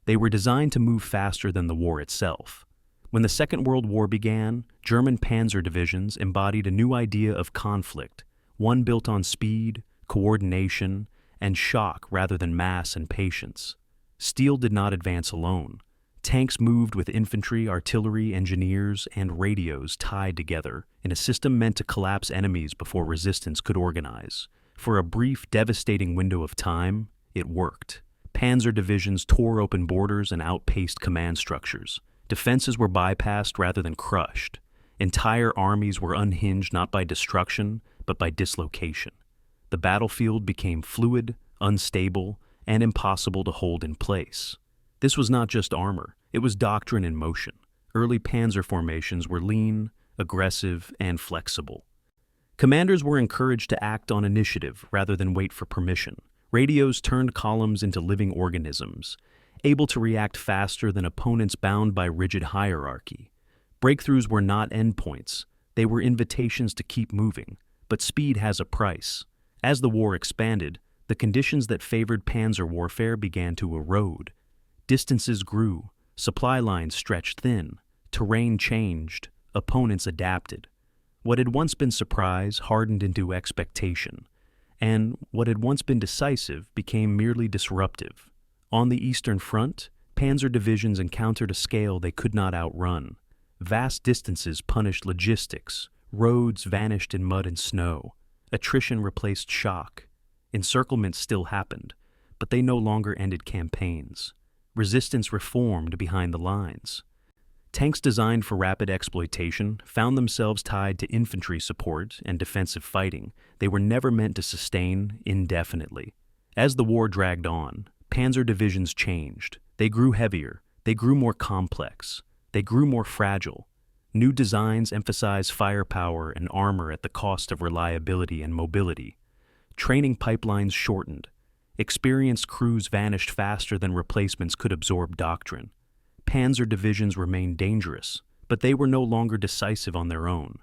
They were designed to move faster than the war itself. When the Second World War began, German Panzer divisions embodied a new idea of conflict, one built on speed, coordination, and shock rather than mass and patience. Steel did not advance alone. Tanks moved with infantry, artillery, engineers, and radios tied together in a system meant to collapse enemies before resistance could organize. For a brief, devastating window of time, it worked. Panzer divisions tore open borders and outpaced command structures. Defenses were bypassed rather than crushed. Entire armies were unhinged not by destruction, but by dislocation. The battlefield became fluid, unstable, and impossible to hold in place. This was not just armor, it was doctrine in motion. Early panzer formations were lean, aggressive, and flexible. Commanders were encouraged to act on initiative rather than wait for permission. Radios turned columns into living organisms, able to react faster than opponents bound by rigid hierarchy. Breakthroughs were not endpoints, they were invitations to keep moving, but speed has a price. As the war expanded, the conditions that favored panzer warfare began to erode. Distances grew, supply lines stretched thin, terrain changed, opponents adapted. What had once been surprise hardened into expectation, and what had once been decisive became merely disruptive. On the Eastern Front, panzer divisions encountered a scale they could not outrun. Vast distances punished logistics, roads vanished in mud and snow. Attrition replaced shock. Encirclement still happened, but they no longer ended campaigns. Resistance reformed behind the lines. Tanks designed for rapid exploitation found themselves tied to infantry support and defensive fighting. They were never meant to sustain indefinitely. As the war dragged on, panzer divisions changed. They grew heavier, they grew more complex, they grew more fragile. New designs emphasized firepower and armor at the cost of reliability and mobility. Training pipelines shortened. Experienced crews vanished faster than replacements could absorb doctrine. Panzer divisions remained dangerous, but they were no longer decisive on their own.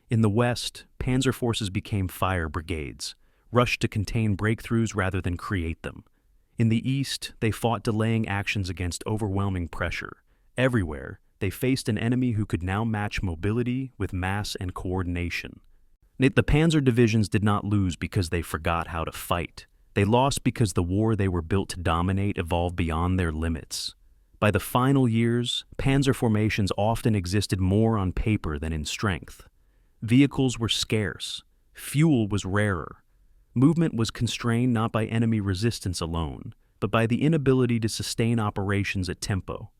In the West, panzer forces became fire brigades, rushed to contain breakthroughs rather than create them. In the East, they fought delaying actions against overwhelming pressure. Everywhere, they faced an enemy who could now match mobility with mass and coordination. The panzer divisions did not lose because they forgot how to fight. They lost because the war they were built to dominate evolved beyond their limits. By the final years, panzer formations often existed more on paper than in strength. Vehicles were scarce. Fuel was rarer. Movement was constrained not by enemy resistance alone, but by the inability to sustain operations at tempo.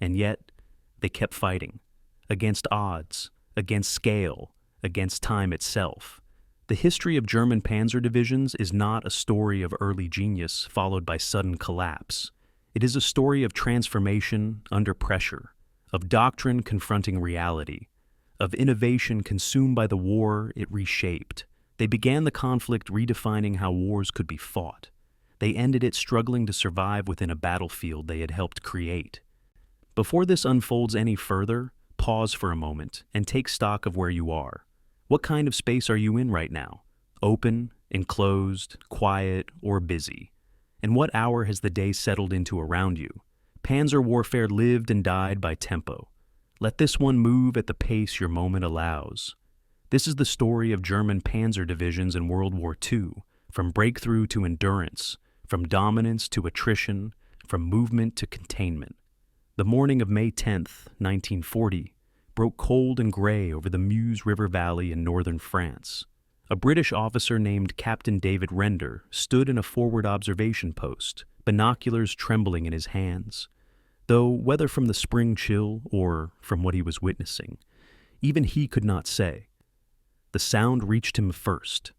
And yet, they kept fighting. Against odds, against scale, against time itself. The history of German panzer divisions is not a story of early genius followed by sudden collapse. It is a story of transformation under pressure, of doctrine confronting reality, of innovation consumed by the war it reshaped. They began the conflict redefining how wars could be fought. They ended it struggling to survive within a battlefield they had helped create. Before this unfolds any further, pause for a moment and take stock of where you are. What kind of space are you in right now? Open, enclosed, quiet, or busy? And what hour has the day settled into around you? Panzer warfare lived and died by tempo. Let this one move at the pace your moment allows. This is the story of German panzer divisions in World War II, from breakthrough to endurance, from dominance to attrition, from movement to containment. The morning of May 10th, 1940, broke cold and gray over the Meuse River Valley in northern France. A British officer named Captain David Render stood in a forward observation post, binoculars trembling in his hands. Though whether from the spring chill or from what he was witnessing, even he could not say. The sound reached him first,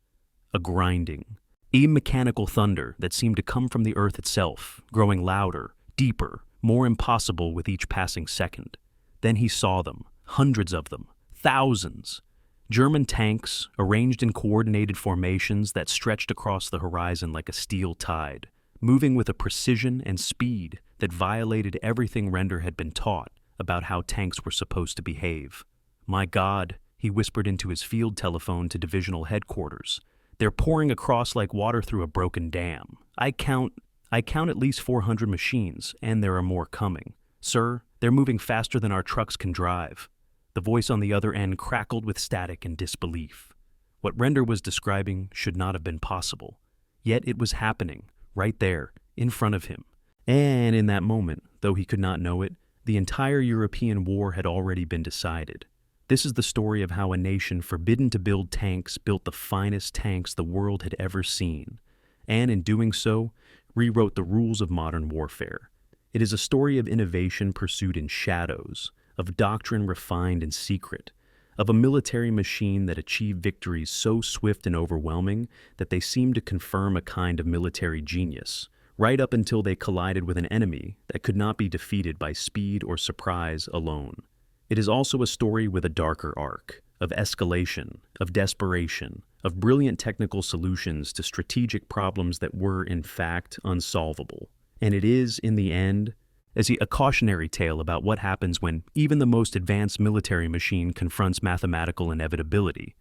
a grinding, mechanical thunder that seemed to come from the earth itself, growing louder, deeper, more impossible with each passing second. Then he saw them, hundreds of them, thousands. German tanks, arranged in coordinated formations that stretched across the horizon like a steel tide, moving with a precision and speed that violated everything Render had been taught about how tanks were supposed to behave. "My God," he whispered into his field telephone to divisional headquarters. "They're pouring across like water through a broken dam. I count I count at least 400 machines, and there are more coming. Sir, they're moving faster than our trucks can drive." The voice on the other end crackled with static and disbelief. What Render was describing should not have been possible. Yet it was happening, right there, in front of him. And in that moment, though he could not know it, the entire European war had already been decided. This is the story of how a nation forbidden to build tanks built the finest tanks the world had ever seen, and in doing so, rewrote the rules of modern warfare. It is a story of innovation pursued in shadows, of doctrine refined in secret, of a military machine that achieved victories so swift and overwhelming that they seemed to confirm a kind of military genius, right up until they collided with an enemy that could not be defeated by speed or surprise alone. It is also a story with a darker arc, of escalation, of desperation, of brilliant technical solutions to strategic problems that were, in fact, unsolvable. And it is, in the end, a cautionary tale about what happens when even the most advanced military machine confronts mathematical inevitability.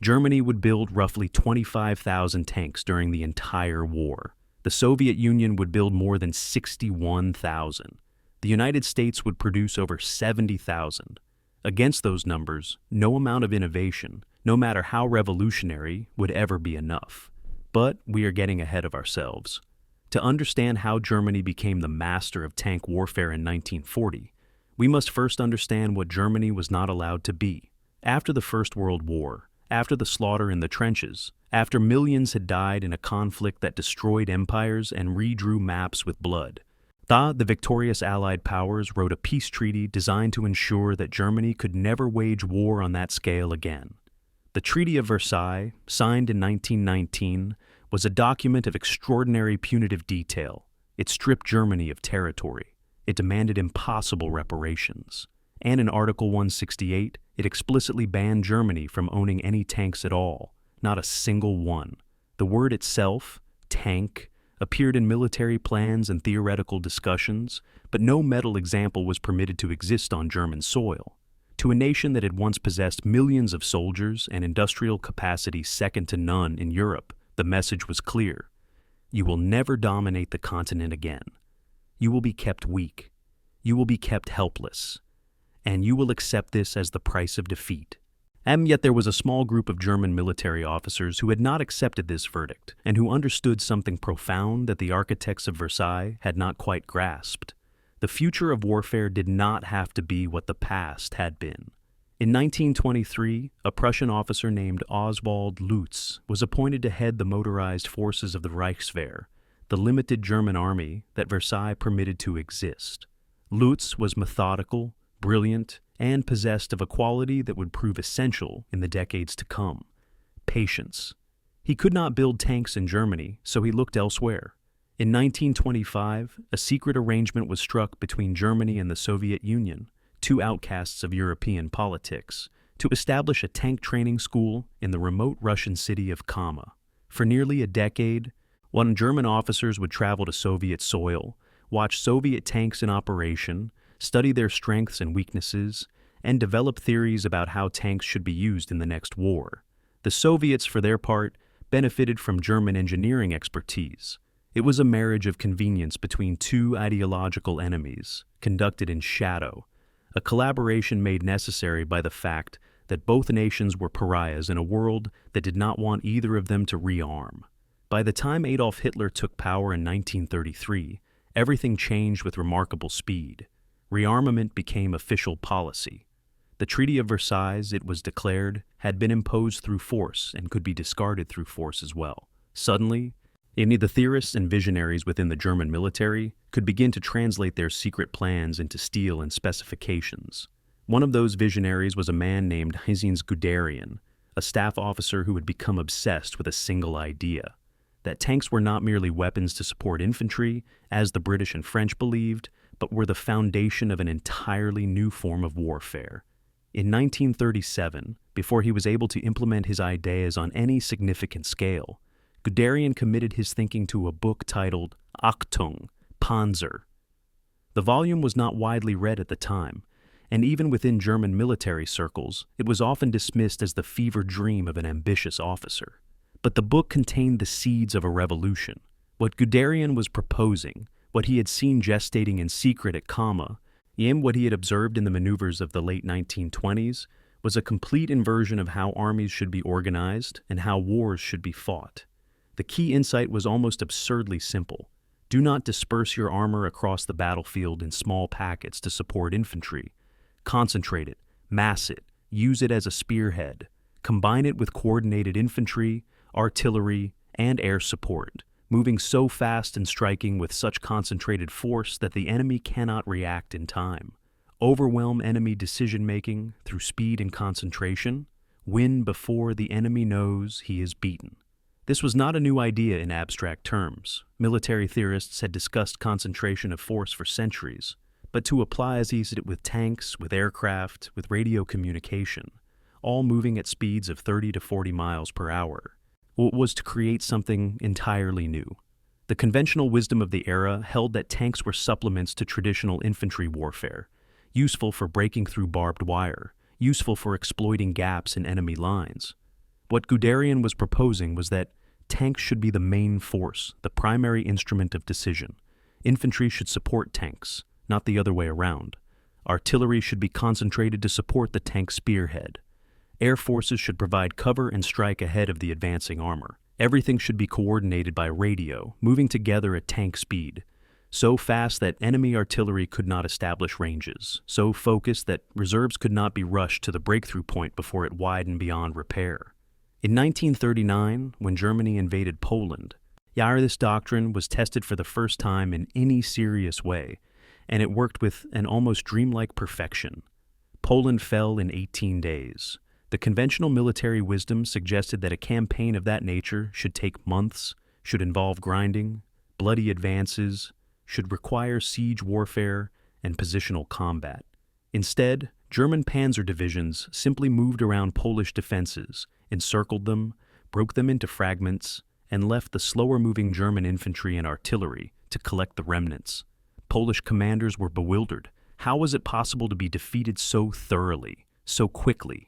Germany would build roughly 25,000 tanks during the entire war. The Soviet Union would build more than 61,000. The United States would produce over 70,000. Against those numbers, no amount of innovation, no matter how revolutionary, would ever be enough. But we are getting ahead of ourselves. To understand how Germany became the master of tank warfare in 1940, we must first understand what Germany was not allowed to be. After the First World War, after the slaughter in the trenches, after millions had died in a conflict that destroyed empires and redrew maps with blood, the victorious Allied powers wrote a peace treaty designed to ensure that Germany could never wage war on that scale again. The Treaty of Versailles, signed in 1919, was a document of extraordinary punitive detail. It stripped Germany of territory. It demanded impossible reparations. And in Article 168, it explicitly banned Germany from owning any tanks at all, not a single one. The word itself, tank, appeared in military plans and theoretical discussions, but no metal example was permitted to exist on German soil. To a nation that had once possessed millions of soldiers and industrial capacity second to none in Europe, the message was clear. You will never dominate the continent again. You will be kept weak. You will be kept helpless. And you will accept this as the price of defeat. And yet there was a small group of German military officers who had not accepted this verdict and who understood something profound that the architects of Versailles had not quite grasped. The future of warfare did not have to be what the past had been. In 1923, a Prussian officer named Oswald Lutz was appointed to head the motorized forces of the Reichswehr, the limited German army that Versailles permitted to exist. Lutz was methodical, brilliant, and possessed of a quality that would prove essential in the decades to come: patience. He could not build tanks in Germany, so he looked elsewhere. In 1925, a secret arrangement was struck between Germany and the Soviet Union, two outcasts of European politics, to establish a tank training school in the remote Russian city of Kama. For nearly a decade, when German officers would travel to Soviet soil, watch Soviet tanks in operation, study their strengths and weaknesses, and develop theories about how tanks should be used in the next war. The Soviets, for their part, benefited from German engineering expertise. It was a marriage of convenience between two ideological enemies, conducted in shadow, a collaboration made necessary by the fact that both nations were pariahs in a world that did not want either of them to rearm. By the time Adolf Hitler took power in 1933, everything changed with remarkable speed. Rearmament became official policy. The Treaty of Versailles, it was declared, had been imposed through force and could be discarded through force as well. Suddenly, the theorists and visionaries within the German military could begin to translate their secret plans into steel and specifications. One of those visionaries was a man named Heinz Guderian, a staff officer who had become obsessed with a single idea: that tanks were not merely weapons to support infantry, as the British and French believed, but were the foundation of an entirely new form of warfare. In 1937, before he was able to implement his ideas on any significant scale, Guderian committed his thinking to a book titled Achtung, Panzer. The volume was not widely read at the time, and even within German military circles, it was often dismissed as the fever dream of an ambitious officer. But the book contained the seeds of a revolution. What Guderian was proposing, what he had seen gestating in secret at Kama, and what he had observed in the maneuvers of the late 1920s, was a complete inversion of how armies should be organized and how wars should be fought. The key insight was almost absurdly simple. Do not disperse your armor across the battlefield in small packets to support infantry. Concentrate it, mass it, use it as a spearhead. Combine it with coordinated infantry, artillery, and air support, moving so fast and striking with such concentrated force that the enemy cannot react in time. Overwhelm enemy decision-making through speed and concentration. Win before the enemy knows he is beaten. This was not a new idea in abstract terms. Military theorists had discussed concentration of force for centuries, but to apply as he did it with tanks, with aircraft, with radio communication, all moving at speeds of 30 to 40 miles per hour, was to create something entirely new. The conventional wisdom of the era held that tanks were supplements to traditional infantry warfare, useful for breaking through barbed wire, useful for exploiting gaps in enemy lines. What Guderian was proposing was that tanks should be the main force, the primary instrument of decision. Infantry should support tanks, not the other way around. Artillery should be concentrated to support the tank spearhead. Air forces should provide cover and strike ahead of the advancing armor. Everything should be coordinated by radio, moving together at tank speed, so fast that enemy artillery could not establish ranges, so focused that reserves could not be rushed to the breakthrough point before it widened beyond repair. In 1939, when Germany invaded Poland, this doctrine was tested for the first time in any serious way, and it worked with an almost dreamlike perfection. Poland fell in 18 days. The conventional military wisdom suggested that a campaign of that nature should take months, should involve grinding, bloody advances, should require siege warfare and positional combat. Instead, German panzer divisions simply moved around Polish defenses, encircled them, broke them into fragments, and left the slower-moving German infantry and artillery to collect the remnants. Polish commanders were bewildered. How was it possible to be defeated so thoroughly, so quickly?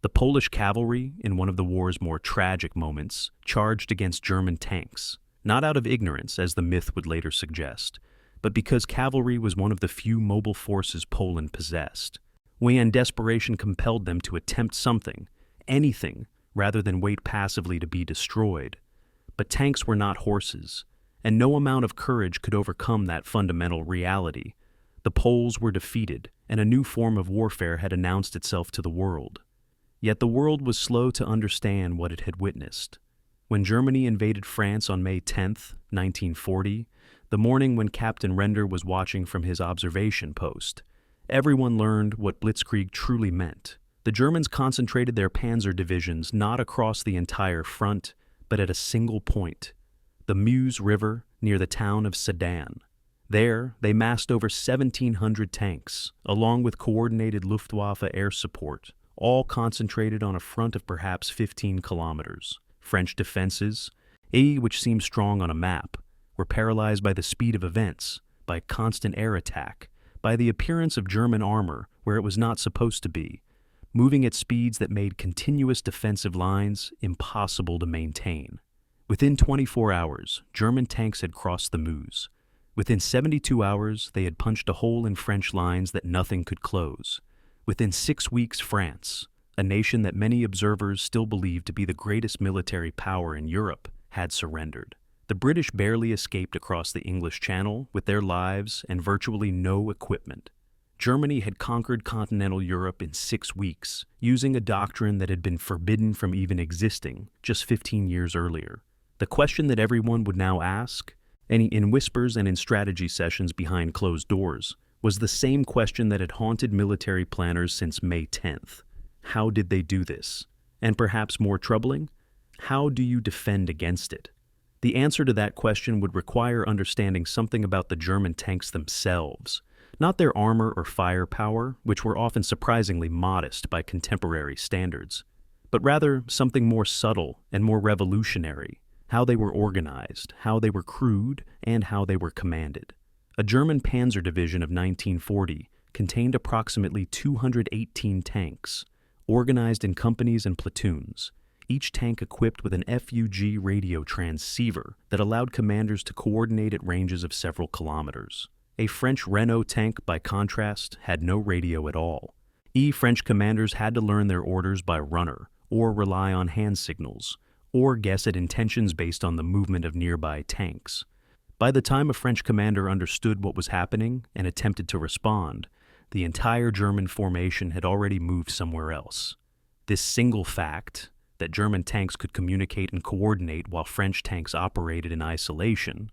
The Polish cavalry, in one of the war's more tragic moments, charged against German tanks, not out of ignorance, as the myth would later suggest, but because cavalry was one of the few mobile forces Poland possessed. When desperation compelled them to attempt something, anything, rather than wait passively to be destroyed. But tanks were not horses, and no amount of courage could overcome that fundamental reality. The Poles were defeated, and a new form of warfare had announced itself to the world. Yet the world was slow to understand what it had witnessed. When Germany invaded France on May 10, 1940, the morning when Captain Render was watching from his observation post, everyone learned what blitzkrieg truly meant. The Germans concentrated their panzer divisions not across the entire front, but at a single point, the Meuse River near the town of Sedan. There, they massed over 1,700 tanks, along with coordinated Luftwaffe air support, all concentrated on a front of perhaps 15 kilometers. French defenses, which seemed strong on a map, were paralyzed by the speed of events, by constant air attack, by the appearance of German armor where it was not supposed to be, moving at speeds that made continuous defensive lines impossible to maintain. Within 24 hours, German tanks had crossed the Meuse. Within 72 hours, they had punched a hole in French lines that nothing could close. Within 6 weeks, France, a nation that many observers still believed to be the greatest military power in Europe, had surrendered. The British barely escaped across the English Channel with their lives and virtually no equipment. Germany had conquered continental Europe in 6 weeks, using a doctrine that had been forbidden from even existing just 15 years earlier. The question that everyone would now ask, and in whispers and in strategy sessions behind closed doors, was the same question that had haunted military planners since May 10th. How did they do this? And perhaps more troubling, how do you defend against it? The answer to that question would require understanding something about the German tanks themselves, not their armor or firepower, which were often surprisingly modest by contemporary standards, but rather something more subtle and more revolutionary, how they were organized, how they were crewed, and how they were commanded. A German panzer division of 1940 contained approximately 218 tanks, organized in companies and platoons, each tank equipped with an FUG radio transceiver that allowed commanders to coordinate at ranges of several kilometers. A French Renault tank, by contrast, had no radio at all. French commanders had to learn their orders by runner, or rely on hand signals, or guess at intentions based on the movement of nearby tanks. By the time a French commander understood what was happening and attempted to respond, the entire German formation had already moved somewhere else. This single fact, that German tanks could communicate and coordinate while French tanks operated in isolation,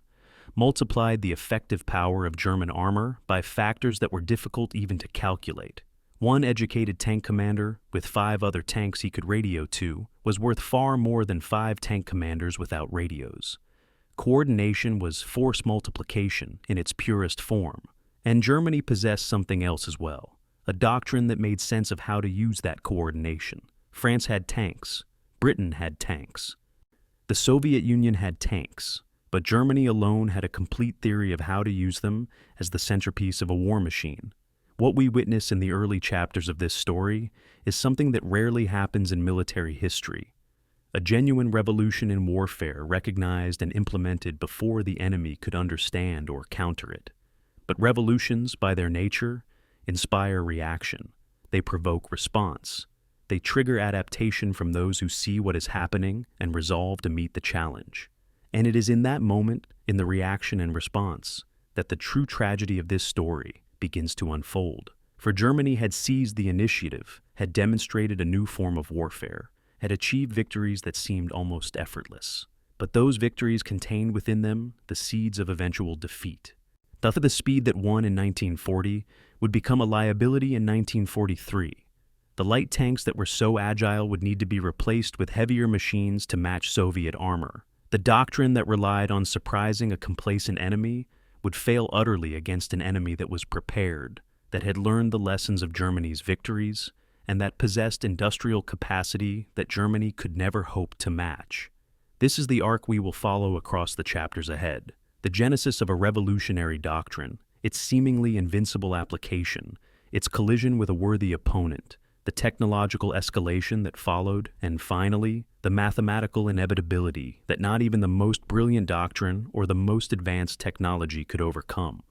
multiplied the effective power of German armor by factors that were difficult even to calculate. One educated tank commander, with 5 other tanks he could radio to, was worth far more than 5 tank commanders without radios. Coordination was force multiplication in its purest form, and Germany possessed something else as well, a doctrine that made sense of how to use that coordination. France had tanks. Britain had tanks. The Soviet Union had tanks, but Germany alone had a complete theory of how to use them as the centerpiece of a war machine. What we witness in the early chapters of this story is something that rarely happens in military history. A genuine revolution in warfare recognized and implemented before the enemy could understand or counter it. But revolutions, by their nature, inspire reaction. They provoke response. They trigger adaptation from those who see what is happening and resolve to meet the challenge. And it is in that moment, in the reaction and response, that the true tragedy of this story begins to unfold. For Germany had seized the initiative, had demonstrated a new form of warfare, had achieved victories that seemed almost effortless. But those victories contained within them the seeds of eventual defeat. Thus, the speed that won in 1940 would become a liability in 1943. The light tanks that were so agile would need to be replaced with heavier machines to match Soviet armor. The doctrine that relied on surprising a complacent enemy would fail utterly against an enemy that was prepared, that had learned the lessons of Germany's victories, and that possessed industrial capacity that Germany could never hope to match. This is the arc we will follow across the chapters ahead. The genesis of a revolutionary doctrine, its seemingly invincible application, its collision with a worthy opponent, the technological escalation that followed, and finally, the mathematical inevitability that not even the most brilliant doctrine or the most advanced technology could overcome.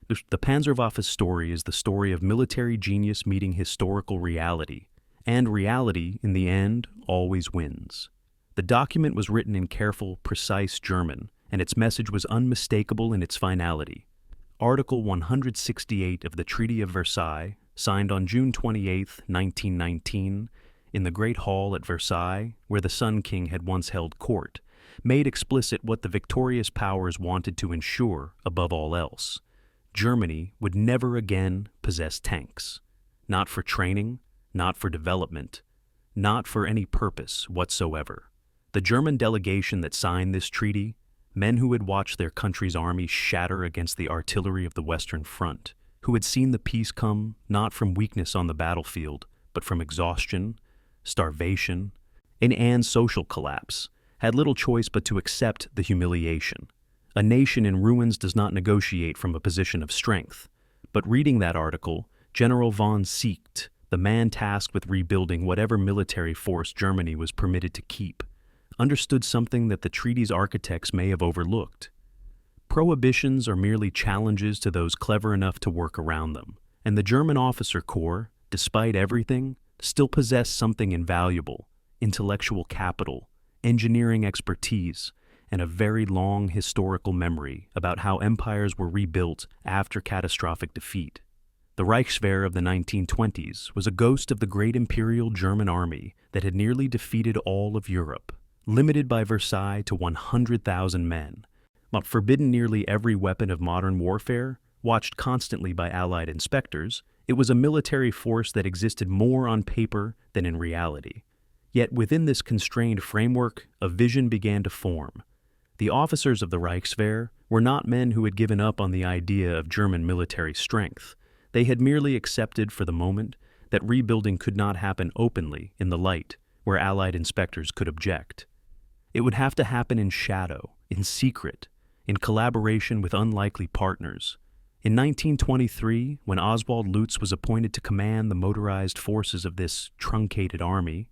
The Panzerwaffe's story is the story of military genius meeting historical reality, and reality, in the end, always wins. The document was written in careful, precise German, and its message was unmistakable in its finality. Article 168 of the Treaty of Versailles, signed on June 28, 1919, in the Great Hall at Versailles, where the Sun King had once held court, made explicit what the victorious powers wanted to ensure above all else. Germany would never again possess tanks. Not for training, not for development, not for any purpose whatsoever. The German delegation that signed this treaty, men who had watched their country's army shatter against the artillery of the Western Front, who had seen the peace come not from weakness on the battlefield, but from exhaustion, starvation, and social collapse, had little choice but to accept the humiliation. A nation in ruins does not negotiate from a position of strength. But reading that article, General von Seeckt, the man tasked with rebuilding whatever military force Germany was permitted to keep, understood something that the treaty's architects may have overlooked. Prohibitions are merely challenges to those clever enough to work around them, and the German officer corps, despite everything, still possessed something invaluable: intellectual capital, engineering expertise, and a very long historical memory about how empires were rebuilt after catastrophic defeat. The Reichswehr of the 1920s was a ghost of the great Imperial German army that had nearly defeated all of Europe. Limited by Versailles to 100,000 men, but forbidden nearly every weapon of modern warfare, watched constantly by Allied inspectors, it was a military force that existed more on paper than in reality. Yet within this constrained framework, a vision began to form. The officers of the Reichswehr were not men who had given up on the idea of German military strength. They had merely accepted for the moment that rebuilding could not happen openly in the light, where Allied inspectors could object. It would have to happen in shadow, in secret, in collaboration with unlikely partners. In 1923, when Oswald Lutz was appointed to command the motorized forces of this truncated army,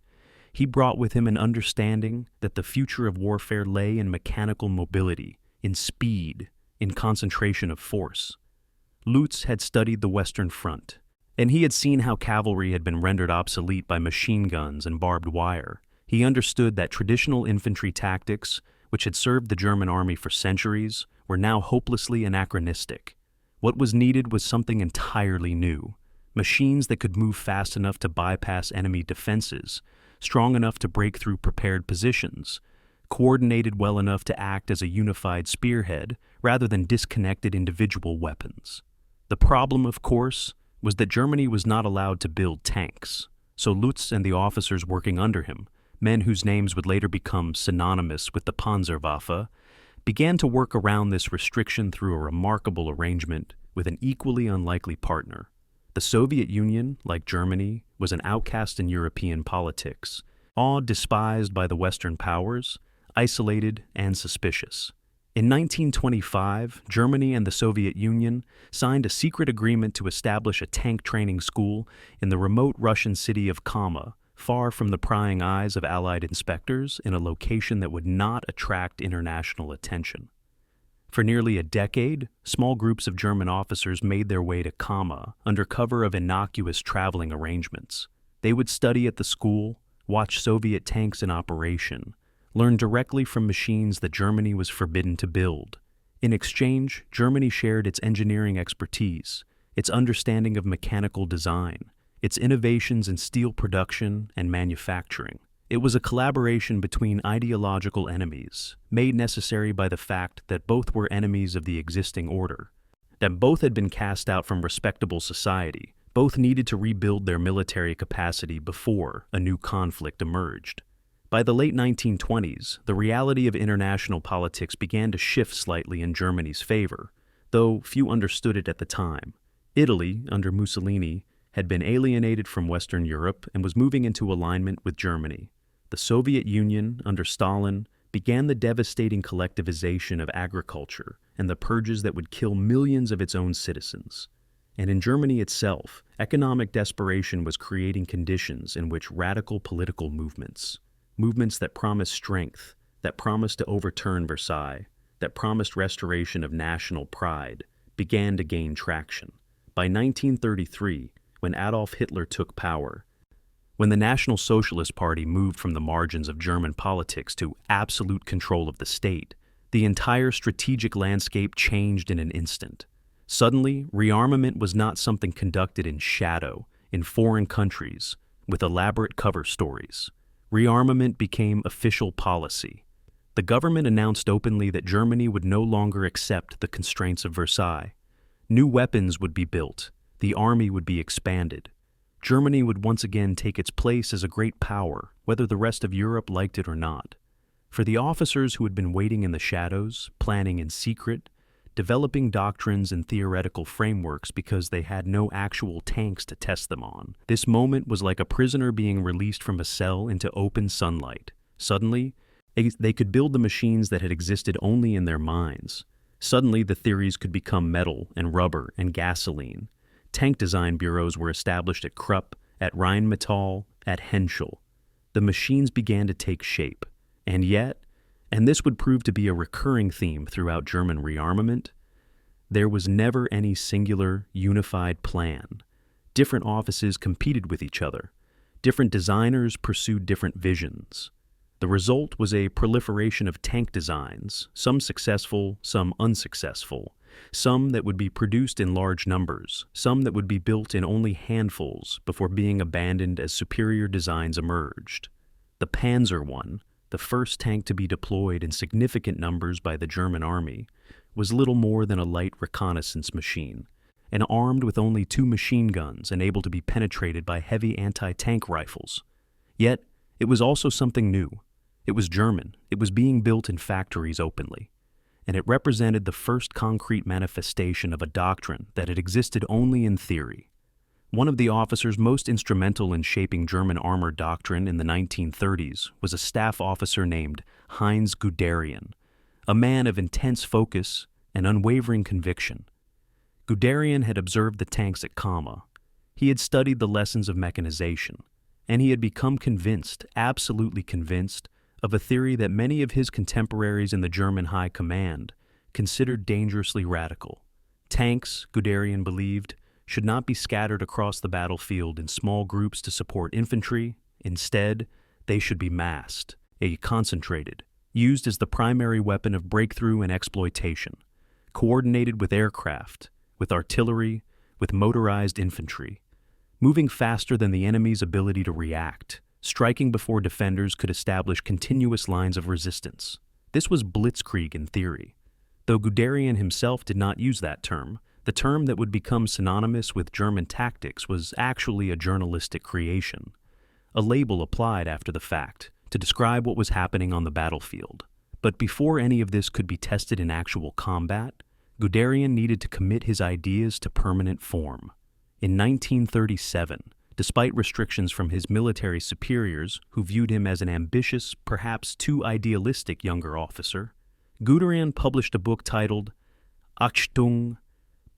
He brought with him an understanding that the future of warfare lay in mechanical mobility, in speed, in concentration of force. Lutz had studied the Western Front, and he had seen how cavalry had been rendered obsolete by machine guns and barbed wire. He understood that traditional infantry tactics, which had served the German army for centuries, were now hopelessly anachronistic. What was needed was something entirely new. Machines that could move fast enough to bypass enemy defenses, strong enough to break through prepared positions, coordinated well enough to act as a unified spearhead rather than disconnected individual weapons. The problem, of course, was that Germany was not allowed to build tanks, so Lutz and the officers working under him, men whose names would later become synonymous with the Panzerwaffe, began to work around this restriction through a remarkable arrangement with an equally unlikely partner. The Soviet Union, like Germany, was an outcast in European politics, awed, despised by the Western powers, isolated and suspicious. In 1925, Germany and the Soviet Union signed a secret agreement to establish a tank training school in the remote Russian city of Kama, far from the prying eyes of Allied inspectors, in a location that would not attract international attention. For nearly a decade, small groups of German officers made their way to Kama under cover of innocuous traveling arrangements. They would study at the school, watch Soviet tanks in operation, learn directly from machines that Germany was forbidden to build. In exchange, Germany shared its engineering expertise, its understanding of mechanical design, its innovations in steel production and manufacturing. It was a collaboration between ideological enemies, made necessary by the fact that both were enemies of the existing order, that both had been cast out from respectable society, both needed to rebuild their military capacity before a new conflict emerged. By the late 1920s, the reality of international politics began to shift slightly in Germany's favor, though few understood it at the time. Italy, under Mussolini, had been alienated from Western Europe and was moving into alignment with Germany. The Soviet Union, under Stalin, began the devastating collectivization of agriculture and the purges that would kill millions of its own citizens. And in Germany itself, economic desperation was creating conditions in which radical political movements that promised strength, that promised to overturn Versailles, that promised restoration of national pride, began to gain traction. By 1933, when Adolf Hitler took power, when the National Socialist Party moved from the margins of German politics to absolute control of the state, the entire strategic landscape changed in an instant. Suddenly, rearmament was not something conducted in shadow, in foreign countries, with elaborate cover stories. Rearmament became official policy. The government announced openly that Germany would no longer accept the constraints of Versailles. New weapons would be built. The army would be expanded. Germany would once again take its place as a great power, whether the rest of Europe liked it or not. For the officers who had been waiting in the shadows, planning in secret, developing doctrines and theoretical frameworks because they had no actual tanks to test them on, this moment was like a prisoner being released from a cell into open sunlight. Suddenly, they could build the machines that had existed only in their minds. Suddenly, the theories could become metal and rubber and gasoline. Tank design bureaus were established at Krupp, at Rheinmetall, at Henschel. The machines began to take shape. And yet, and this would prove to be a recurring theme throughout German rearmament, there was never any singular, unified plan. Different offices competed with each other. Different designers pursued different visions. The result was a proliferation of tank designs, some successful, some unsuccessful, some that would be produced in large numbers, some that would be built in only handfuls before being abandoned as superior designs emerged. The Panzer I, the first tank to be deployed in significant numbers by the German army, was little more than a light reconnaissance machine, and armed with only 2 machine guns and able to be penetrated by heavy anti-tank rifles. Yet, it was also something new. It was German. It was being built in factories openly. And it represented the first concrete manifestation of a doctrine that had existed only in theory. One of the officers most instrumental in shaping German armor doctrine in the 1930s was a staff officer named Heinz Guderian, a man of intense focus and unwavering conviction. Guderian had observed the tanks at Kama. He had studied the lessons of mechanization, and he had become convinced, absolutely convinced, of a theory that many of his contemporaries in the German High Command considered dangerously radical. Tanks, Guderian believed, should not be scattered across the battlefield in small groups to support infantry. Instead, they should be massed, concentrated, used as the primary weapon of breakthrough and exploitation, coordinated with aircraft, with artillery, with motorized infantry, moving faster than the enemy's ability to react, striking before defenders could establish continuous lines of resistance. This was blitzkrieg in theory. Though Guderian himself did not use that term, the term that would become synonymous with German tactics was actually a journalistic creation, a label applied after the fact to describe what was happening on the battlefield. But before any of this could be tested in actual combat, Guderian needed to commit his ideas to permanent form. In 1937, despite restrictions from his military superiors who viewed him as an ambitious, perhaps too idealistic younger officer, Guderian published a book titled Achtung,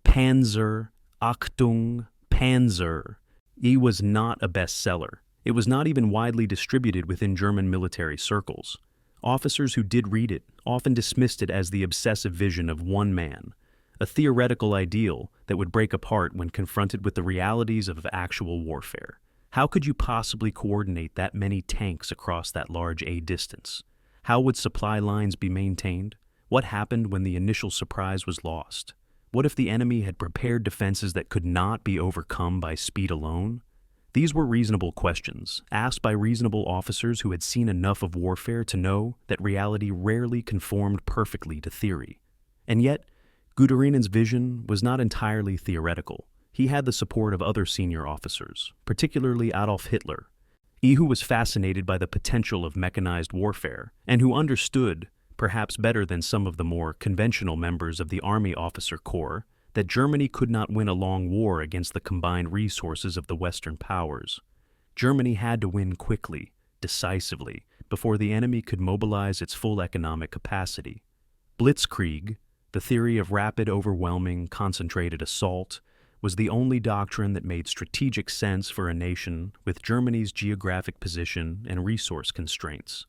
Panzer, Achtung, Panzer. It was not a bestseller. It was not even widely distributed within German military circles. Officers who did read it often dismissed it as the obsessive vision of one man, a theoretical ideal that would break apart when confronted with the realities of actual warfare. How could you possibly coordinate that many tanks across that large distance? How would supply lines be maintained? What happened when the initial surprise was lost? What if the enemy had prepared defenses that could not be overcome by speed alone? These were reasonable questions, asked by reasonable officers who had seen enough of warfare to know that reality rarely conformed perfectly to theory. And yet, Guderian's vision was not entirely theoretical. He had the support of other senior officers, particularly Adolf Hitler, who was fascinated by the potential of mechanized warfare, and who understood, perhaps better than some of the more conventional members of the Army Officer Corps, that Germany could not win a long war against the combined resources of the Western powers. Germany had to win quickly, decisively, before the enemy could mobilize its full economic capacity. Blitzkrieg, the theory of rapid, overwhelming, concentrated assault, was the only doctrine that made strategic sense for a nation with Germany's geographic position and resource constraints.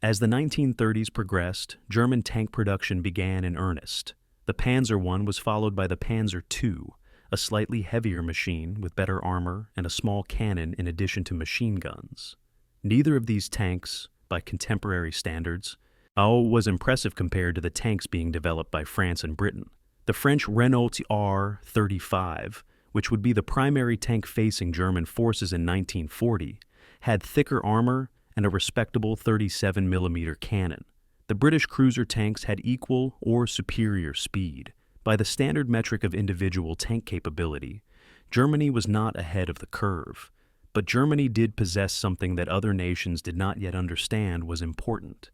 As the 1930s progressed, German tank production began in earnest. The Panzer I was followed by the Panzer II, a slightly heavier machine with better armor and a small cannon in addition to machine guns. Neither of these tanks, by contemporary standards, was impressive compared to the tanks being developed by France and Britain. The French Renault R-35, which would be the primary tank facing German forces in 1940, had thicker armor and a respectable 37mm cannon. The British cruiser tanks had equal or superior speed. By the standard metric of individual tank capability, Germany was not ahead of the curve. But Germany did possess something that other nations did not yet understand was important: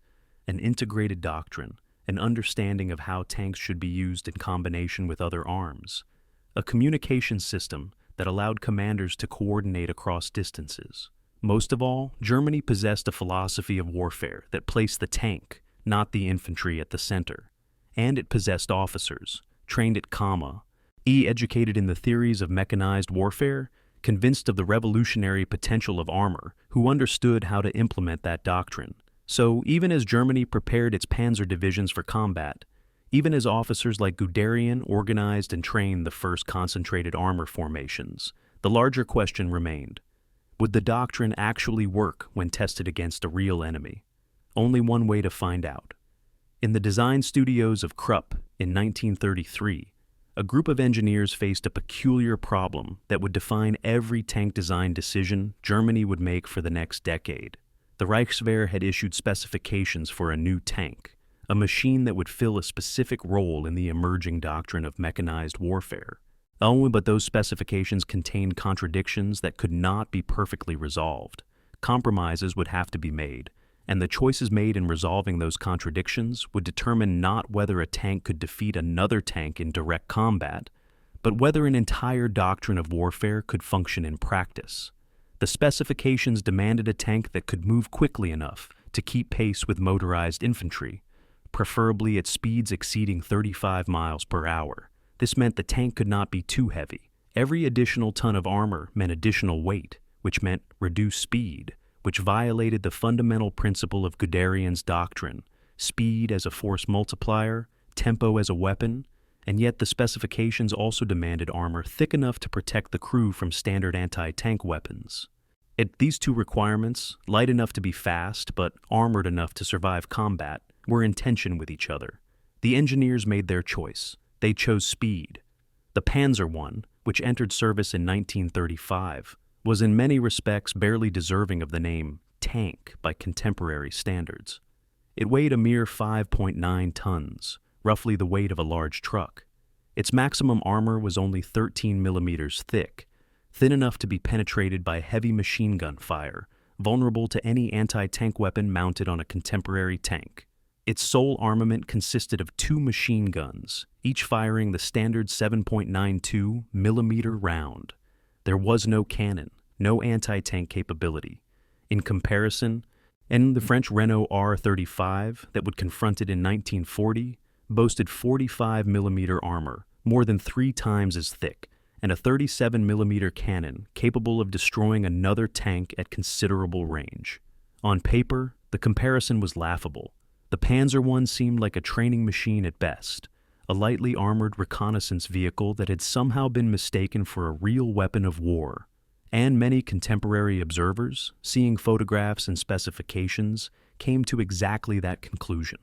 an integrated doctrine, an understanding of how tanks should be used in combination with other arms, a communication system that allowed commanders to coordinate across distances. Most of all, Germany possessed a philosophy of warfare that placed the tank, not the infantry, at the center. And it possessed officers, trained at educated in the theories of mechanized warfare, convinced of the revolutionary potential of armor, who understood how to implement that doctrine. So, even as Germany prepared its panzer divisions for combat, even as officers like Guderian organized and trained the first concentrated armor formations, the larger question remained: would the doctrine actually work when tested against a real enemy? Only one way to find out. In the design studios of Krupp in 1933, a group of engineers faced a peculiar problem that would define every tank design decision Germany would make for the next decade. The Reichswehr had issued specifications for a new tank, a machine that would fill a specific role in the emerging doctrine of mechanized warfare. But those specifications contained contradictions that could not be perfectly resolved. Compromises would have to be made, and the choices made in resolving those contradictions would determine not whether a tank could defeat another tank in direct combat, but whether an entire doctrine of warfare could function in practice. The specifications demanded a tank that could move quickly enough to keep pace with motorized infantry, preferably at speeds exceeding 35 miles per hour. This meant the tank could not be too heavy. Every additional ton of armor meant additional weight, which meant reduce speed, which violated the fundamental principle of Guderian's doctrine, speed as a force multiplier, tempo as a weapon, and yet the specifications also demanded armor thick enough to protect the crew from standard anti-tank weapons. These two requirements, light enough to be fast but armored enough to survive combat, were in tension with each other. The engineers made their choice. They chose speed. The Panzer I, which entered service in 1935, was in many respects barely deserving of the name tank by contemporary standards. It weighed a mere 5.9 tons, roughly the weight of a large truck. Its maximum armor was only 13 millimeters thick, thin enough to be penetrated by heavy machine gun fire, vulnerable to any anti-tank weapon mounted on a contemporary tank. Its sole armament consisted of 2 machine guns, each firing the standard 7.92 millimeter round. There was no cannon, no anti-tank capability. In comparison, the French Renault R-35 that would confront it in 1940 boasted 45 millimeter armor, more than 3 times as thick, and a 37 millimeter cannon capable of destroying another tank at considerable range. On paper, the comparison was laughable. The Panzer I seemed like a training machine at best, a lightly armored reconnaissance vehicle that had somehow been mistaken for a real weapon of war. And many contemporary observers, seeing photographs and specifications, came to exactly that conclusion.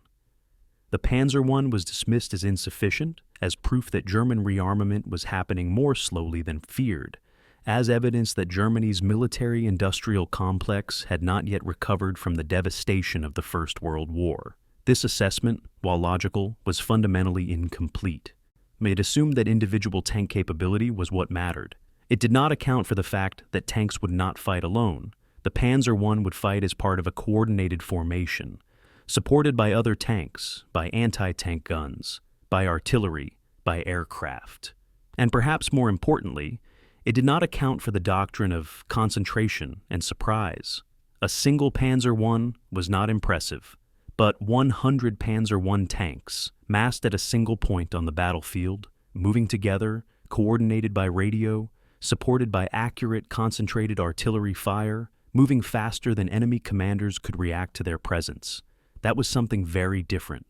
The Panzer I was dismissed as insufficient, as proof that German rearmament was happening more slowly than feared, as evidence that Germany's military-industrial complex had not yet recovered from the devastation of the First World War. This assessment, while logical, was fundamentally incomplete. It assumed that individual tank capability was what mattered. It did not account for the fact that tanks would not fight alone. The Panzer I would fight as part of a coordinated formation, supported by other tanks, by anti-tank guns, by artillery, by aircraft. And perhaps more importantly, it did not account for the doctrine of concentration and surprise. A single Panzer I was not impressive, but 100 Panzer I tanks, massed at a single point on the battlefield, moving together, coordinated by radio, supported by accurate, concentrated artillery fire, moving faster than enemy commanders could react to their presence. That was something very different.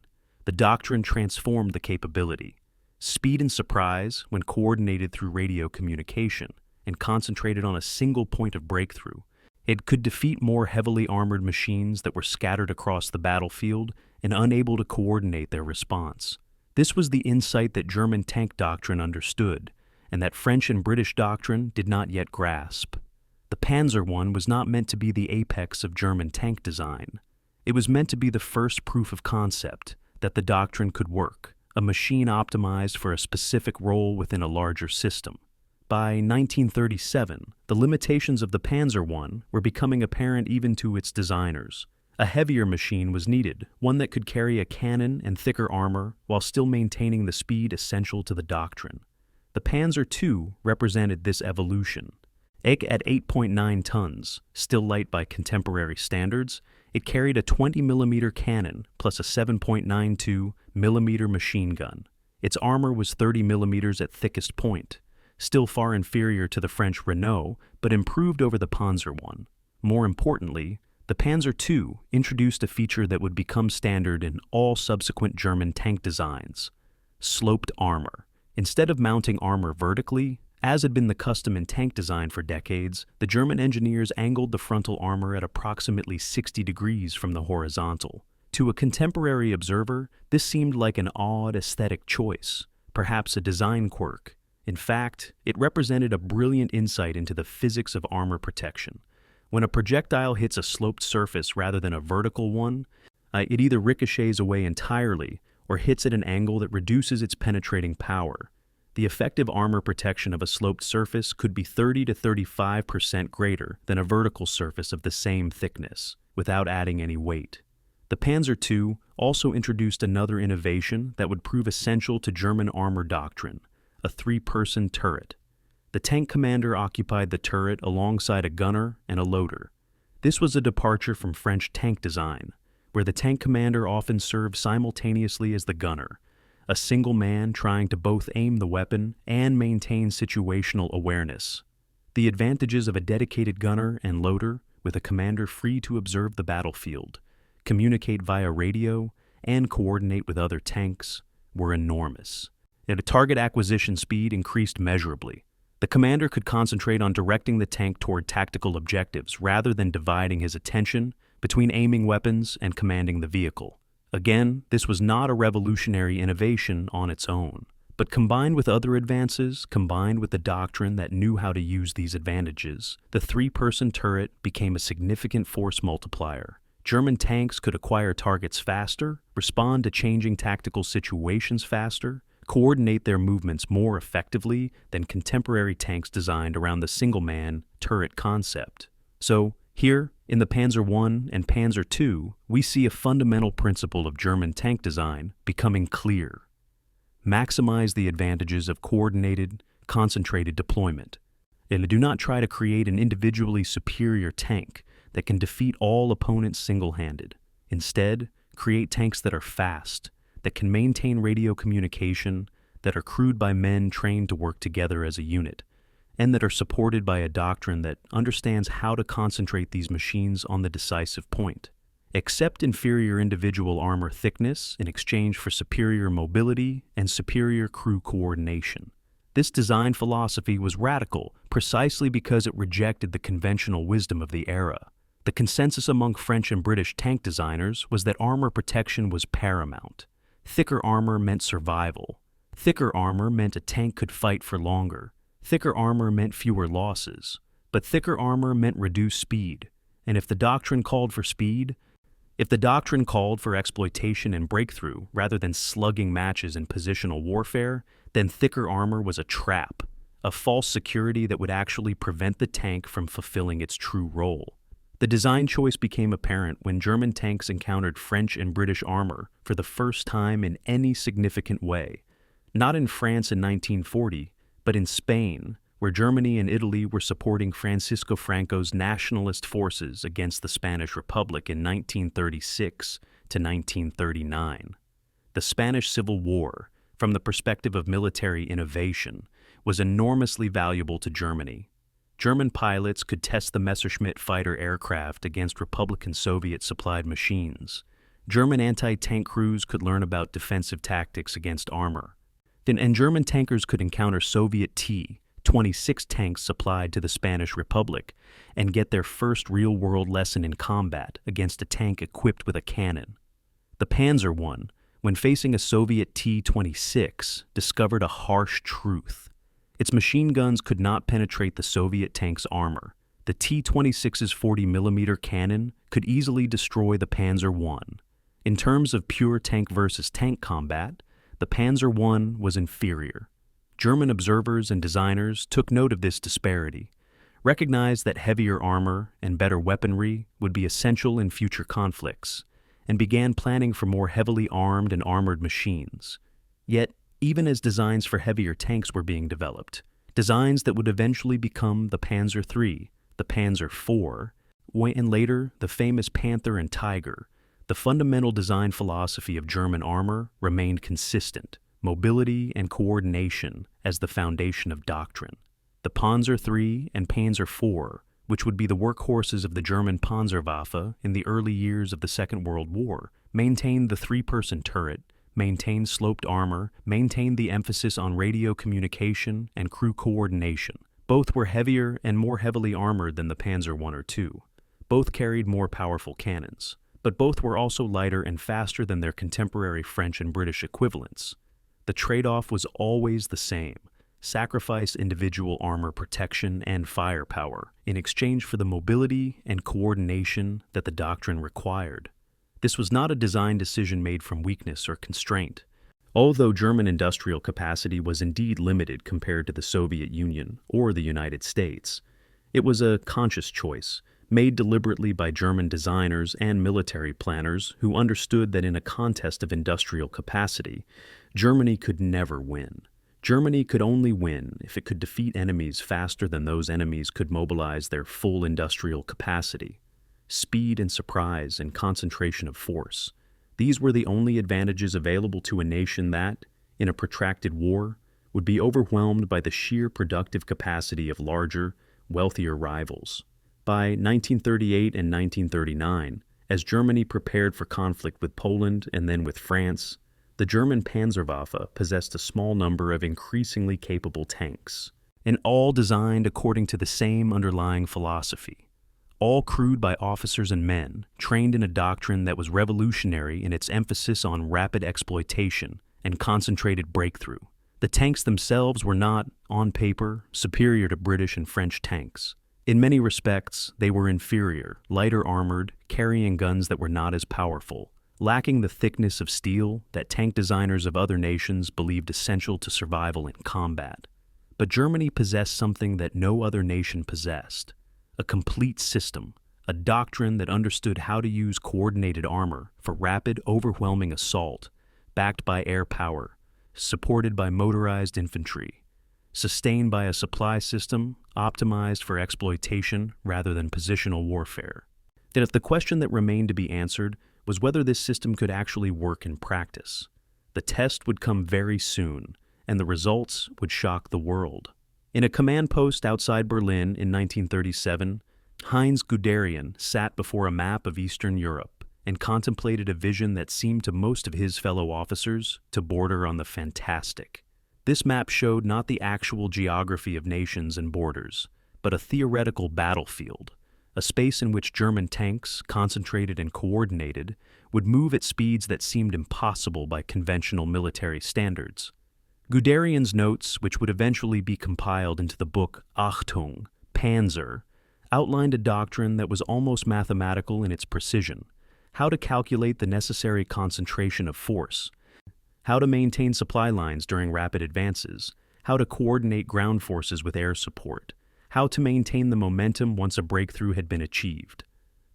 The doctrine transformed the capability. Speed and surprise, when coordinated through radio communication and concentrated on a single point of breakthrough, it could defeat more heavily armored machines that were scattered across the battlefield and unable to coordinate their response. This was the insight that German tank doctrine understood, and that French and British doctrine did not yet grasp. The Panzer I was not meant to be the apex of German tank design. It was meant to be the first proof of concept that the doctrine could work, a machine optimized for a specific role within a larger system. By 1937, the limitations of the Panzer I were becoming apparent even to its designers. A heavier machine was needed, one that could carry a cannon and thicker armor while still maintaining the speed essential to the doctrine. The Panzer II represented this evolution. At 8.9 tons, still light by contemporary standards, it carried a 20mm cannon plus a 7.92mm machine gun. Its armor was 30mm at thickest point, still far inferior to the French Renault, but improved over the Panzer I. More importantly, the Panzer II introduced a feature that would become standard in all subsequent German tank designs: sloped armor. Instead of mounting armor vertically, as had been the custom in tank design for decades, the German engineers angled the frontal armor at approximately 60 degrees from the horizontal. To a contemporary observer, this seemed like an odd aesthetic choice, perhaps a design quirk. In fact, it represented a brilliant insight into the physics of armor protection. When a projectile hits a sloped surface rather than a vertical one, it either ricochets away entirely or hits at an angle that reduces its penetrating power. The effective armor protection of a sloped surface could be 30 to 35% greater than a vertical surface of the same thickness, without adding any weight. The Panzer II also introduced another innovation that would prove essential to German armor doctrine: a 3-person turret. The tank commander occupied the turret alongside a gunner and a loader. This was a departure from French tank design, where the tank commander often served simultaneously as the gunner, a single man trying to both aim the weapon and maintain situational awareness. The advantages of a dedicated gunner and loader with a commander free to observe the battlefield, communicate via radio, and coordinate with other tanks were enormous. Yet a target acquisition speed increased measurably. The commander could concentrate on directing the tank toward tactical objectives rather than dividing his attention between aiming weapons and commanding the vehicle. Again, this was not a revolutionary innovation on its own, but combined with other advances, combined with the doctrine that knew how to use these advantages, the three-person turret became a significant force multiplier. German tanks could acquire targets faster, respond to changing tactical situations faster, coordinate their movements more effectively than contemporary tanks designed around the single-man turret concept. So, here, in the Panzer I and Panzer II, we see a fundamental principle of German tank design becoming clear. Maximize the advantages of coordinated, concentrated deployment. And do not try to create an individually superior tank that can defeat all opponents single-handed. Instead, create tanks that are fast, that can maintain radio communication, that are crewed by men trained to work together as a unit, and that are supported by a doctrine that understands how to concentrate these machines on the decisive point. Accept inferior individual armor thickness in exchange for superior mobility and superior crew coordination. This design philosophy was radical precisely because it rejected the conventional wisdom of the era. The consensus among French and British tank designers was that armor protection was paramount. Thicker armor meant survival. Thicker armor meant a tank could fight for longer. Thicker armor meant fewer losses. But thicker armor meant reduced speed. And if the doctrine called for speed, if the doctrine called for exploitation and breakthrough rather than slugging matches in positional warfare, then thicker armor was a trap, a false security that would actually prevent the tank from fulfilling its true role. The design choice became apparent when German tanks encountered French and British armor for the first time in any significant way. Not in France in 1940, but in Spain, where Germany and Italy were supporting Francisco Franco's nationalist forces against the Spanish Republic in 1936 to 1939. The Spanish Civil War, from the perspective of military innovation, was enormously valuable to Germany. German pilots could test the Messerschmitt fighter aircraft against Republican Soviet-supplied machines. German anti-tank crews could learn about defensive tactics against armor. And German tankers could encounter Soviet T-26 tanks supplied to the Spanish Republic and get their first real-world lesson in combat against a tank equipped with a cannon. The Panzer I, when facing a Soviet T-26, discovered a harsh truth. Its machine guns could not penetrate the Soviet tank's armor. The T-26's 40mm cannon could easily destroy the Panzer I. In terms of pure tank versus tank combat, the Panzer I was inferior. German observers and designers took note of this disparity, recognized that heavier armor and better weaponry would be essential in future conflicts, and began planning for more heavily armed and armored machines. Yet, even as designs for heavier tanks were being developed, designs that would eventually become the Panzer III, the Panzer IV, and later the famous Panther and Tiger, the fundamental design philosophy of German armor remained consistent: mobility and coordination as the foundation of doctrine. The Panzer III and Panzer IV, which would be the workhorses of the German Panzerwaffe in the early years of the Second World War, maintained the three-person turret, maintained sloped armor, maintained the emphasis on radio communication and crew coordination. Both were heavier and more heavily armored than the Panzer I or II. Both carried more powerful cannons, but both were also lighter and faster than their contemporary French and British equivalents. The trade-off was always the same: sacrifice individual armor protection and firepower in exchange for the mobility and coordination that the doctrine required. This was not a design decision made from weakness or constraint. Although German industrial capacity was indeed limited compared to the Soviet Union or the United States, it was a conscious choice, made deliberately by German designers and military planners who understood that in a contest of industrial capacity, Germany could never win. Germany could only win if it could defeat enemies faster than those enemies could mobilize their full industrial capacity. Speed and surprise and concentration of force. These were the only advantages available to a nation that, in a protracted war, would be overwhelmed by the sheer productive capacity of larger, wealthier rivals. By 1938 and 1939, as Germany prepared for conflict with Poland and then with France, the German Panzerwaffe possessed a small number of increasingly capable tanks, and all designed according to the same underlying philosophy. All crewed by officers and men, trained in a doctrine that was revolutionary in its emphasis on rapid exploitation and concentrated breakthrough. The tanks themselves were not, on paper, superior to British and French tanks. In many respects, they were inferior, lighter armored, carrying guns that were not as powerful, lacking the thickness of steel that tank designers of other nations believed essential to survival in combat. But Germany possessed something that no other nation possessed: a complete system, a doctrine that understood how to use coordinated armor for rapid, overwhelming assault, backed by air power, supported by motorized infantry, sustained by a supply system optimized for exploitation rather than positional warfare. That if the question that remained to be answered was whether this system could actually work in practice, the test would come very soon, and the results would shock the world. In a command post outside Berlin in 1937, Heinz Guderian sat before a map of Eastern Europe and contemplated a vision that seemed to most of his fellow officers to border on the fantastic. This map showed not the actual geography of nations and borders, but a theoretical battlefield, a space in which German tanks, concentrated and coordinated, would move at speeds that seemed impossible by conventional military standards. Guderian's notes, which would eventually be compiled into the book Achtung, Panzer, outlined a doctrine that was almost mathematical in its precision: how to calculate the necessary concentration of force, how to maintain supply lines during rapid advances, how to coordinate ground forces with air support, how to maintain the momentum once a breakthrough had been achieved.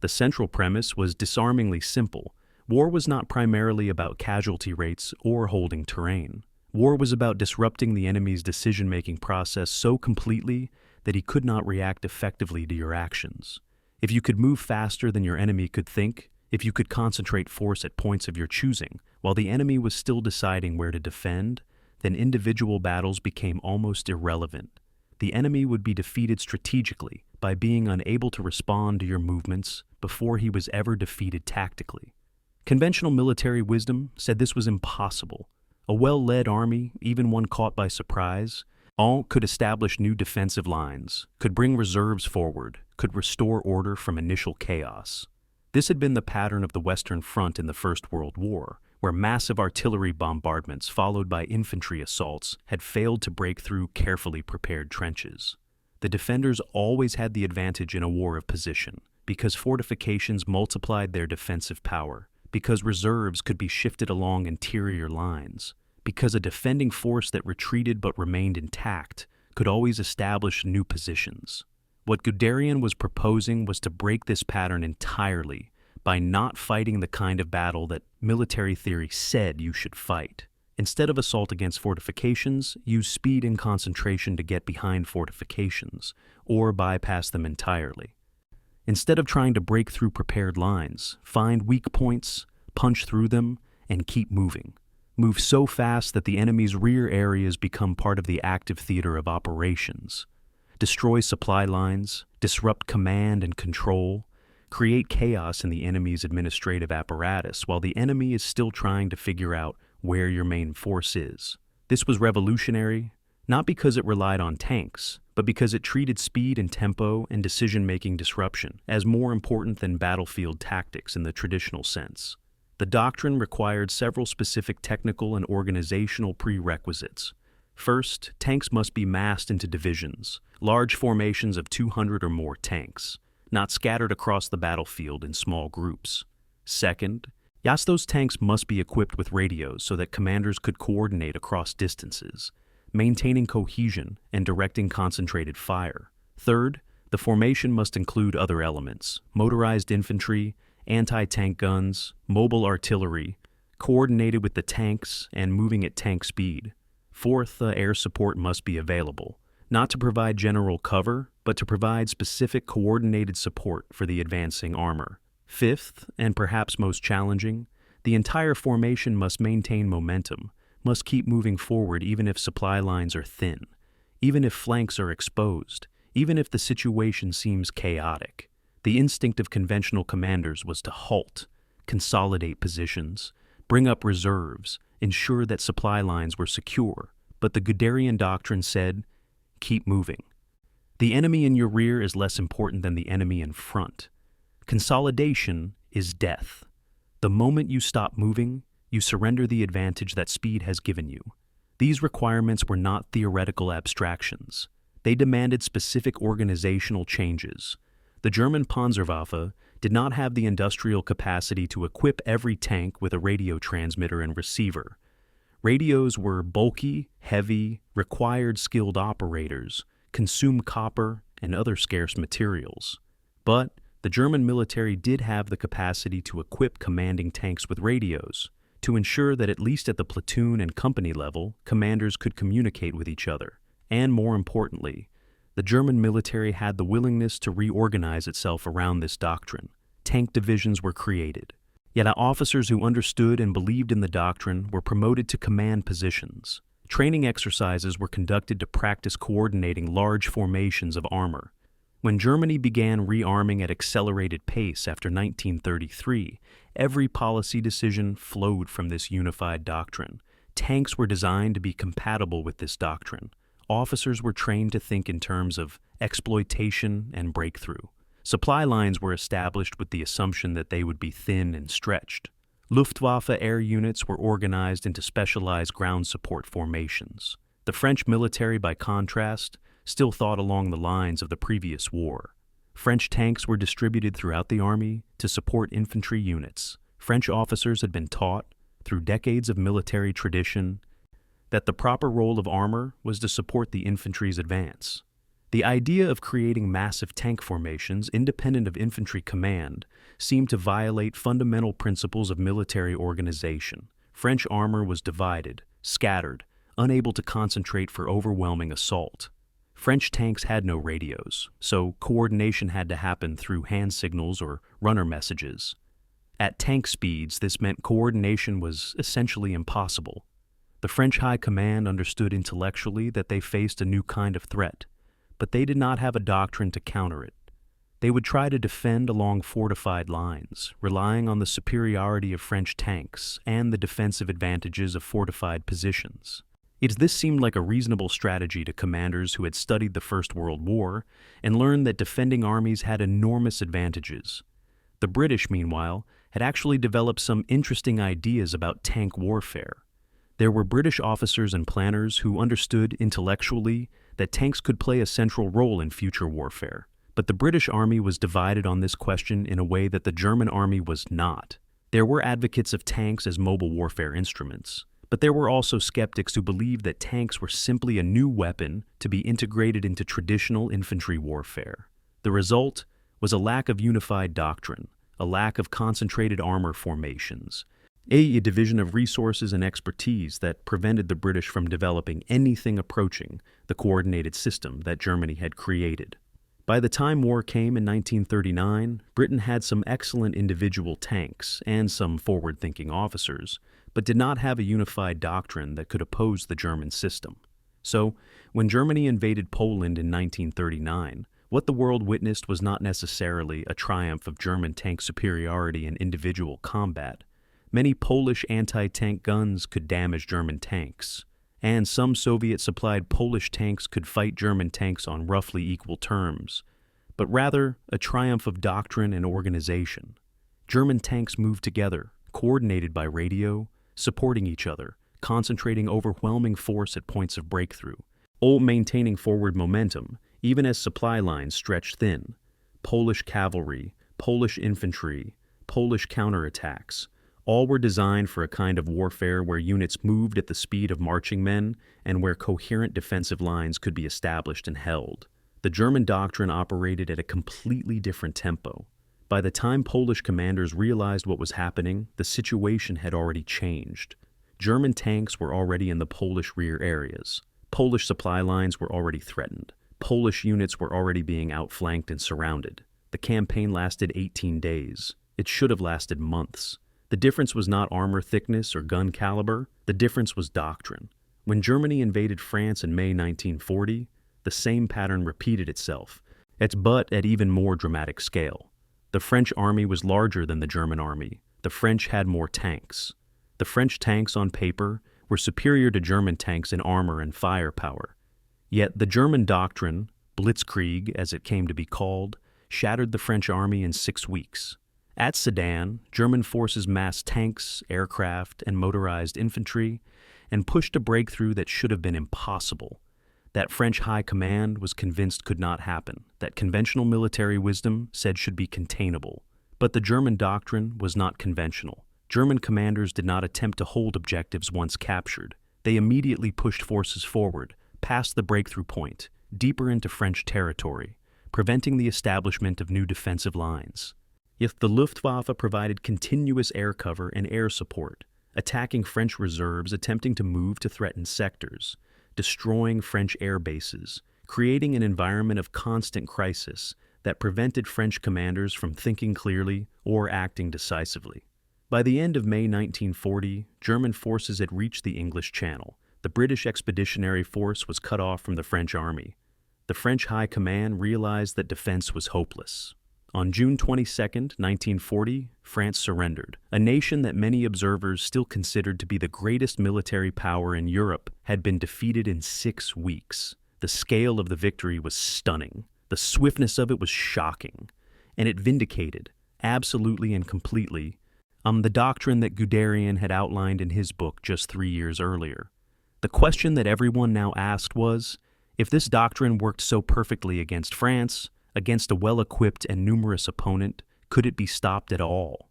The central premise was disarmingly simple. War was not primarily about casualty rates or holding terrain. War was about disrupting the enemy's decision-making process so completely that he could not react effectively to your actions. If you could move faster than your enemy could think, if you could concentrate force at points of your choosing, while the enemy was still deciding where to defend, then individual battles became almost irrelevant. The enemy would be defeated strategically by being unable to respond to your movements before he was ever defeated tactically. Conventional military wisdom said this was impossible. A well-led army, even one caught by surprise, could establish new defensive lines, could bring reserves forward, could restore order from initial chaos. This had been the pattern of the Western Front in the First World War, where massive artillery bombardments followed by infantry assaults had failed to break through carefully prepared trenches. The defenders always had the advantage in a war of position, because fortifications multiplied their defensive power, because reserves could be shifted along interior lines, because a defending force that retreated but remained intact could always establish new positions. What Guderian was proposing was to break this pattern entirely by not fighting the kind of battle that military theory said you should fight. Instead of assault against fortifications, use speed and concentration to get behind fortifications, or bypass them entirely. Instead of trying to break through prepared lines, find weak points, punch through them, and keep moving. Move so fast that the enemy's rear areas become part of the active theater of operations. Destroy supply lines, disrupt command and control, create chaos in the enemy's administrative apparatus while the enemy is still trying to figure out where your main force is. This was revolutionary, not because it relied on tanks, but because it treated speed and tempo and decision-making disruption as more important than battlefield tactics in the traditional sense. The doctrine required several specific technical and organizational prerequisites. First, tanks must be massed into divisions, large formations of 200 or more tanks, not scattered across the battlefield in small groups. Second, those tanks must be equipped with radios so that commanders could coordinate across distances, maintaining cohesion and directing concentrated fire. Third, the formation must include other elements: motorized infantry, anti-tank guns, mobile artillery, coordinated with the tanks and moving at tank speed. Fourth, air support must be available, not to provide general cover, but to provide specific coordinated support for the advancing armor. Fifth, and perhaps most challenging, the entire formation must maintain momentum, must keep moving forward even if supply lines are thin, even if flanks are exposed, Even if the situation seems chaotic, the instinct of conventional commanders was to halt, consolidate positions, bring up reserves, ensure that supply lines were secure. But the Guderian doctrine said, keep moving. The enemy in your rear is less important than the enemy in front. Consolidation is death. The moment you stop moving, you surrender the advantage that speed has given you. These requirements were not theoretical abstractions. They demanded specific organizational changes. The German Panzerwaffe did not have the industrial capacity to equip every tank with a radio transmitter and receiver. Radios were bulky, heavy, required skilled operators, consumed copper and other scarce materials. But the German military did have the capacity to equip commanding tanks with radios, to ensure that at least at the platoon and company level, commanders could communicate with each other. And more importantly, the German military had the willingness to reorganize itself around this doctrine. Tank divisions were created. Yet officers who understood and believed in the doctrine were promoted to command positions. Training exercises were conducted to practice coordinating large formations of armor. When Germany began rearming at accelerated pace after 1933, every policy decision flowed from this unified doctrine. Tanks were designed to be compatible with this doctrine. Officers were trained to think in terms of exploitation and breakthrough. Supply lines were established with the assumption that they would be thin and stretched. Luftwaffe air units were organized into specialized ground support formations. The French military, by contrast, still thought along the lines of the previous war. French tanks were distributed throughout the army to support infantry units. French officers had been taught, through decades of military tradition, that the proper role of armor was to support the infantry's advance. The idea of creating massive tank formations independent of infantry command seemed to violate fundamental principles of military organization. French armor was divided, scattered, unable to concentrate for overwhelming assault. French tanks had no radios, so coordination had to happen through hand signals or runner messages. At tank speeds, this meant coordination was essentially impossible. The French High Command understood intellectually that they faced a new kind of threat, but they did not have a doctrine to counter it. They would try to defend along fortified lines, relying on the superiority of French tanks and the defensive advantages of fortified positions. This seemed like a reasonable strategy to commanders who had studied the First World War and learned that defending armies had enormous advantages. The British, meanwhile, had actually developed some interesting ideas about tank warfare. There were British officers and planners who understood intellectually that tanks could play a central role in future warfare. But the British Army was divided on this question in a way that the German Army was not. There were advocates of tanks as mobile warfare instruments, but there were also skeptics who believed that tanks were simply a new weapon to be integrated into traditional infantry warfare. The result was a lack of unified doctrine, a lack of concentrated armor formations, a division of resources and expertise that prevented the British from developing anything approaching the coordinated system that Germany had created. By the time war came in 1939, Britain had some excellent individual tanks and some forward-thinking officers, but did not have a unified doctrine that could oppose the German system. So, when Germany invaded Poland in 1939, what the world witnessed was not necessarily a triumph of German tank superiority in individual combat. Many Polish anti-tank guns could damage German tanks, and some Soviet-supplied Polish tanks could fight German tanks on roughly equal terms, but rather a triumph of doctrine and organization. German tanks moved together, coordinated by radio, supporting each other, concentrating overwhelming force at points of breakthrough, all maintaining forward momentum, even as supply lines stretched thin. Polish cavalry, Polish infantry, Polish counterattacks, all were designed for a kind of warfare where units moved at the speed of marching men and where coherent defensive lines could be established and held. The German doctrine operated at a completely different tempo. By the time Polish commanders realized what was happening, the situation had already changed. German tanks were already in the Polish rear areas. Polish supply lines were already threatened. Polish units were already being outflanked and surrounded. The campaign lasted 18 days. It should have lasted months. The difference was not armor thickness or gun caliber. The difference was doctrine. When Germany invaded France in May 1940, the same pattern repeated itself, but at even more dramatic scale. The French army was larger than the German army. The French had more tanks. The French tanks on paper were superior to German tanks in armor and firepower. Yet the German doctrine, blitzkrieg as it came to be called, shattered the French army in 6 weeks. At Sedan, German forces massed tanks, aircraft, and motorized infantry, and pushed a breakthrough that should have been impossible. That French high command was convinced could not happen, that conventional military wisdom said should be containable. But the German doctrine was not conventional. German commanders did not attempt to hold objectives once captured. They immediately pushed forces forward, past the breakthrough point, deeper into French territory, preventing the establishment of new defensive lines. Yet the Luftwaffe provided continuous air cover and air support, attacking French reserves attempting to move to threatened sectors, destroying French air bases, creating an environment of constant crisis that prevented French commanders from thinking clearly or acting decisively. By the end of May 1940, German forces had reached the English Channel. The British Expeditionary Force was cut off from the French army. The French High Command realized that defense was hopeless. On June 22, 1940, France surrendered. A nation that many observers still considered to be the greatest military power in Europe had been defeated in 6 weeks. The scale of the victory was stunning. The swiftness of it was shocking. And it vindicated, absolutely and completely, the doctrine that Guderian had outlined in his book just 3 years earlier. The question that everyone now asked was, if this doctrine worked so perfectly against France, against a well-equipped and numerous opponent, could it be stopped at all?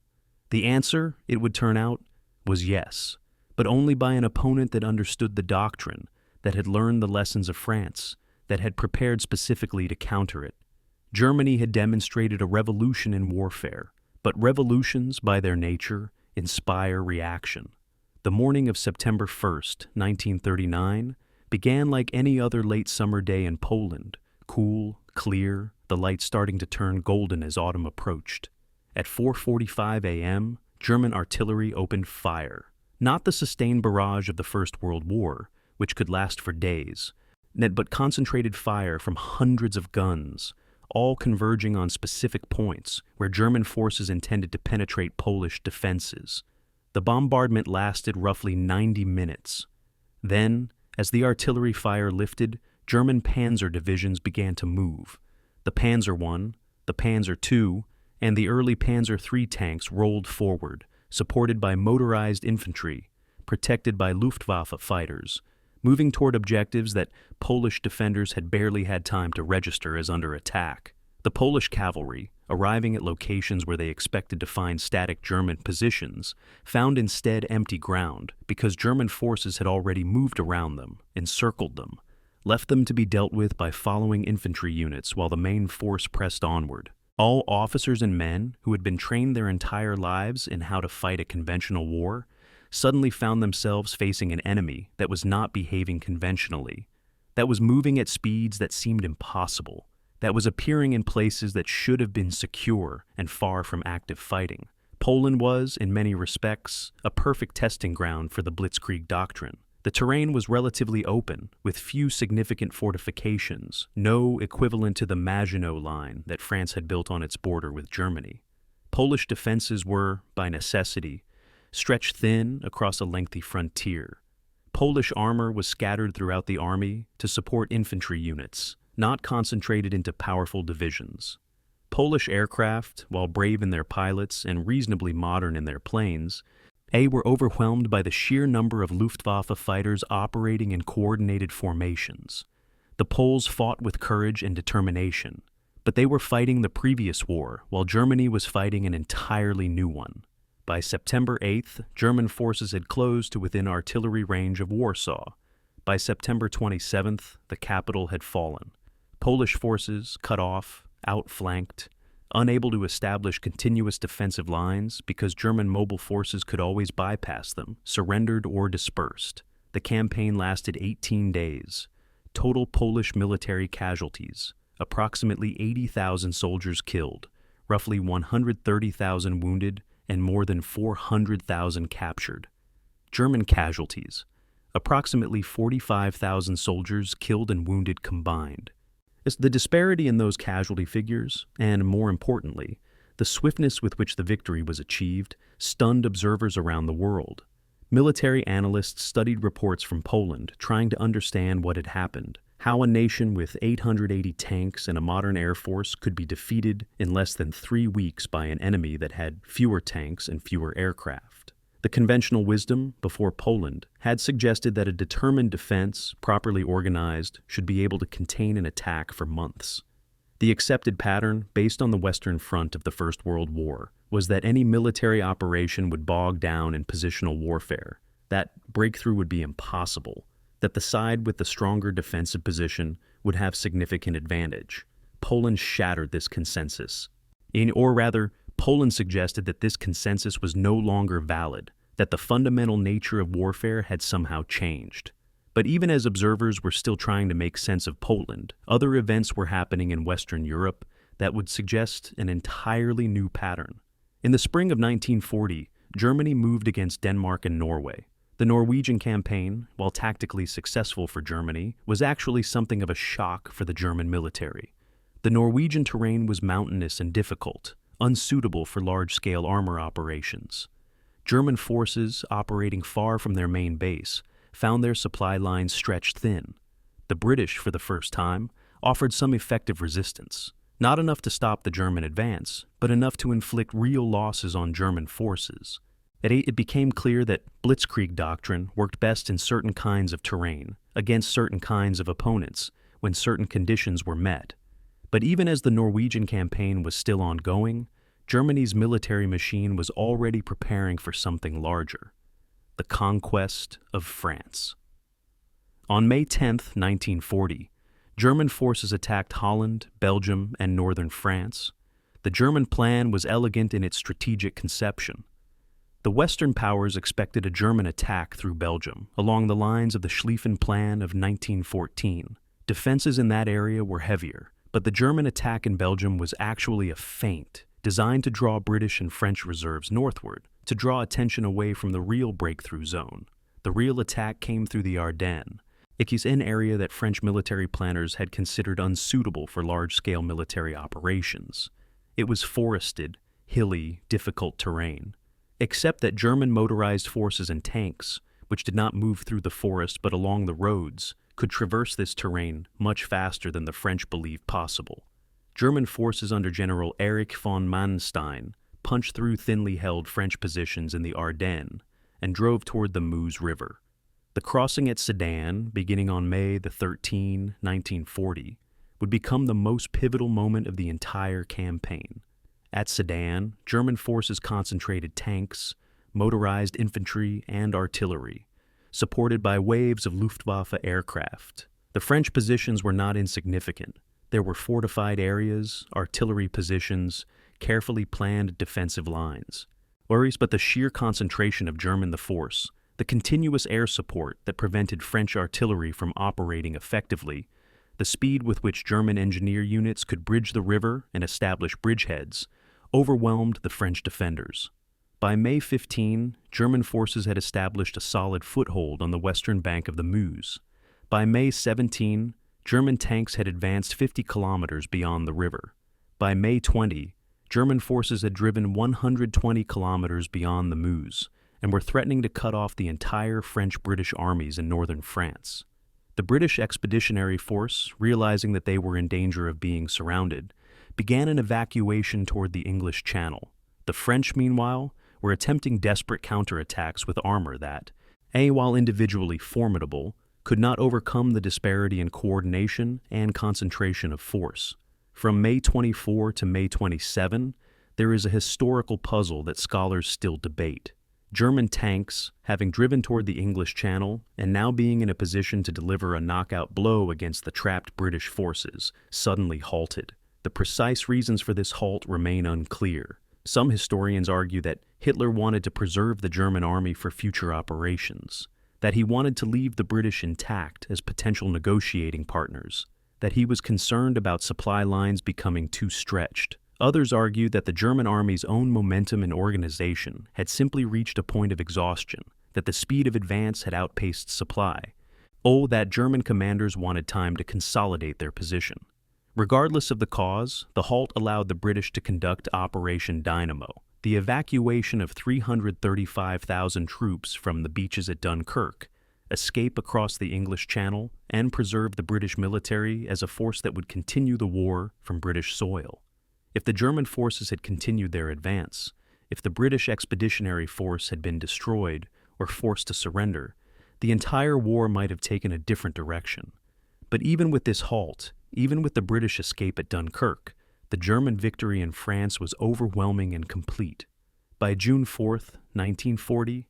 The answer, it would turn out, was yes, but only by an opponent that understood the doctrine, that had learned the lessons of France, that had prepared specifically to counter it. Germany had demonstrated a revolution in warfare, but revolutions, by their nature, inspire reaction. The morning of September 1st, 1939, began like any other late summer day in Poland, cool, clear, the lights starting to turn golden as autumn approached. At 4:45 a.m., German artillery opened fire. Not the sustained barrage of the First World War, which could last for days, but concentrated fire from hundreds of guns, all converging on specific points where German forces intended to penetrate Polish defenses. The bombardment lasted roughly 90 minutes. Then, as the artillery fire lifted, German Panzer divisions began to move. The Panzer I, the Panzer II, and the early Panzer III tanks rolled forward, supported by motorized infantry, protected by Luftwaffe fighters, moving toward objectives that Polish defenders had barely had time to register as under attack. The Polish cavalry, arriving at locations where they expected to find static German positions, found instead empty ground because German forces had already moved around them, encircled them, left them to be dealt with by following infantry units while the main force pressed onward. All officers and men who had been trained their entire lives in how to fight a conventional war suddenly found themselves facing an enemy that was not behaving conventionally, that was moving at speeds that seemed impossible, that was appearing in places that should have been secure and far from active fighting. Poland was, in many respects, a perfect testing ground for the Blitzkrieg doctrine. The terrain was relatively open, with few significant fortifications, no equivalent to the Maginot Line that France had built on its border with Germany. Polish defenses were, by necessity, stretched thin across a lengthy frontier. Polish armor was scattered throughout the army to support infantry units, not concentrated into powerful divisions. Polish aircraft, while brave in their pilots and reasonably modern in their planes, were overwhelmed by the sheer number of Luftwaffe fighters operating in coordinated formations. The Poles fought with courage and determination, but they were fighting the previous war while Germany was fighting an entirely new one. By September 8th, German forces had closed to within artillery range of Warsaw. By September 27th, the capital had fallen. Polish forces, cut off, outflanked, unable to establish continuous defensive lines because German mobile forces could always bypass them, surrendered or dispersed. The campaign lasted 18 days. Total Polish military casualties, approximately 80,000 soldiers killed, roughly 130,000 wounded, and more than 400,000 captured. German casualties, approximately 45,000 soldiers killed and wounded combined. The disparity in those casualty figures, and more importantly, the swiftness with which the victory was achieved, stunned observers around the world. Military analysts studied reports from Poland, trying to understand what had happened, how a nation with 880 tanks and a modern air force could be defeated in less than 3 weeks by an enemy that had fewer tanks and fewer aircraft. The conventional wisdom before Poland had suggested that a determined defense, properly organized, should be able to contain an attack for months. The accepted pattern, based on the Western Front of the First World War, was that any military operation would bog down in positional warfare, that breakthrough would be impossible, that the side with the stronger defensive position would have significant advantage. Poland shattered this consensus. Poland suggested that this consensus was no longer valid, that the fundamental nature of warfare had somehow changed. But even as observers were still trying to make sense of Poland, other events were happening in Western Europe that would suggest an entirely new pattern. In the spring of 1940, Germany moved against Denmark and Norway. The Norwegian campaign, while tactically successful for Germany, was actually something of a shock for the German military. The Norwegian terrain was mountainous and difficult, unsuitable for large-scale armor operations. German forces, operating far from their main base, found their supply lines stretched thin. The British, for the first time, offered some effective resistance, not enough to stop the German advance, but enough to inflict real losses on German forces. It became clear that blitzkrieg doctrine worked best in certain kinds of terrain, against certain kinds of opponents, when certain conditions were met. But even as the Norwegian campaign was still ongoing, Germany's military machine was already preparing for something larger: the conquest of France. On May 10, 1940, German forces attacked Holland, Belgium, and northern France. The German plan was elegant in its strategic conception. The Western powers expected a German attack through Belgium, along the lines of the Schlieffen Plan of 1914. Defenses in that area were heavier, but the German attack in Belgium was actually a feint, designed to draw British and French reserves northward, to draw attention away from the real breakthrough zone. The real attack came through the Ardennes, an area that French military planners had considered unsuitable for large-scale military operations. It was forested, hilly, difficult terrain. Except that German motorized forces and tanks, which did not move through the forest but along the roads, could traverse this terrain much faster than the French believed possible. German forces under General Erich von Manstein punched through thinly held French positions in the Ardennes and drove toward the Meuse River. The crossing at Sedan, beginning on May 13, 1940, would become the most pivotal moment of the entire campaign. At Sedan, German forces concentrated tanks, motorized infantry, and artillery, supported by waves of Luftwaffe aircraft. The French positions were not insignificant. There were fortified areas, artillery positions, carefully planned defensive lines. But the sheer concentration of German force, the continuous air support that prevented French artillery from operating effectively, the speed with which German engineer units could bridge the river and establish bridgeheads, overwhelmed the French defenders. By May 15, German forces had established a solid foothold on the western bank of the Meuse. By May 17, German tanks had advanced 50 kilometers beyond the river. By May 20, German forces had driven 120 kilometers beyond the Meuse and were threatening to cut off the entire French-British armies in northern France. The British Expeditionary Force, realizing that they were in danger of being surrounded, began an evacuation toward the English Channel. The French, meanwhile, were attempting desperate counterattacks with armor that, while individually formidable, could not overcome the disparity in coordination and concentration of force. From May 24 to May 27, there is a historical puzzle that scholars still debate. German tanks, having driven toward the English Channel and now being in a position to deliver a knockout blow against the trapped British forces, suddenly halted. The precise reasons for this halt remain unclear. Some historians argue that Hitler wanted to preserve the German army for future operations, that he wanted to leave the British intact as potential negotiating partners, that he was concerned about supply lines becoming too stretched. Others argue that the German army's own momentum and organization had simply reached a point of exhaustion, that the speed of advance had outpaced supply. Oh, that German commanders wanted time to consolidate their position. Regardless of the cause, the halt allowed the British to conduct Operation Dynamo, the evacuation of 335,000 troops from the beaches at Dunkirk, escape across the English Channel, and preserve the British military as a force that would continue the war from British soil. If the German forces had continued their advance, if the British Expeditionary Force had been destroyed or forced to surrender, the entire war might have taken a different direction. But even with this halt, even with the British escape at Dunkirk, the German victory in France was overwhelming and complete. By June 4th, 1940,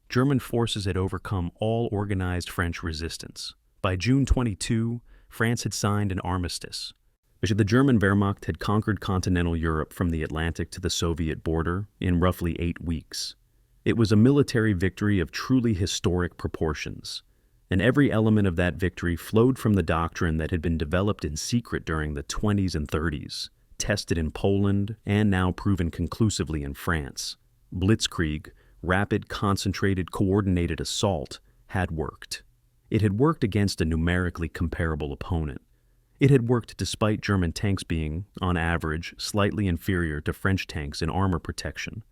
German forces had overcome all organized French resistance. By June 22, France had signed an armistice. The German Wehrmacht had conquered continental Europe from the Atlantic to the Soviet border in roughly 8 weeks. It was a military victory of truly historic proportions, and every element of that victory flowed from the doctrine that had been developed in secret during the 20s and 30s, tested in Poland, and now proven conclusively in France. Blitzkrieg, rapid, concentrated, coordinated assault, had worked. It had worked against a numerically comparable opponent. It had worked despite German tanks being, on average, slightly inferior to French tanks in armor protection.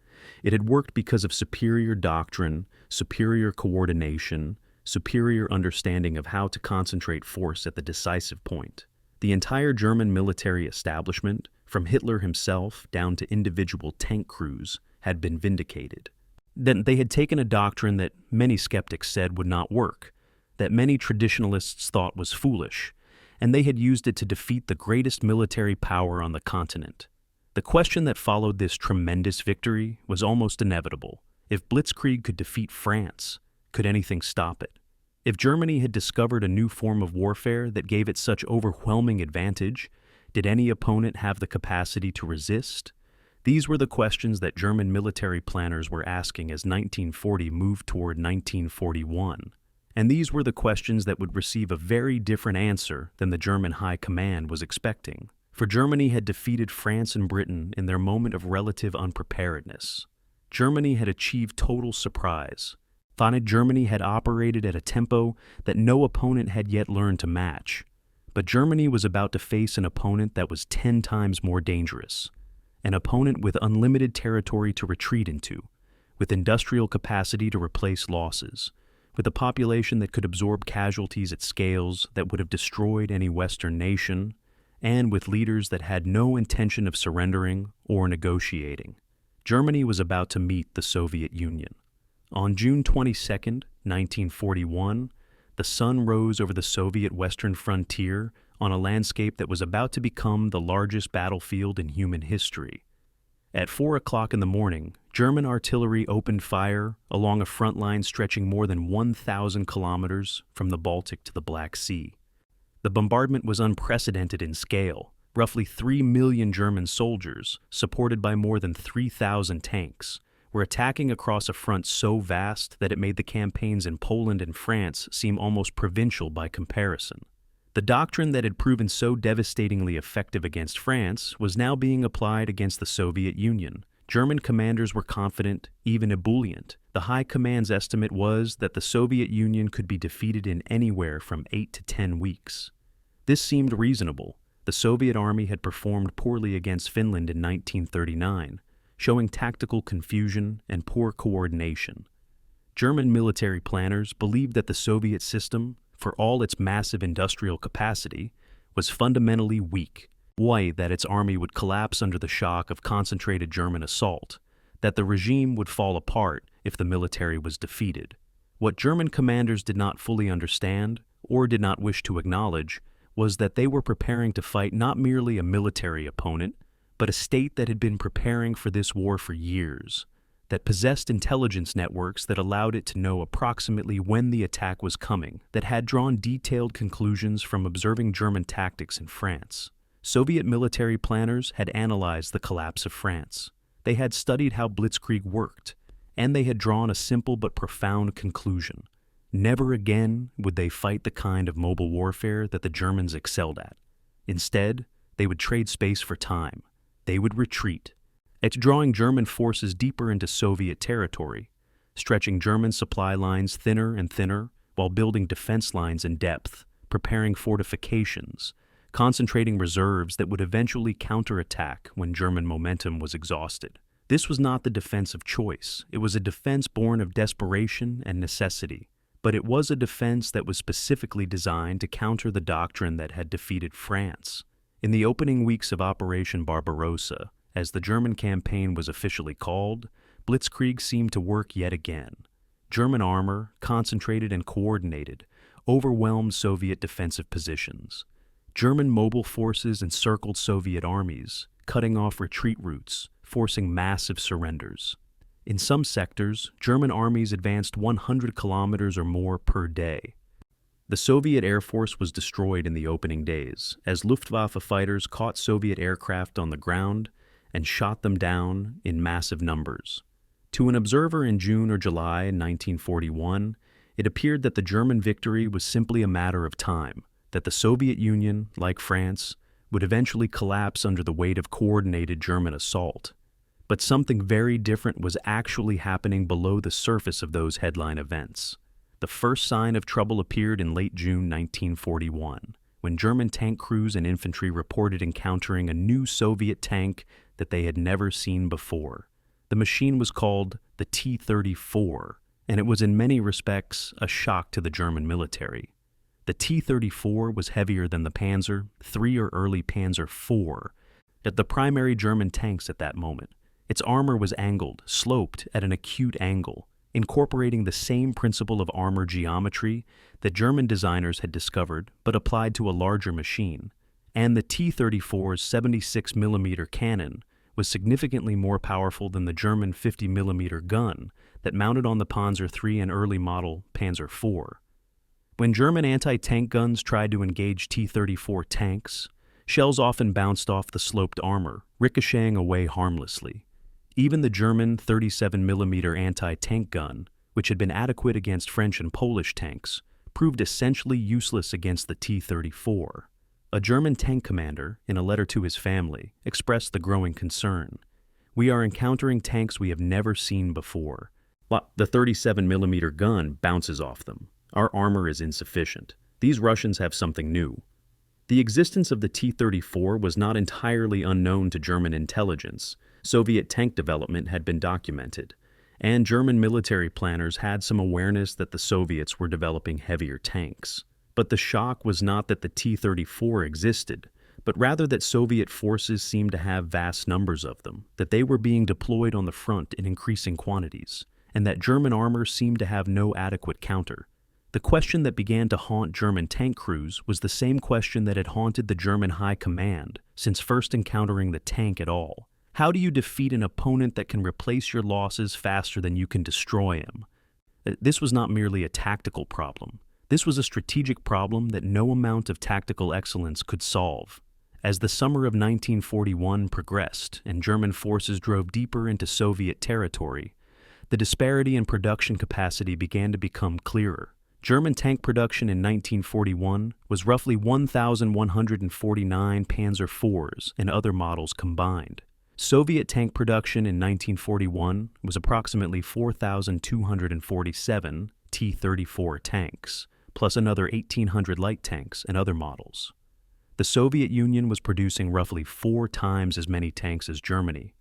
It had worked because of superior doctrine, superior coordination, superior understanding of how to concentrate force at the decisive point. The entire German military establishment, from Hitler himself down to individual tank crews, had been vindicated. Then they had taken a doctrine that many skeptics said would not work, that many traditionalists thought was foolish, and they had used it to defeat the greatest military power on the continent. The question that followed this tremendous victory was almost inevitable. If Blitzkrieg could defeat France, could anything stop it? If Germany had discovered a new form of warfare that gave it such overwhelming advantage, did any opponent have the capacity to resist? These were the questions that German military planners were asking as 1940 moved toward 1941. And these were the questions that would receive a very different answer than the German High Command was expecting. For Germany had defeated France and Britain in their moment of relative unpreparedness. Germany had achieved total surprise. Germany had operated at a tempo that no opponent had yet learned to match. But Germany was about to face an opponent that was 10 times more dangerous. An opponent with unlimited territory to retreat into, with industrial capacity to replace losses, with a population that could absorb casualties at scales that would have destroyed any Western nation, and with leaders that had no intention of surrendering or negotiating. Germany was about to meet the Soviet Union. On June 22, 1941, the sun rose over the Soviet western frontier on a landscape that was about to become the largest battlefield in human history. At 4 o'clock in the morning, German artillery opened fire along a front line stretching more than 1,000 kilometers from the Baltic to the Black Sea. The bombardment was unprecedented in scale. Roughly 3 million German soldiers, supported by more than 3,000 tanks, were attacking across a front so vast that it made the campaigns in Poland and France seem almost provincial by comparison. The doctrine that had proven so devastatingly effective against France was now being applied against the Soviet Union. German commanders were confident, even ebullient. The High Command's estimate was that the Soviet Union could be defeated in anywhere from 8 to 10 weeks. This seemed reasonable. The Soviet army had performed poorly against Finland in 1939, showing tactical confusion and poor coordination. German military planners believed that the Soviet system, for all its massive industrial capacity, was fundamentally weak. That its army would collapse under the shock of concentrated German assault, that the regime would fall apart if the military was defeated. What German commanders did not fully understand, or did not wish to acknowledge, was that they were preparing to fight not merely a military opponent, but a state that had been preparing for this war for years, that possessed intelligence networks that allowed it to know approximately when the attack was coming, that had drawn detailed conclusions from observing German tactics in France. Soviet military planners had analyzed the collapse of France. They had studied how Blitzkrieg worked, and they had drawn a simple but profound conclusion. Never again would they fight the kind of mobile warfare that the Germans excelled at. Instead, they would trade space for time. They would retreat. It's drawing German forces deeper into Soviet territory. stretching German supply lines thinner and thinner while building defense lines in depth, preparing fortifications, concentrating reserves that would eventually counterattack when German momentum was exhausted. This was not the defense of choice. It was a defense born of desperation and necessity. But it was a defense that was specifically designed to counter the doctrine that had defeated France. In the opening weeks of Operation Barbarossa, as the German campaign was officially called, Blitzkrieg seemed to work yet again. German armor, concentrated and coordinated, overwhelmed Soviet defensive positions. German mobile forces encircled Soviet armies, cutting off retreat routes, forcing massive surrenders. In some sectors, German armies advanced 100 kilometers or more per day. The Soviet Air Force was destroyed in the opening days, as Luftwaffe fighters caught Soviet aircraft on the ground and shot them down in massive numbers. To an observer in June or July 1941, it appeared that the German victory was simply a matter of time, that the Soviet Union, like France, would eventually collapse under the weight of coordinated German assault. But something very different was actually happening below the surface of those headline events. The first sign of trouble appeared in late June 1941, when German tank crews and infantry reported encountering a new Soviet tank that they had never seen before. The machine was called the T-34, and it was in many respects a shock to the German military. The T-34 was heavier than the Panzer III or early Panzer IV, the primary German tanks at that moment. Its armor was angled, sloped at an acute angle, incorporating the same principle of armor geometry that German designers had discovered but applied to a larger machine. And the T-34's 76mm cannon was significantly more powerful than the German 50mm gun that mounted on the Panzer III and early model Panzer IV. When German anti-tank guns tried to engage T-34 tanks, shells often bounced off the sloped armor, ricocheting away harmlessly. Even the German 37mm anti-tank gun, which had been adequate against French and Polish tanks, proved essentially useless against the T-34. A German tank commander, in a letter to his family, expressed the growing concern. "We are encountering tanks we have never seen before. The 37mm gun bounces off them. Our armor is insufficient. These Russians have something new." The existence of the T-34 was not entirely unknown to German intelligence. Soviet tank development had been documented, and German military planners had some awareness that the Soviets were developing heavier tanks. But the shock was not that the T-34 existed, but rather that Soviet forces seemed to have vast numbers of them, that they were being deployed on the front in increasing quantities, and that German armor seemed to have no adequate counter. The question that began to haunt German tank crews was the same question that had haunted the German high command since first encountering the tank at all. How do you defeat an opponent that can replace your losses faster than you can destroy him? This was not merely a tactical problem. This was a strategic problem that no amount of tactical excellence could solve. As the summer of 1941 progressed and German forces drove deeper into Soviet territory, the disparity in production capacity began to become clearer. German tank production in 1941 was roughly 1,149 Panzer IVs and other models combined. Soviet tank production in 1941 was approximately 4,247 T-34 tanks, plus another 1,800 light tanks and other models. The Soviet Union was producing roughly 4 times as many tanks as Germany,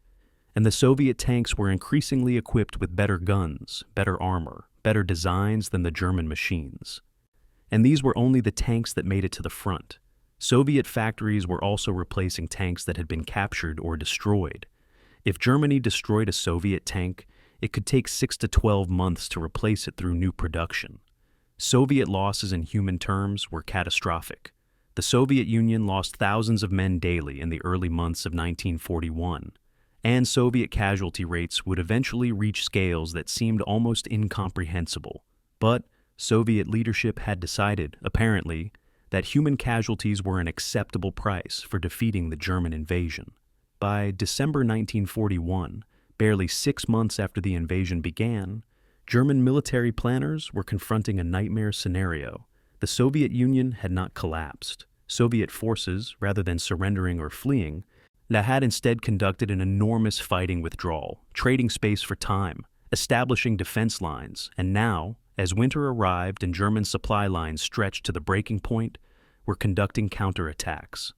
and the Soviet tanks were increasingly equipped with better guns, better armor, better designs than the German machines. And these were only the tanks that made it to the front. Soviet factories were also replacing tanks that had been captured or destroyed. If Germany destroyed a Soviet tank, it could take 6 to 12 months to replace it through new production. Soviet losses in human terms were catastrophic. The Soviet Union lost thousands of men daily in the early months of 1941, and Soviet casualty rates would eventually reach scales that seemed almost incomprehensible. But Soviet leadership had decided, apparently, that human casualties were an acceptable price for defeating the German invasion. By December 1941, barely 6 months after the invasion began, German military planners were confronting a nightmare scenario. The Soviet Union had not collapsed. Soviet forces, rather than surrendering or fleeing, had instead conducted an enormous fighting withdrawal, trading space for time, establishing defense lines, and now, as winter arrived and German supply lines stretched to the breaking point, were conducting counterattacks.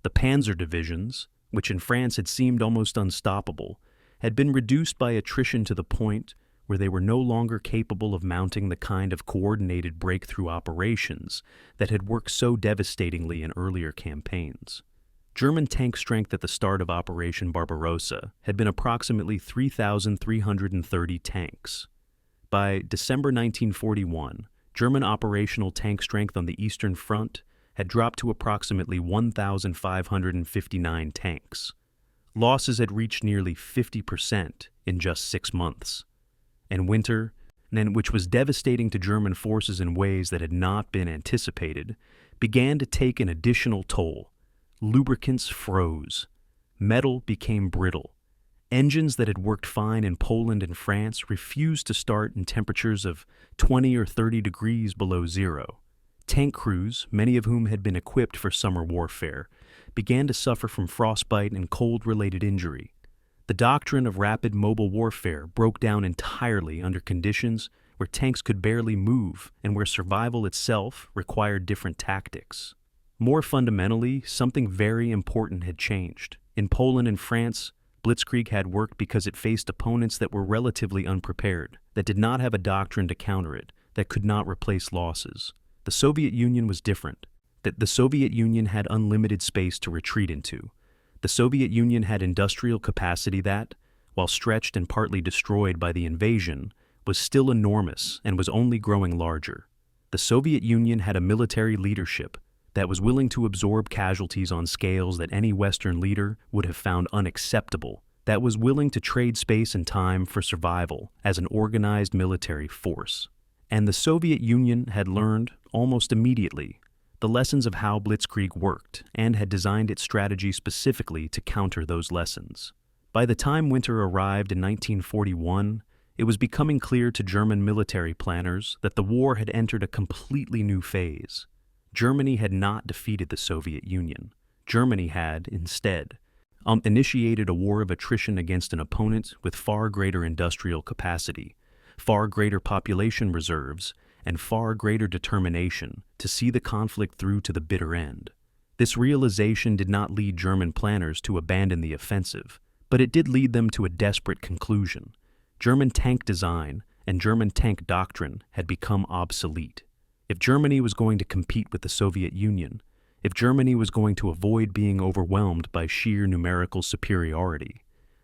The Panzer divisions, which in France had seemed almost unstoppable, had been reduced by attrition to the point where they were no longer capable of mounting the kind of coordinated breakthrough operations that had worked so devastatingly in earlier campaigns. German tank strength at the start of Operation Barbarossa had been approximately 3,330 tanks. By December 1941, German operational tank strength on the Eastern Front had dropped to approximately 1,559 tanks. Losses had reached nearly 50% in just 6 months. And winter, which was devastating to German forces in ways that had not been anticipated, began to take an additional toll. Lubricants froze. Metal became brittle. Engines that had worked fine in Poland and France refused to start in temperatures of 20 or 30 degrees below zero. Tank crews, many of whom had been equipped for summer warfare, began to suffer from frostbite and cold-related injury. The doctrine of rapid mobile warfare broke down entirely under conditions where tanks could barely move and where survival itself required different tactics. More fundamentally, something very important had changed. In Poland and France, Blitzkrieg had worked because it faced opponents that were relatively unprepared, that did not have a doctrine to counter it, that could not replace losses. The Soviet Union was different, that the Soviet Union had unlimited space to retreat into. The Soviet Union had industrial capacity that, while stretched and partly destroyed by the invasion, was still enormous and was only growing larger. The Soviet Union had a military leadership that was willing to absorb casualties on scales that any Western leader would have found unacceptable, that was willing to trade space and time for survival as an organized military force. And the Soviet Union had learned, almost immediately, the lessons of how Blitzkrieg worked and had designed its strategy specifically to counter those lessons. By the time winter arrived in 1941, it was becoming clear to German military planners that the war had entered a completely new phase. Germany had not defeated the Soviet Union. Germany had, instead, initiated a war of attrition against an opponent with far greater industrial capacity, far greater population reserves, and far greater determination to see the conflict through to the bitter end. This realization did not lead German planners to abandon the offensive, but it did lead them to a desperate conclusion. German tank design and German tank doctrine had become obsolete. If Germany was going to compete with the Soviet Union, if Germany was going to avoid being overwhelmed by sheer numerical superiority,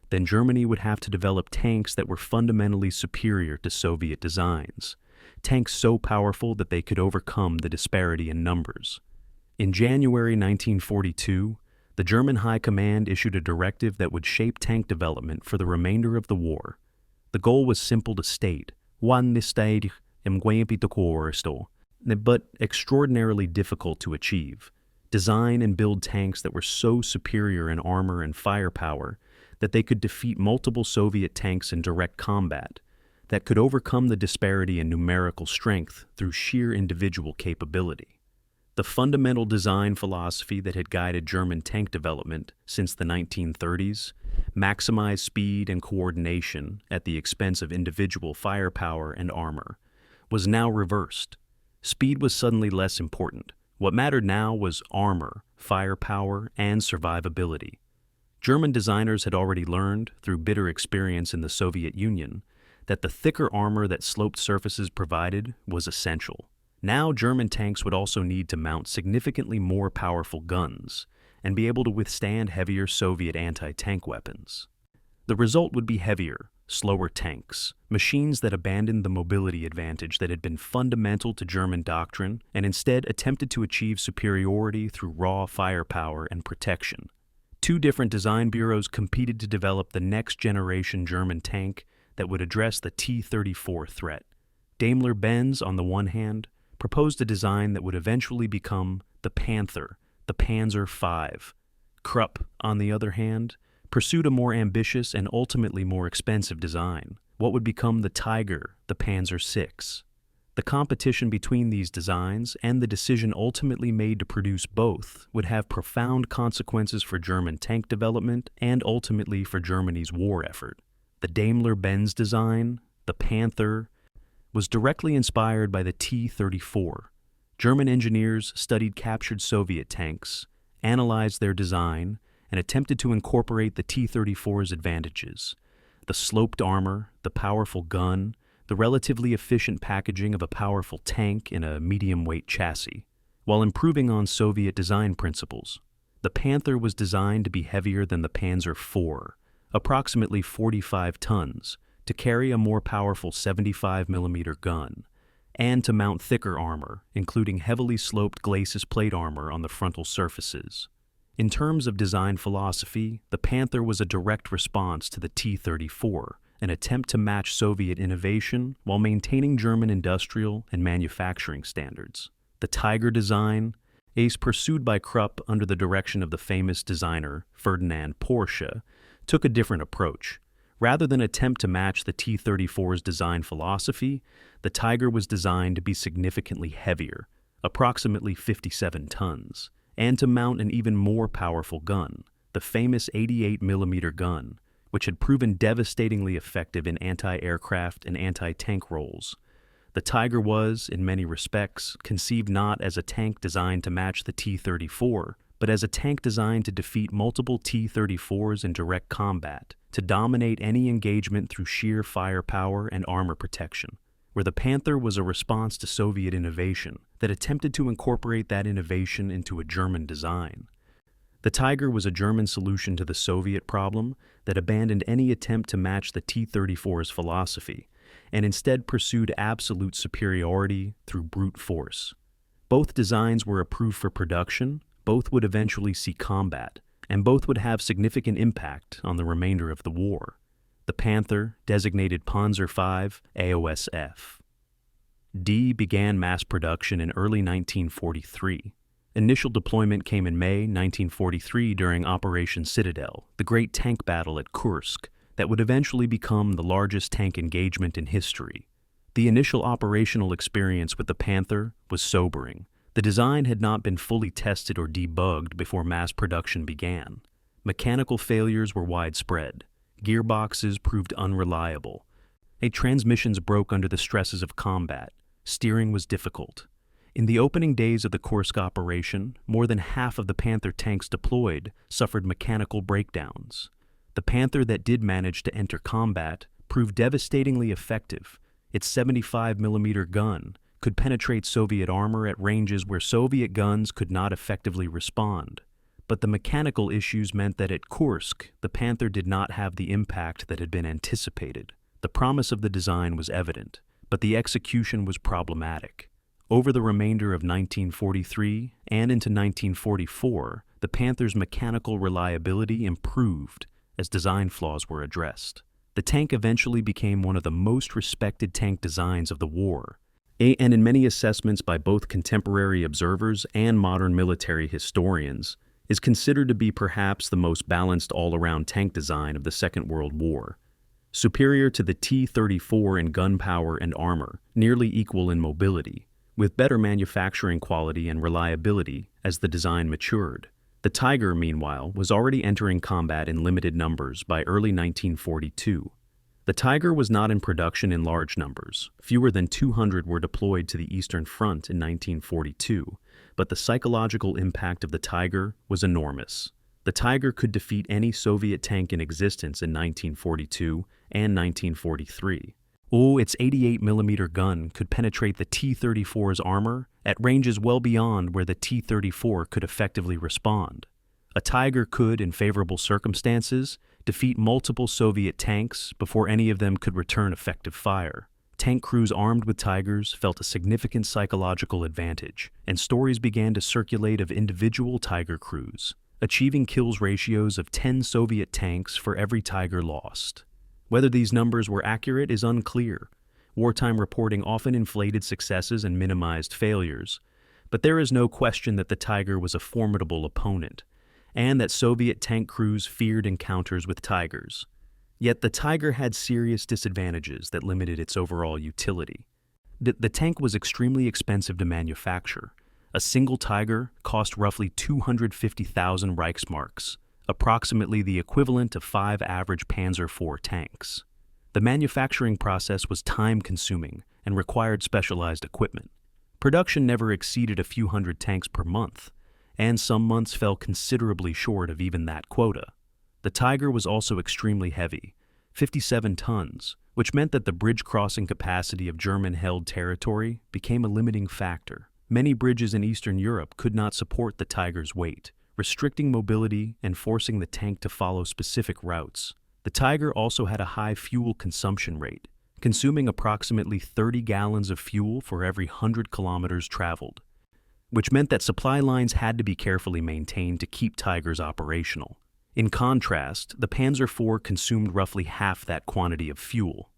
then Germany would have to develop tanks that were fundamentally superior to Soviet designs, tanks so powerful that they could overcome the disparity in numbers. In January 1942, the German High Command issued a directive that would shape tank development for the remainder of the war. The goal was simple to state, but extraordinarily difficult to achieve. Design and build tanks that were so superior in armor and firepower that they could defeat multiple Soviet tanks in direct combat, that could overcome the disparity in numerical strength through sheer individual capability. The fundamental design philosophy that had guided German tank development since the 1930s, maximize speed and coordination at the expense of individual firepower and armor, was now reversed. Speed was suddenly less important. What mattered now was armor, firepower, and survivability. German designers had already learned, through bitter experience in the Soviet Union, that the thicker armor that sloped surfaces provided was essential. Now German tanks would also need to mount significantly more powerful guns and be able to withstand heavier Soviet anti-tank weapons. The result would be heavier, slower tanks, machines that abandoned the mobility advantage that had been fundamental to German doctrine and instead attempted to achieve superiority through raw firepower and protection. Two different design bureaus competed to develop the next-generation German tank that would address the T-34 threat. Daimler-Benz, on the one hand, proposed a design that would eventually become the Panther, the Panzer V. Krupp, on the other hand, pursued a more ambitious and ultimately more expensive design, what would become the Tiger, the Panzer VI. The competition between these designs and the decision ultimately made to produce both would have profound consequences for German tank development and ultimately for Germany's war effort. The Daimler-Benz design, the Panther, was directly inspired by the T-34. German engineers studied captured Soviet tanks, analyzed their design, and attempted to incorporate the T-34's advantages: the sloped armor, the powerful gun, the relatively efficient packaging of a powerful tank in a medium-weight chassis, while improving on Soviet design principles. The Panther was designed to be heavier than the Panzer IV, approximately 45 tons, to carry a more powerful 75mm gun, and to mount thicker armor, including heavily sloped glacis plate armor on the frontal surfaces. In terms of design philosophy, the Panther was a direct response to the T-34, an attempt to match Soviet innovation while maintaining German industrial and manufacturing standards. The Tiger design, pursued by Krupp under the direction of the famous designer Ferdinand Porsche, took a different approach. Rather than attempt to match the T-34's design philosophy, the Tiger was designed to be significantly heavier, approximately 57 tons, and to mount an even more powerful gun, the famous 88mm gun, which had proven devastatingly effective in anti-aircraft and anti-tank roles. The Tiger was, in many respects, conceived not as a tank designed to match the T-34, but as a tank designed to defeat multiple T-34s in direct combat, to dominate any engagement through sheer firepower and armor protection, where the Panther was a response to Soviet innovation that attempted to incorporate that innovation into a German design. The Tiger was a German solution to the Soviet problem that abandoned any attempt to match the T-34's philosophy, and instead pursued absolute superiority through brute force. Both designs were approved for production, both would eventually see combat, and both would have significant impact on the remainder of the war. The Panther, designated Panzer V AOSF. D began mass production in early 1943. Initial deployment came in May 1943 during Operation Citadel, the great tank battle at Kursk that would eventually become the largest tank engagement in history. The initial operational experience with the Panther was sobering. The design had not been fully tested or debugged before mass production began. Mechanical failures were widespread. Gearboxes proved unreliable. Transmissions broke under the stresses of combat. Steering was difficult. In the opening days of the Kursk operation, more than half of the Panther tanks deployed suffered mechanical breakdowns. The Panther that did manage to enter combat proved devastatingly effective. Its 75mm gun could penetrate Soviet armor at ranges where Soviet guns could not effectively respond. But the mechanical issues meant that at Kursk, the Panther did not have the impact that had been anticipated. The promise of the design was evident, but the execution was problematic. Over the remainder of 1943 and into 1944, the Panther's mechanical reliability improved as design flaws were addressed. The tank eventually became one of the most respected tank designs of the war, and in many assessments by both contemporary observers and modern military historians, is considered to be perhaps the most balanced all-around tank design of the Second World War. Superior to the T-34 in gunpowder and armor, nearly equal in mobility, with better manufacturing quality and reliability as the design matured. The Tiger, meanwhile, was already entering combat in limited numbers by early 1942. The Tiger was not in production in large numbers. Fewer than 200 were deployed to the Eastern Front in 1942, but the psychological impact of the Tiger was enormous. The Tiger could defeat any Soviet tank in existence in 1942 and 1943. Its 88mm gun could penetrate the T-34's armor at ranges well beyond where the T-34 could effectively respond. A Tiger could, in favorable circumstances, defeat multiple Soviet tanks before any of them could return effective fire. Tank crews armed with Tigers felt a significant psychological advantage, and stories began to circulate of individual Tiger crews, achieving kills ratios of 10 Soviet tanks for every Tiger lost. Whether these numbers were accurate is unclear. Wartime reporting often inflated successes and minimized failures, but there is no question that the Tiger was a formidable opponent, and that Soviet tank crews feared encounters with Tigers. Yet the Tiger had serious disadvantages that limited its overall utility. The tank was extremely expensive to manufacture. A single Tiger cost roughly 250,000 Reichsmarks, approximately the equivalent of 5 average Panzer IV tanks. The manufacturing process was time-consuming and required specialized equipment. Production never exceeded a few hundred tanks per month, and some months fell considerably short of even that quota. The Tiger was also extremely heavy, 57 tons, which meant that the bridge crossing capacity of German-held territory became a limiting factor. Many bridges in Eastern Europe could not support the Tiger's weight, restricting mobility and forcing the tank to follow specific routes. The Tiger also had a high fuel consumption rate, consuming approximately 30 gallons of fuel for every 100 kilometers traveled, which meant that supply lines had to be carefully maintained to keep Tigers operational. In contrast, the Panzer IV consumed roughly half that quantity of fuel.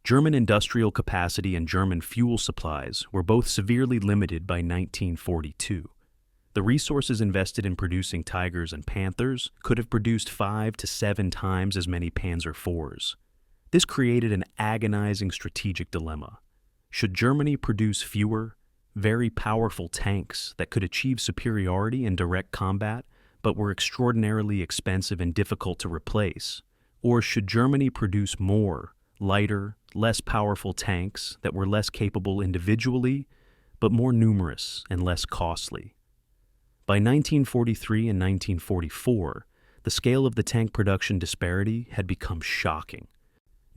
German industrial capacity and German fuel supplies were both severely limited by 1942. The resources invested in producing Tigers and Panthers could have produced 5 to 7 times as many Panzer IVs. This created an agonizing strategic dilemma. Should Germany produce fewer, very powerful tanks that could achieve superiority in direct combat but were extraordinarily expensive and difficult to replace? Or should Germany produce more, lighter, less powerful tanks that were less capable individually but more numerous and less costly? By 1943 and 1944, the scale of the tank production disparity had become shocking.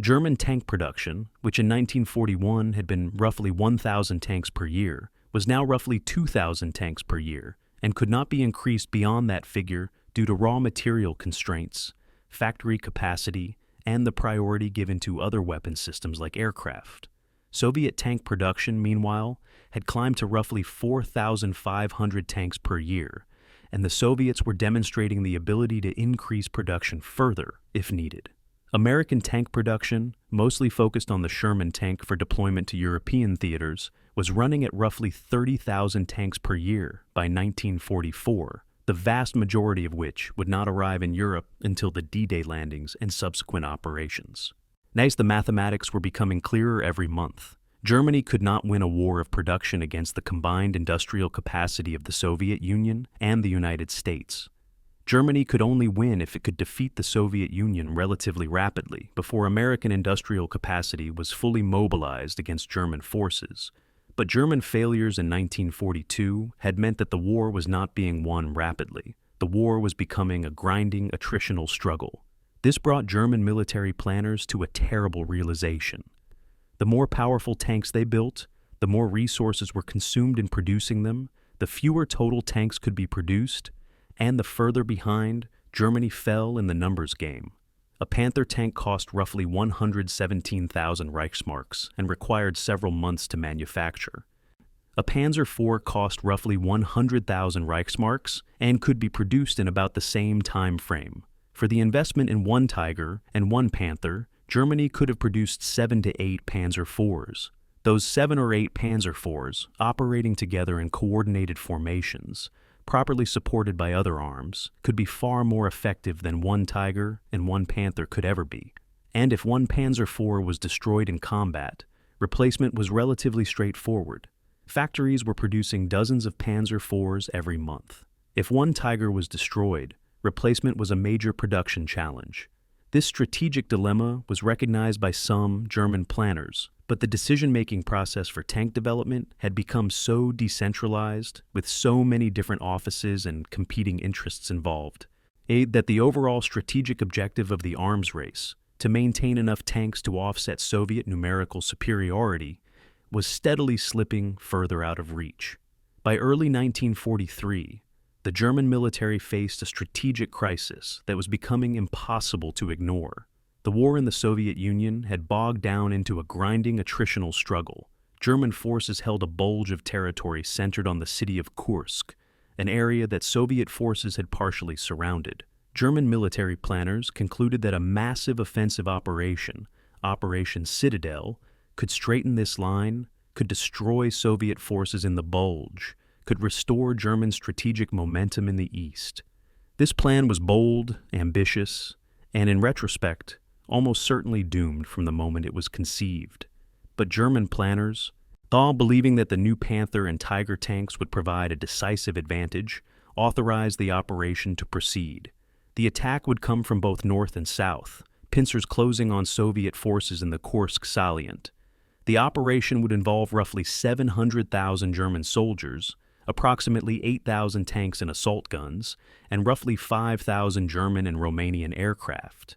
German tank production, which in 1941 had been roughly 1,000 tanks per year, was now roughly 2,000 tanks per year and could not be increased beyond that figure due to raw material constraints, factory capacity, and the priority given to other weapon systems like aircraft. Soviet tank production, meanwhile, had climbed to roughly 4,500 tanks per year, and the Soviets were demonstrating the ability to increase production further if needed. American tank production, mostly focused on the Sherman tank for deployment to European theaters, was running at roughly 30,000 tanks per year by 1944, the vast majority of which would not arrive in Europe until the D-Day landings and subsequent operations. Next, the mathematics were becoming clearer every month. Germany could not win a war of production against the combined industrial capacity of the Soviet Union and the United States. Germany could only win if it could defeat the Soviet Union relatively rapidly before American industrial capacity was fully mobilized against German forces. But German failures in 1942 had meant that the war was not being won rapidly. The war was becoming a grinding, attritional struggle. This brought German military planners to a terrible realization. The more powerful tanks they built, the more resources were consumed in producing them, the fewer total tanks could be produced, and the further behind Germany fell in the numbers game. A Panther tank cost roughly 117,000 Reichsmarks and required several months to manufacture. A Panzer IV cost roughly 100,000 Reichsmarks and could be produced in about the same time frame. For the investment in one Tiger and one Panther, Germany could have produced 7 to 8 Panzer IVs. Those 7 or 8 Panzer IVs, operating together in coordinated formations, properly supported by other arms, could be far more effective than one Tiger and one Panther could ever be. And if one Panzer IV was destroyed in combat, replacement was relatively straightforward. Factories were producing dozens of Panzer IVs every month. If one Tiger was destroyed, replacement was a major production challenge. This strategic dilemma was recognized by some German planners, but the decision-making process for tank development had become so decentralized, with so many different offices and competing interests involved, that the overall strategic objective of the arms race, to maintain enough tanks to offset Soviet numerical superiority, was steadily slipping further out of reach. By early 1943, the German military faced a strategic crisis that was becoming impossible to ignore. The war in the Soviet Union had bogged down into a grinding attritional struggle. German forces held a bulge of territory centered on the city of Kursk, an area that Soviet forces had partially surrounded. German military planners concluded that a massive offensive operation, Operation Citadel, could straighten this line, could destroy Soviet forces in the bulge, could restore German strategic momentum in the east. This plan was bold, ambitious, and in retrospect, almost certainly doomed from the moment it was conceived. But German planners, all believing that the new Panther and Tiger tanks would provide a decisive advantage, authorized the operation to proceed. The attack would come from both north and south, pincers closing on Soviet forces in the Kursk salient. The operation would involve roughly 700,000 German soldiers, approximately 8,000 tanks and assault guns, and roughly 5,000 German and Romanian aircraft.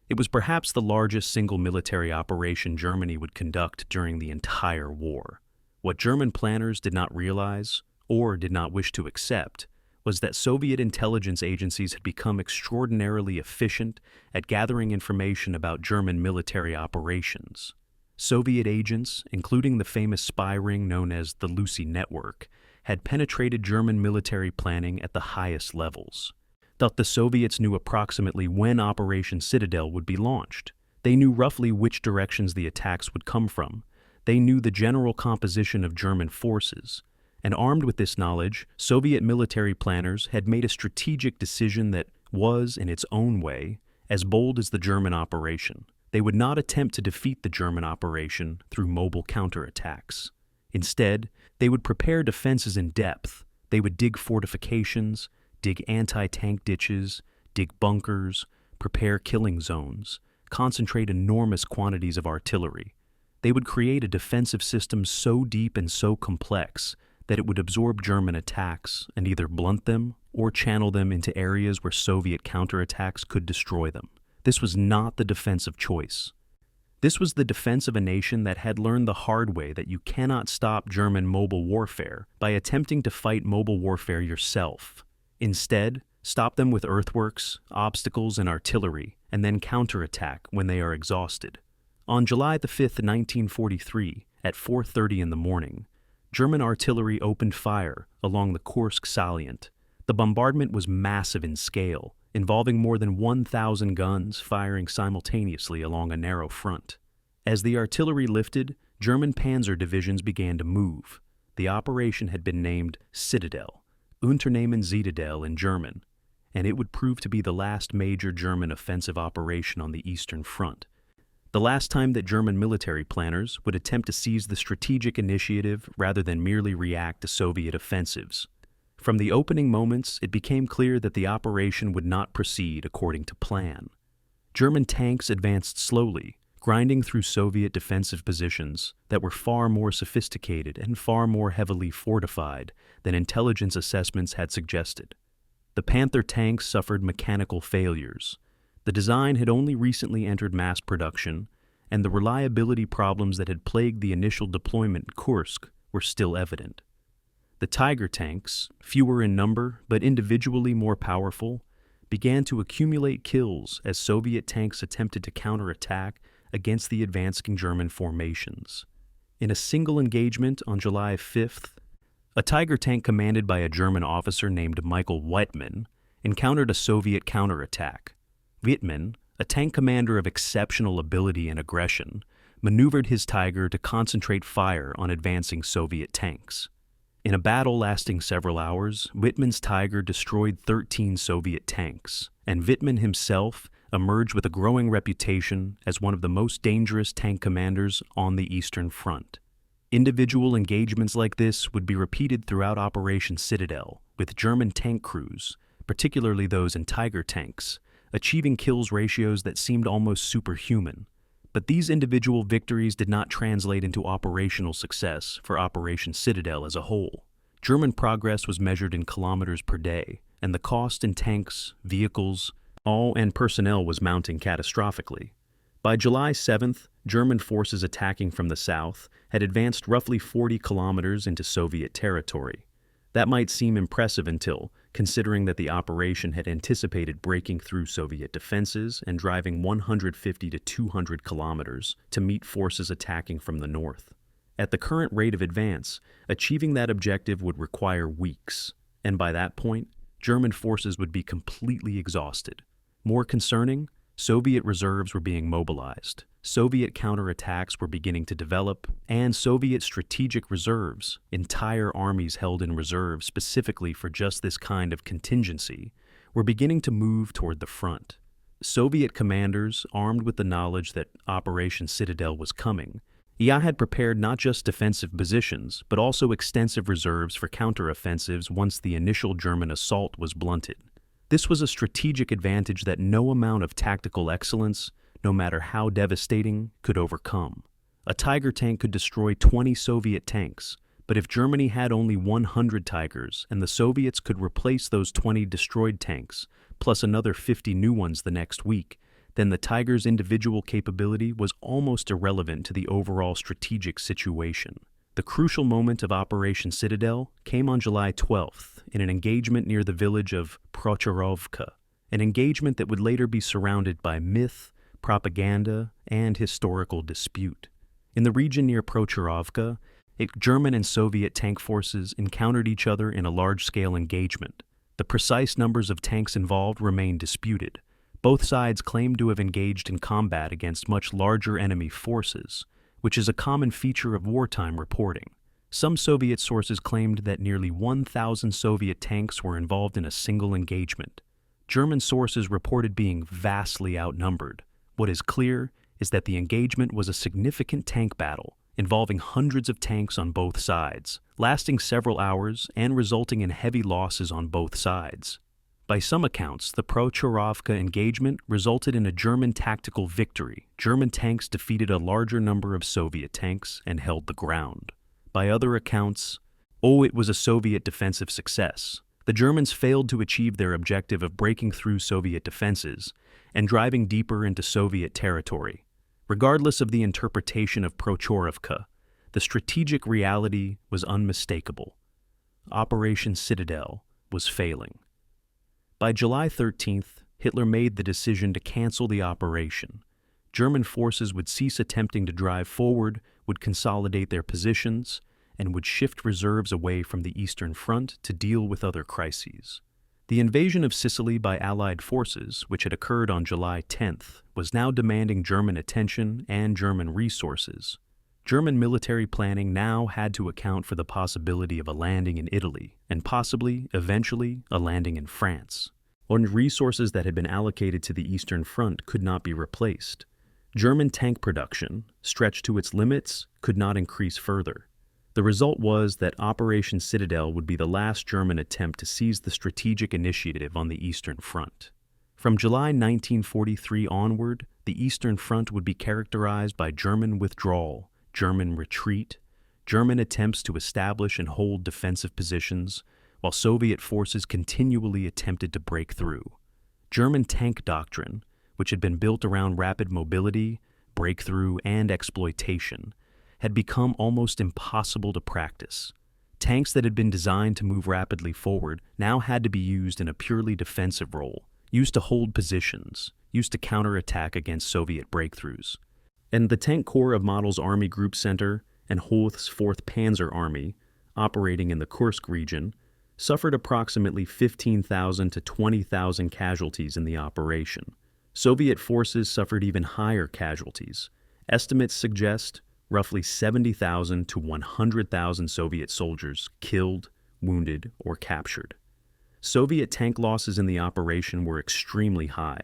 It was perhaps the largest single military operation Germany would conduct during the entire war. What German planners did not realize, or did not wish to accept, was that Soviet intelligence agencies had become extraordinarily efficient at gathering information about German military operations. Soviet agents, including the famous spy ring known as the Lucy Network, had penetrated German military planning at the highest levels. Thus, the Soviets knew approximately when Operation Citadel would be launched. They knew roughly which directions the attacks would come from. They knew the general composition of German forces. And armed with this knowledge, Soviet military planners had made a strategic decision that was, in its own way, as bold as the German operation. They would not attempt to defeat the German operation through mobile counterattacks. Instead, they would prepare defenses in depth. They would dig fortifications, dig anti-tank ditches, dig bunkers, prepare killing zones, concentrate enormous quantities of artillery. They would create a defensive system so deep and so complex that it would absorb German attacks and either blunt them or channel them into areas where Soviet counterattacks could destroy them. This was not the defense of choice. This was the defense of a nation that had learned the hard way that you cannot stop German mobile warfare by attempting to fight mobile warfare yourself. Instead, stop them with earthworks, obstacles, and artillery, and then counterattack when they are exhausted. On July 5, 1943, at 4:30 in the morning, German artillery opened fire along the Kursk salient. The bombardment was massive in scale, involving more than 1,000 guns firing simultaneously along a narrow front. As the artillery lifted, German Panzer divisions began to move. The operation had been named Citadel, Unternehmen Zitadelle in German, and it would prove to be the last major German offensive operation on the Eastern Front. The last time that German military planners would attempt to seize the strategic initiative rather than merely react to Soviet offensives. From the opening moments, it became clear that the operation would not proceed according to plan. German tanks advanced slowly, grinding through Soviet defensive positions that were far more sophisticated and far more heavily fortified than intelligence assessments had suggested. The Panther tanks suffered mechanical failures. The design had only recently entered mass production, and the reliability problems that had plagued the initial deployment in Kursk were still evident. The Tiger tanks, fewer in number but individually more powerful, began to accumulate kills as Soviet tanks attempted to counterattack against the advancing German formations. In a single engagement on July 5th, a Tiger tank commanded by a German officer named Michael Wittmann encountered a Soviet counterattack. Wittmann, a tank commander of exceptional ability and aggression, maneuvered his Tiger to concentrate fire on advancing Soviet tanks. In a battle lasting several hours, Wittmann's Tiger destroyed 13 Soviet tanks, and Wittmann himself emerged with a growing reputation as one of the most dangerous tank commanders on the Eastern Front. Individual engagements like this would be repeated throughout Operation Citadel, with German tank crews, particularly those in Tiger tanks, achieving kills ratios that seemed almost superhuman. But these individual victories did not translate into operational success for Operation Citadel as a whole. German progress was measured in kilometers per day, and the cost in tanks, vehicles, and personnel was mounting catastrophically. By July 7th, German forces attacking from the south had advanced roughly 40 kilometers into Soviet territory. That might seem impressive until, considering that the operation had anticipated breaking through Soviet defenses and driving 150 to 200 kilometers to meet forces attacking from the north. At the current rate of advance, achieving that objective would require weeks, and by that point, German forces would be completely exhausted. More concerning, Soviet reserves were being mobilized, Soviet counterattacks were beginning to develop, and Soviet strategic reserves, entire armies held in reserve specifically for just this kind of contingency, were beginning to move toward the front. Soviet commanders, armed with the knowledge that Operation Citadel was coming, had prepared not just defensive positions, but also extensive reserves for counteroffensives once the initial German assault was blunted. This was a strategic advantage that no amount of tactical excellence, no matter how devastating, could overcome. A Tiger tank could destroy 20 Soviet tanks, but if Germany had only 100 Tigers and the Soviets could replace those 20 destroyed tanks, plus another 50 new ones the next week, then the Tiger's individual capability was almost irrelevant to the overall strategic situation. The crucial moment of Operation Citadel came on July 12th in an engagement near the village of Prokhorovka, an engagement that would later be surrounded by myth, propaganda, and historical dispute. In the region near Prokhorovka, German and Soviet tank forces encountered each other in a large-scale engagement. The precise numbers of tanks involved remain disputed. Both sides claimed to have engaged in combat against much larger enemy forces, which is a common feature of wartime reporting. Some Soviet sources claimed that nearly 1,000 Soviet tanks were involved in a single engagement. German sources reported being vastly outnumbered. What is clear is that the engagement was a significant tank battle, involving hundreds of tanks on both sides, lasting several hours and resulting in heavy losses on both sides. By some accounts, the Prokhorovka engagement resulted in a German tactical victory. German tanks defeated a larger number of Soviet tanks and held the ground. By other accounts, it was a Soviet defensive success. The Germans failed to achieve their objective of breaking through Soviet defenses and driving deeper into Soviet territory. Regardless of the interpretation of Prokhorovka, the strategic reality was unmistakable. Operation Citadel was failing. By July 13th, Hitler made the decision to cancel the operation. German forces would cease attempting to drive forward, would consolidate their positions, and would shift reserves away from the Eastern Front to deal with other crises. The invasion of Sicily by Allied forces, which had occurred on July 10th, was now demanding German attention and German resources. German military planning now had to account for the possibility of a landing in Italy, and possibly, eventually, a landing in France. When resources that had been allocated to the Eastern Front could not be replaced, German tank production, stretched to its limits, could not increase further. The result was that Operation Citadel would be the last German attempt to seize the strategic initiative on the Eastern Front. From July 1943 onward, the Eastern Front would be characterized by German withdrawal, German retreat, German attempts to establish and hold defensive positions, while Soviet forces continually attempted to break through. German tank doctrine, which had been built around rapid mobility, breakthrough, and exploitation, had become almost impossible to practice. Tanks that had been designed to move rapidly forward now had to be used in a purely defensive role, used to hold positions, used to counterattack against Soviet breakthroughs. And the Tank Corps of Model's Army Group Center and Holth's 4th Panzer Army, operating in the Kursk region, suffered approximately 15,000 to 20,000 casualties in the operation. Soviet forces suffered even higher casualties. Estimates suggest roughly 70,000 to 100,000 Soviet soldiers killed, wounded, or captured. Soviet tank losses in the operation were extremely high,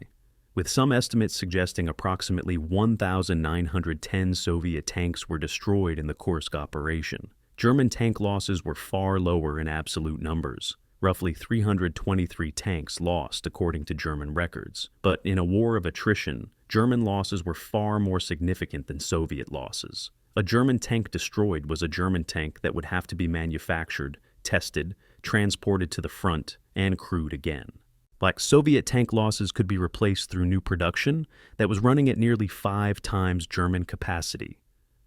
with some estimates suggesting approximately 1,910 Soviet tanks were destroyed in the Kursk operation. German tank losses were far lower in absolute numbers, roughly 323 tanks lost according to German records. But in a war of attrition, German losses were far more significant than Soviet losses. A German tank destroyed was a German tank that would have to be manufactured, tested, transported to the front, and crewed again. Like Soviet tank losses could be replaced through new production that was running at nearly 5 times German capacity.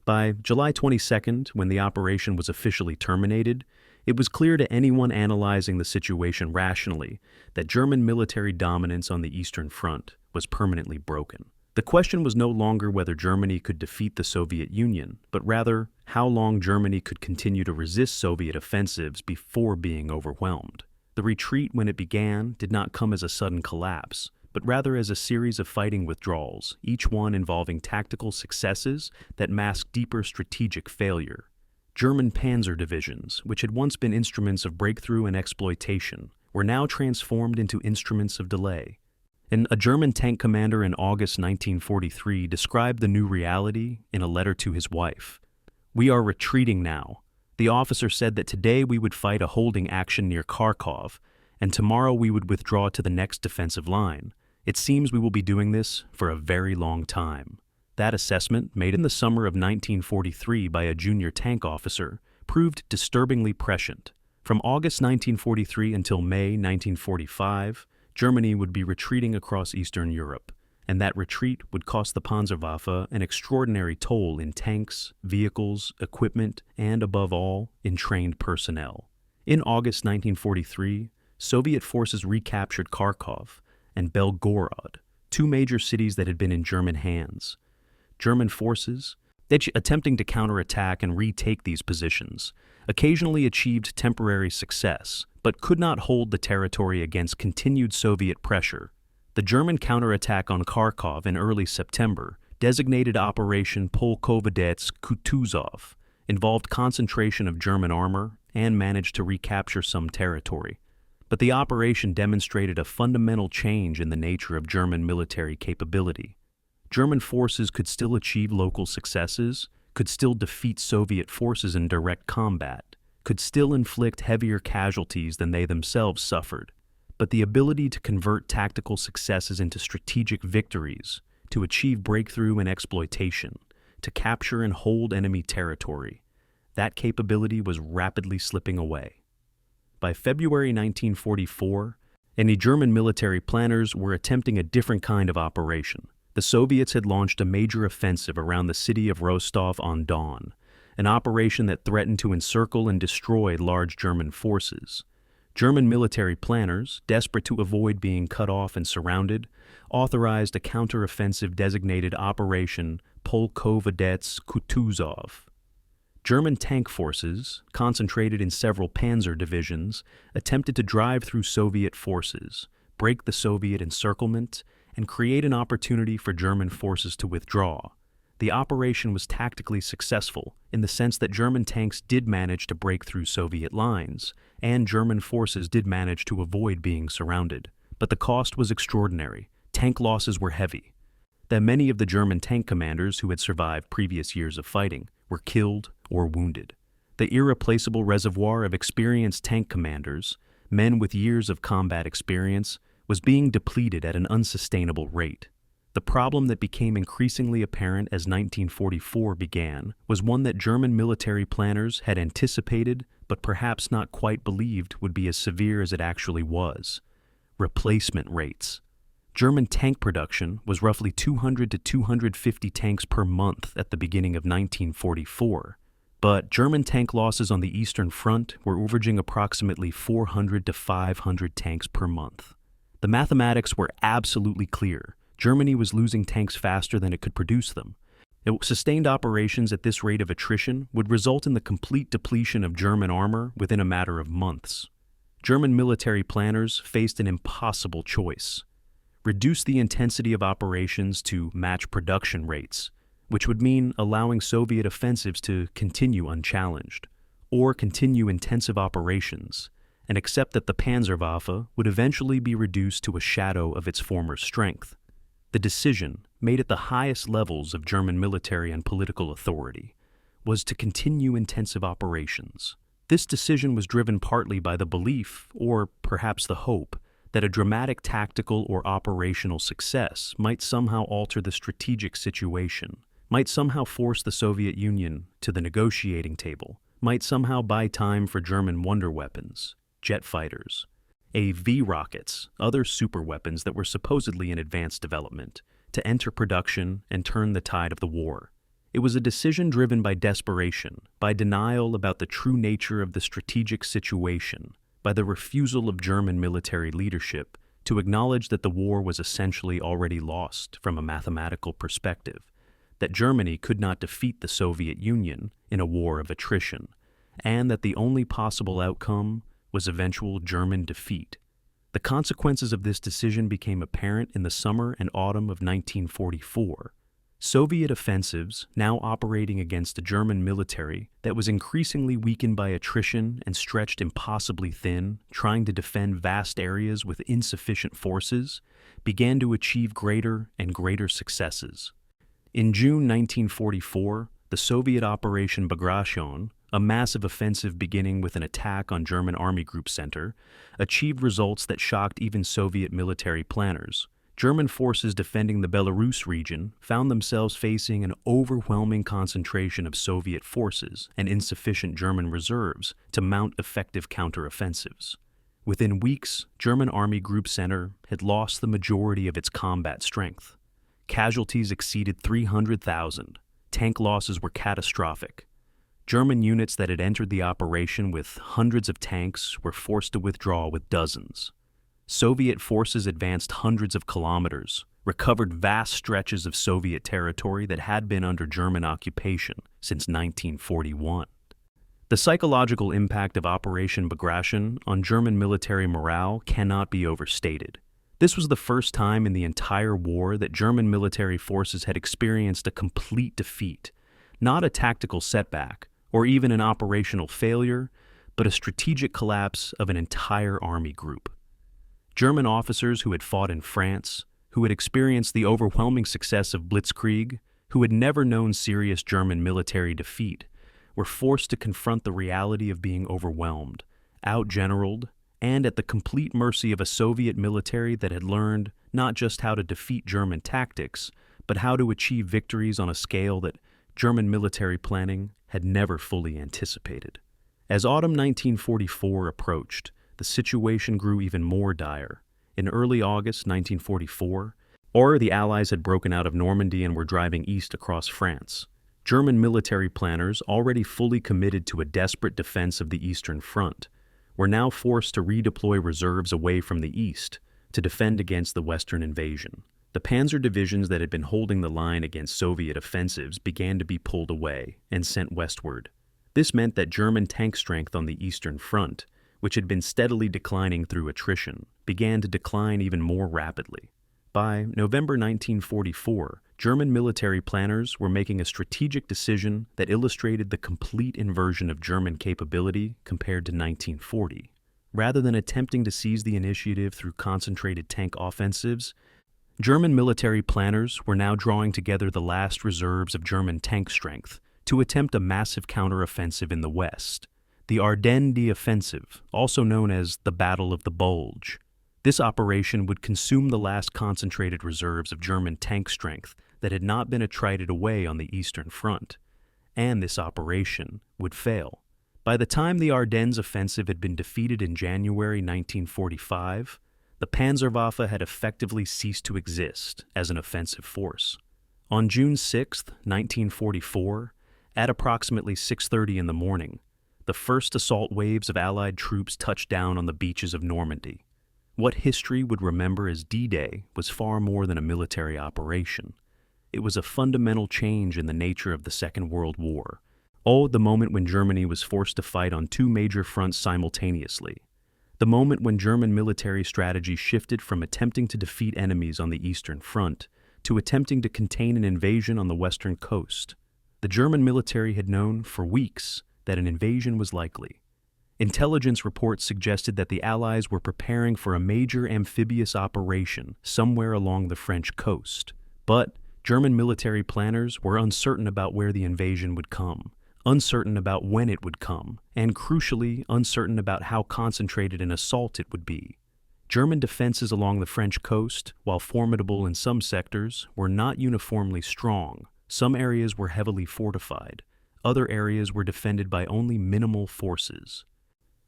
By July 22nd, when the operation was officially terminated, it was clear to anyone analyzing the situation rationally that German military dominance on the Eastern Front was permanently broken. The question was no longer whether Germany could defeat the Soviet Union, but rather how long Germany could continue to resist Soviet offensives before being overwhelmed. The retreat, when it began, did not come as a sudden collapse, but rather as a series of fighting withdrawals, each one involving tactical successes that masked deeper strategic failure. German Panzer divisions, which had once been instruments of breakthrough and exploitation, were now transformed into instruments of delay. And a German tank commander in August 1943 described the new reality in a letter to his wife. "We are retreating now. The officer said that today we would fight a holding action near Kharkov, and tomorrow we would withdraw to the next defensive line. It seems we will be doing this for a very long time. That assessment, made in the summer of 1943 by a junior tank officer, proved disturbingly prescient. From August 1943 until May 1945, Germany would be retreating across Eastern Europe, and that retreat would cost the Panzerwaffe an extraordinary toll in tanks, vehicles, equipment, and, above all, in trained personnel. In August 1943, Soviet forces recaptured Kharkov and Belgorod, two major cities that had been in German hands. German forces, attempting to counterattack and retake these positions, occasionally achieved temporary success, but could not hold the territory against continued Soviet pressure. The German counterattack on Kharkov in early September, designated Operation Polkovets-Kutuzov, involved concentration of German armor and managed to recapture some territory. But the operation demonstrated a fundamental change in the nature of German military capability. German forces could still achieve local successes, could still defeat Soviet forces in direct combat, could still inflict heavier casualties than they themselves suffered. But the ability to convert tactical successes into strategic victories, to achieve breakthrough and exploitation, to capture and hold enemy territory, that capability was rapidly slipping away. By February 1944, any German military planners were attempting a different kind of operation. The Soviets had launched a major offensive around the city of Rostov-on-Don, an operation that threatened to encircle and destroy large German forces. German military planners, desperate to avoid being cut off and surrounded, authorized a counteroffensive designated Operation Polkovets-Kutuzov. German tank forces, concentrated in several Panzer divisions, attempted to drive through Soviet forces, break the Soviet encirclement, and create an opportunity for German forces to withdraw. The operation was tactically successful in the sense that German tanks did manage to break through Soviet lines, and German forces did manage to avoid being surrounded. But the cost was extraordinary. Tank losses were heavy. That many of the German tank commanders who had survived previous years of fighting were killed or wounded. The irreplaceable reservoir of experienced tank commanders, men with years of combat experience, was being depleted at an unsustainable rate. The problem that became increasingly apparent as 1944 began was one that German military planners had anticipated but perhaps not quite believed would be as severe as it actually was: replacement rates. German tank production was roughly 200 to 250 tanks per month at the beginning of 1944, but German tank losses on the Eastern Front were averaging approximately 400 to 500 tanks per month. The mathematics were absolutely clear. Germany was losing tanks faster than it could produce them. Sustained operations at this rate of attrition would result in the complete depletion of German armor within a matter of months. German military planners faced an impossible choice: reduce the intensity of operations to match production rates, which would mean allowing Soviet offensives to continue unchallenged, or continue intensive operations, and accept that the Panzerwaffe would eventually be reduced to a shadow of its former strength. The decision, made at the highest levels of German military and political authority, was to continue intensive operations. This decision was driven partly by the belief, or perhaps the hope, that a dramatic tactical or operational success might somehow alter the strategic situation, might somehow force the Soviet Union to the negotiating table, might somehow buy time for German wonder weapons, jet fighters, AV rockets, other superweapons that were supposedly in advanced development, to enter production and turn the tide of the war. It was a decision driven by desperation, by denial about the true nature of the strategic situation, by the refusal of German military leadership to acknowledge that the war was essentially already lost from a mathematical perspective, that Germany could not defeat the Soviet Union in a war of attrition, and that the only possible outcome was eventual German defeat. The consequences of this decision became apparent in the summer and autumn of 1944. Soviet offensives, now operating against a German military that was increasingly weakened by attrition and stretched impossibly thin, trying to defend vast areas with insufficient forces, began to achieve greater and greater successes. In June 1944, the Soviet Operation Bagration, a massive offensive beginning with an attack on German Army Group Center, achieved results that shocked even Soviet military planners. German forces defending the Belarus region found themselves facing an overwhelming concentration of Soviet forces and insufficient German reserves to mount effective counteroffensives. Within weeks, German Army Group Center had lost the majority of its combat strength. Casualties exceeded 300,000. Tank losses were catastrophic. German units that had entered the operation with hundreds of tanks were forced to withdraw with dozens. Soviet forces advanced hundreds of kilometers, recovered vast stretches of Soviet territory that had been under German occupation since 1941. The psychological impact of Operation Bagration on German military morale cannot be overstated. This was the first time in the entire war that German military forces had experienced a complete defeat, not a tactical setback or even an operational failure, but a strategic collapse of an entire army group. German officers who had fought in France, who had experienced the overwhelming success of Blitzkrieg, who had never known serious German military defeat, were forced to confront the reality of being overwhelmed, outgeneraled, and at the complete mercy of a Soviet military that had learned not just how to defeat German tactics, but how to achieve victories on a scale that German military planning had never fully anticipated. As autumn 1944 approached, the situation grew even more dire. In early August 1944, the Allies had broken out of Normandy and were driving east across France. German military planners, already fully committed to a desperate defense of the Eastern Front, were now forced to redeploy reserves away from the east to defend against the Western invasion. The Panzer divisions that had been holding the line against Soviet offensives began to be pulled away and sent westward. This meant that German tank strength on the Eastern Front, which had been steadily declining through attrition, began to decline even more rapidly. By November 1944, German military planners were making a strategic decision that illustrated the complete inversion of German capability compared to 1940. Rather than attempting to seize the initiative through concentrated tank offensives, German military planners were now drawing together the last reserves of German tank strength to attempt a massive counteroffensive in the West. The Ardennes Offensive, also known as the Battle of the Bulge. This operation would consume the last concentrated reserves of German tank strength that had not been attrited away on the Eastern Front, and this operation would fail. By the time the Ardennes Offensive had been defeated in January 1945, the Panzerwaffe had effectively ceased to exist as an offensive force. On June 6, 1944, at approximately 6:30 in the morning, the first assault waves of Allied troops touched down on the beaches of Normandy. What history would remember as D-Day was far more than a military operation. It was a fundamental change in the nature of the Second World War, the moment when Germany was forced to fight on two major fronts simultaneously. The moment when German military strategy shifted from attempting to defeat enemies on the Eastern Front to attempting to contain an invasion on the Western coast. The German military had known for weeks that an invasion was likely. Intelligence reports suggested that the Allies were preparing for a major amphibious operation somewhere along the French coast. But German military planners were uncertain about where the invasion would come, uncertain about when it would come, and crucially uncertain about how concentrated an assault it would be. German defenses along the French coast, while formidable in some sectors, were not uniformly strong. Some areas were heavily fortified. Other areas were defended by only minimal forces.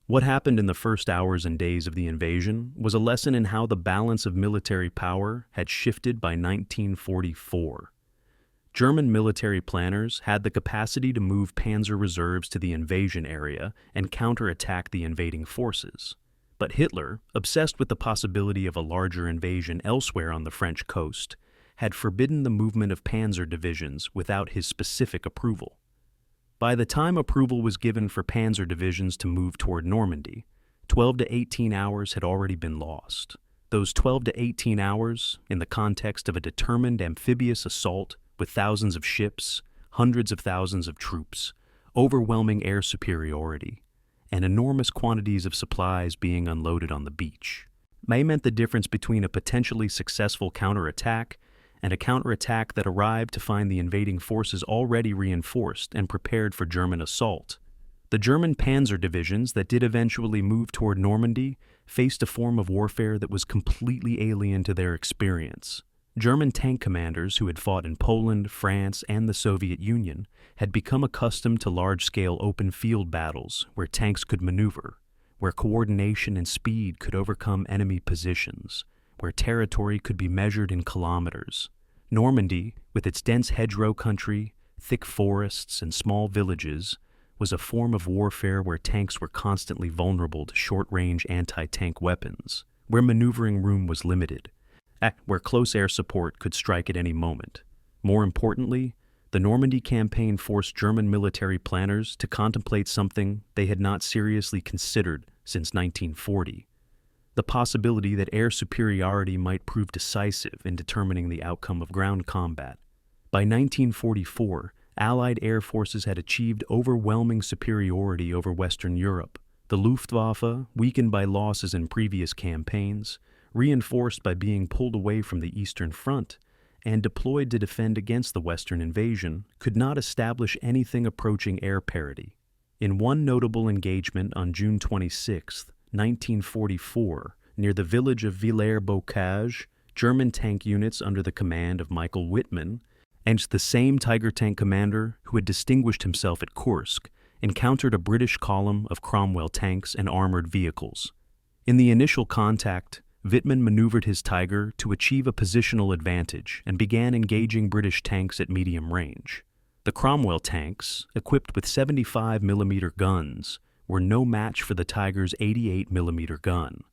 What happened in the first hours and days of the invasion was a lesson in how the balance of military power had shifted by 1944. German military planners had the capacity to move panzer reserves to the invasion area and counterattack the invading forces. But Hitler, obsessed with the possibility of a larger invasion elsewhere on the French coast, had forbidden the movement of panzer divisions without his specific approval. By the time approval was given for panzer divisions to move toward Normandy, 12 to 18 hours had already been lost. Those 12 to 18 hours, in the context of a determined amphibious assault with thousands of ships, hundreds of thousands of troops, overwhelming air superiority, and enormous quantities of supplies being unloaded on the beach, may meant the difference between a potentially successful counterattack and a counterattack that arrived to find the invading forces already reinforced and prepared for German assault. The German Panzer divisions that did eventually move toward Normandy faced a form of warfare that was completely alien to their experience. German tank commanders who had fought in Poland, France, and the Soviet Union had become accustomed to large-scale open field battles where tanks could maneuver, where coordination and speed could overcome enemy positions, where territory could be measured in kilometers. Normandy, with its dense hedgerow country, thick forests, and small villages, was a form of warfare where tanks were constantly vulnerable to short-range anti-tank weapons, where maneuvering room was limited, where close air support could strike at any moment. More importantly, the Normandy campaign forced German military planners to contemplate something they had not seriously considered since 1940, the possibility that air superiority might prove decisive in determining the outcome of ground combat. By 1944, Allied air forces had achieved overwhelming superiority over Western Europe. The Luftwaffe, weakened by losses in previous campaigns, reinforced by being pulled away from the Eastern Front, and deployed to defend against the Western invasion, could not establish anything approaching air parity. In one notable engagement on June 26, 1944, near the village of Villers-Bocage, German tank units under the command of Michael Wittmann, and the same Tiger tank commander who had distinguished himself at Kursk, encountered a British column of Cromwell tanks and armored vehicles. In the initial contact, Wittmann maneuvered his Tiger to achieve a positional advantage and began engaging British tanks at medium range. The Cromwell tanks, equipped with 75mm guns, were no match for the Tiger's 88mm gun.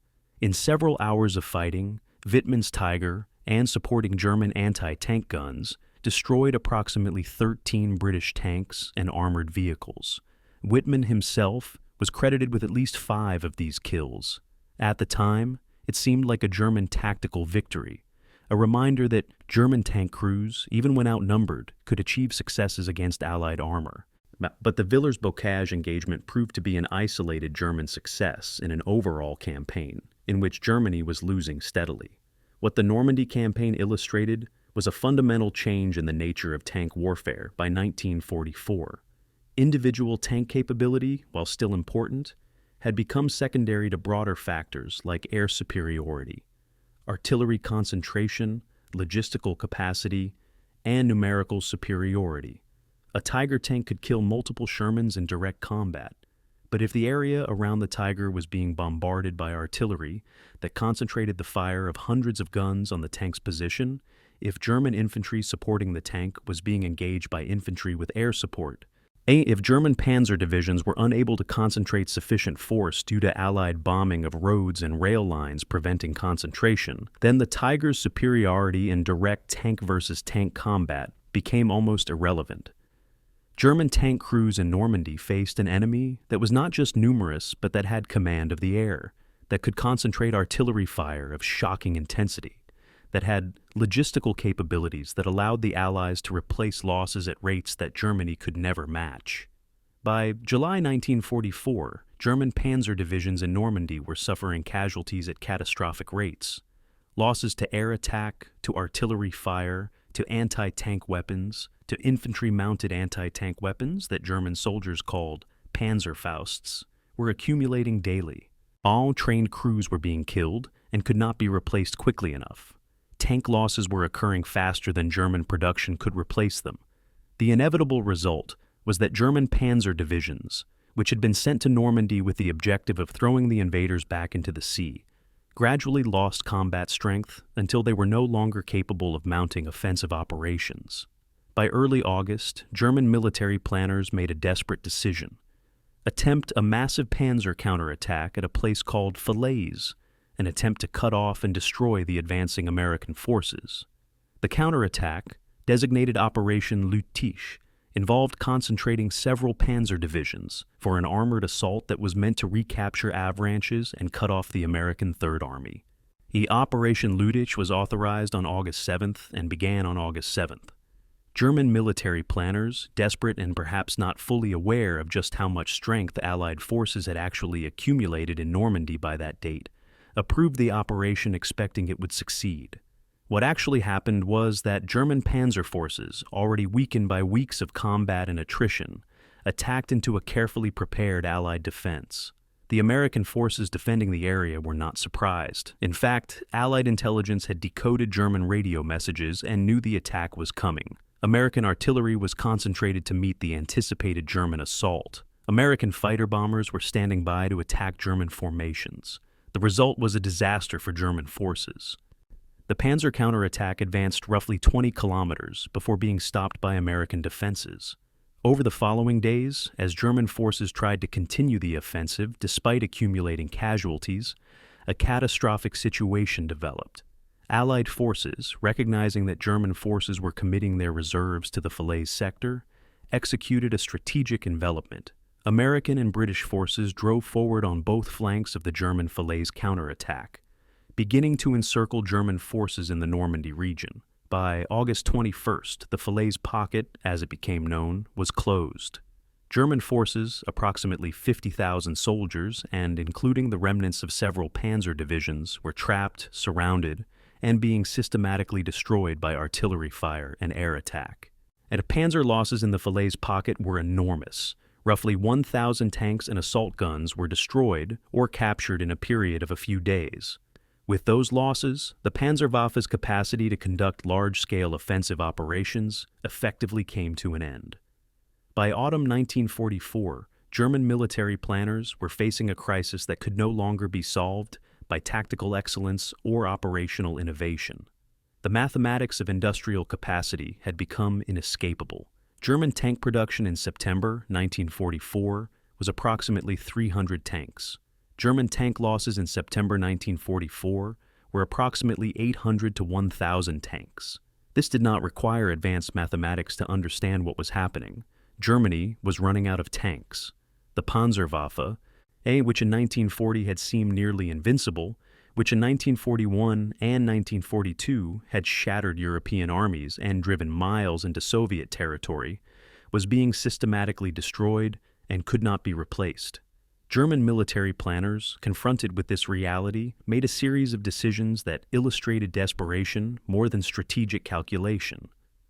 In several hours of fighting, Wittmann's Tiger and supporting German anti-tank guns destroyed approximately 13 British tanks and armored vehicles. Wittmann himself was credited with at least 5 of these kills. At the time, it seemed like a German tactical victory, a reminder that German tank crews, even when outnumbered, could achieve successes against Allied armor. But the Villers-Bocage engagement proved to be an isolated German success in an overall campaign, in which Germany was losing steadily. What the Normandy campaign illustrated was a fundamental change in the nature of tank warfare by 1944. Individual tank capability, while still important, had become secondary to broader factors like air superiority, artillery concentration, logistical capacity, and numerical superiority. A Tiger tank could kill multiple Shermans in direct combat, but if the area around the Tiger was being bombarded by artillery that concentrated the fire of hundreds of guns on the tank's position, if German infantry supporting the tank was being engaged by infantry with air support, if German panzer divisions were unable to concentrate sufficient force due to Allied bombing of roads and rail lines preventing concentration, then the Tiger's superiority in direct tank versus tank combat became almost irrelevant. German tank crews in Normandy faced an enemy that was not just numerous but that had command of the air, that could concentrate artillery fire of shocking intensity, that had logistical capabilities that allowed the Allies to replace losses at rates that Germany could never match. By July 1944, German panzer divisions in Normandy were suffering casualties at catastrophic rates. Losses to air attack, to artillery fire, to anti-tank weapons, to infantry-mounted anti-tank weapons that German soldiers called Panzerfausts, were accumulating daily. All trained crews were being killed and could not be replaced quickly enough. Tank losses were occurring faster than German production could replace them. The inevitable result was that German panzer divisions, which had been sent to Normandy with the objective of throwing the invaders back into the sea, gradually lost combat strength until they were no longer capable of mounting offensive operations. By early August, German military planners made a desperate decision: attempt a massive panzer counterattack at a place called Falaise, an attempt to cut off and destroy the advancing American forces. The counterattack, designated Operation Lüttich, involved concentrating several panzer divisions for an armored assault that was meant to recapture Avranches and cut off the American Third Army. Operation Lüttich was authorized on August 7th and began on August 7th. German military planners, desperate and perhaps not fully aware of just how much strength Allied forces had actually accumulated in Normandy by that date, approved the operation expecting it would succeed. What actually happened was that German panzer forces, already weakened by weeks of combat and attrition, attacked into a carefully prepared Allied defense. The American forces defending the area were not surprised. In fact, Allied intelligence had decoded German radio messages and knew the attack was coming. American artillery was concentrated to meet the anticipated German assault. American fighter bombers were standing by to attack German formations. The result was a disaster for German forces. The Panzer counterattack advanced roughly 20 kilometers before being stopped by American defenses. Over the following days, as German forces tried to continue the offensive despite accumulating casualties, a catastrophic situation developed. Allied forces, recognizing that German forces were committing their reserves to the Falaise sector, executed a strategic envelopment. American and British forces drove forward on both flanks of the German Falaise counterattack, beginning to encircle German forces in the Normandy region. By August 21st, the Falaise pocket, as it became known, was closed. German forces, approximately 50,000 soldiers, and including the remnants of several Panzer divisions, were trapped, surrounded, and being systematically destroyed by artillery fire and air attack. And Panzer losses in the Falaise pocket were enormous. Roughly 1,000 tanks and assault guns were destroyed or captured in a period of a few days. With those losses, the Panzerwaffe's capacity to conduct large-scale offensive operations effectively came to an end. By autumn 1944, German military planners were facing a crisis that could no longer be solved by tactical excellence or operational innovation. The mathematics of industrial capacity had become inescapable. German tank production in September 1944 was approximately 300 tanks. German tank losses in September 1944 were approximately 800 to 1,000 tanks. This did not require advanced mathematics to understand what was happening. Germany was running out of tanks. The Panzerwaffe, which in 1940 had seemed nearly invincible, which in 1941 and 1942 had shattered European armies and driven miles into Soviet territory, was being systematically destroyed and could not be replaced. German military planners, confronted with this reality, made a series of decisions that illustrated desperation more than strategic calculation.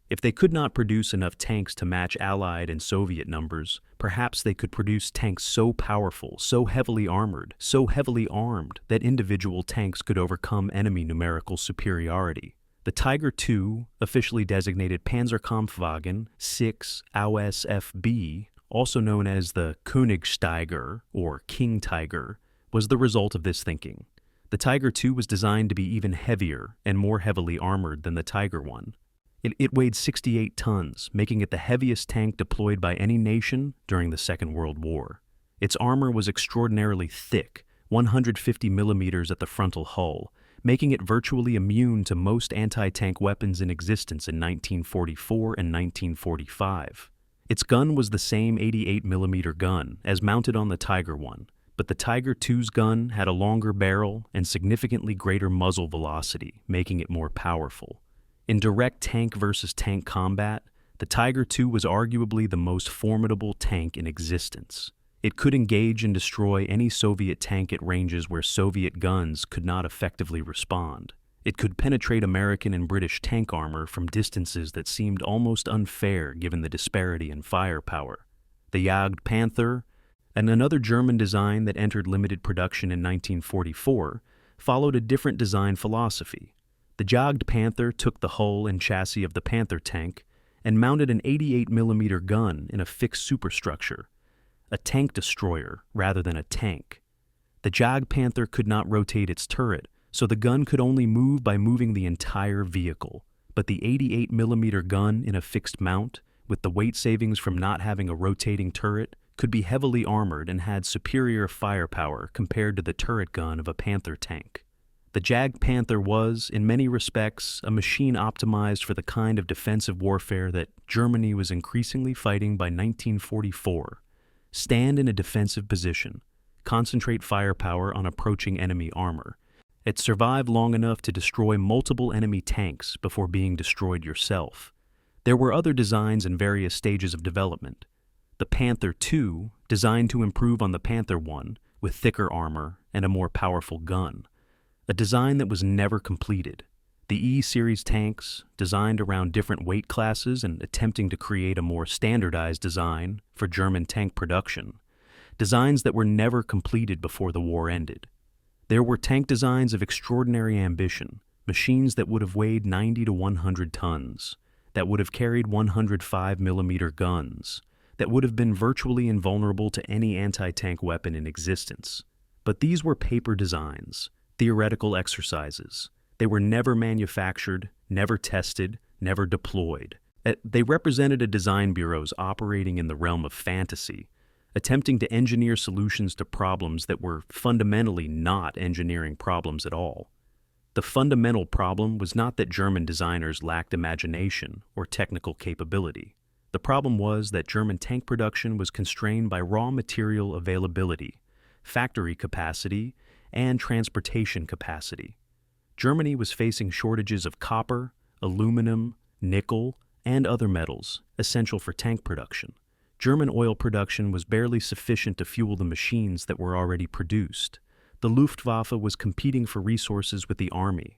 If they could not produce enough tanks to match Allied and Soviet numbers, perhaps they could produce tanks so powerful, so heavily armored, so heavily armed that individual tanks could overcome enemy numerical superiority. The Tiger II, officially designated Panzerkampfwagen 6 Aus FB, also known as the Königstiger or King Tiger, was the result of this thinking. The Tiger II was designed to be even heavier and more heavily armored than the Tiger I. It weighed 68 tons, making it the heaviest tank deployed by any nation during the Second World War. Its armor was extraordinarily thick, 150 millimeters at the frontal hull, making it virtually immune to most anti-tank weapons in existence in 1944 and 1945. Its gun was the same 88mm gun as mounted on the Tiger I, but the Tiger II's gun had a longer barrel and significantly greater muzzle velocity, making it more powerful. In direct tank versus tank combat, the Tiger II was arguably the most formidable tank in existence. It could engage and destroy any Soviet tank at ranges where Soviet guns could not effectively respond. It could penetrate American and British tank armor from distances that seemed almost unfair given the disparity in firepower. The Jagd Panther, and another German design that entered limited production in 1944, followed a different design philosophy. The Jagd Panther took the hull and chassis of the Panther tank and mounted an 88mm gun in a fixed superstructure, a tank destroyer rather than a tank. The Jagd Panther could not rotate its turret, so the gun could only move by moving the entire vehicle. But the 88mm gun in a fixed mount, with the weight savings from not having a rotating turret, could be heavily armored and had superior firepower compared to the turret gun of a Panther tank. The Jagd Panther was, in many respects, a machine optimized for the kind of defensive warfare that Germany was increasingly fighting by 1944. Stand in a defensive position, concentrate firepower on approaching enemy armor. It survived long enough to destroy multiple enemy tanks before being destroyed yourself. There were other designs in various stages of development. The Panther II, designed to improve on the Panther I, with thicker armor and a more powerful gun. A design that was never completed. The E-series tanks, designed around different weight classes and attempting to create a more standardized design for German tank production, designs that were never completed before the war ended. There were tank designs of extraordinary ambition, machines that would have weighed 90 to 100 tons, that would have carried 105mm guns, that would have been virtually invulnerable to any anti-tank weapon in existence. But these were paper designs, theoretical exercises. They were never manufactured, never tested, never deployed. They represented a design bureaus operating in the realm of fantasy, attempting to engineer solutions to problems that were fundamentally not engineering problems at all. The fundamental problem was not that German designers lacked imagination or technical capability. The problem was that German tank production was constrained by raw material availability, factory capacity, and transportation capacity. Germany was facing shortages of copper, aluminum, nickel, and other metals essential for tank production. German oil production was barely sufficient to fuel the machines that were already produced. The Luftwaffe was competing for resources with the army.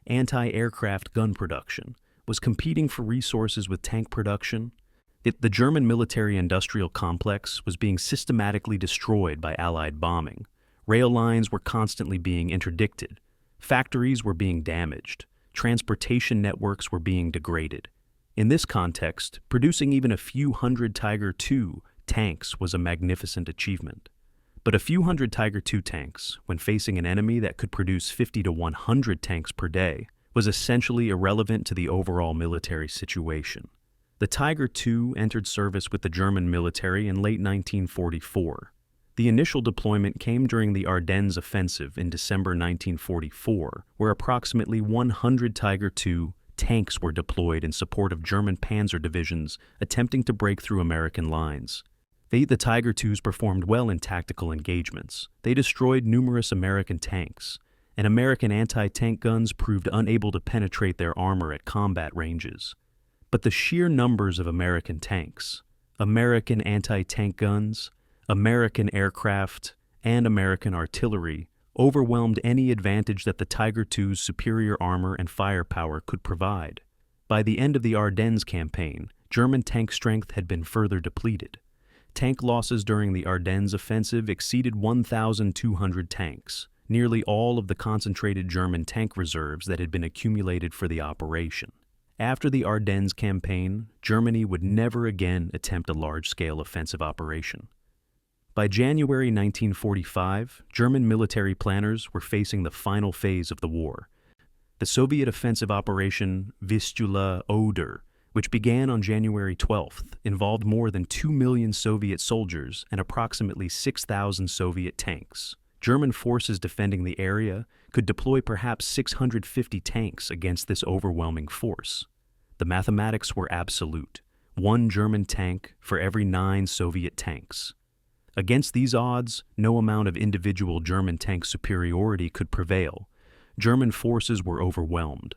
Anti-aircraft gun production was competing for resources with tank production. The German military-industrial complex was being systematically destroyed by Allied bombing. Rail lines were constantly being interdicted. Factories were being damaged. Transportation networks were being degraded. In this context, producing even a few hundred Tiger II tanks was a magnificent achievement. But a few hundred Tiger II tanks, when facing an enemy that could produce 50 to 100 tanks per day, was essentially irrelevant to the overall military situation. The Tiger II entered service with the German military in late 1944. The initial deployment came during the Ardennes offensive in December 1944, where approximately 100 Tiger II tanks were deployed in support of German Panzer divisions attempting to break through American lines. The Tiger IIs performed well in tactical engagements. They destroyed numerous American tanks, and American anti-tank guns proved unable to penetrate their armor at combat ranges. But the sheer numbers of American tanks, American anti-tank guns, American aircraft, and American artillery overwhelmed any advantage that the Tiger II's superior armor and firepower could provide. By the end of the Ardennes campaign, German tank strength had been further depleted. Tank losses during the Ardennes offensive exceeded 1,200 tanks, nearly all of the concentrated German tank reserves that had been accumulated for the operation. After the Ardennes campaign, Germany would never again attempt a large-scale offensive operation. By January 1945, German military planners were facing the final phase of the war. The Soviet offensive operation Vistula Oder, which began on January 12th, involved more than 2 million Soviet soldiers and approximately 6,000 Soviet tanks. German forces defending the area could deploy perhaps 650 tanks against this overwhelming force. The mathematics were absolute: 1 German tank for every 9 Soviet tanks. Against these odds, no amount of individual German tank superiority could prevail. German forces were overwhelmed.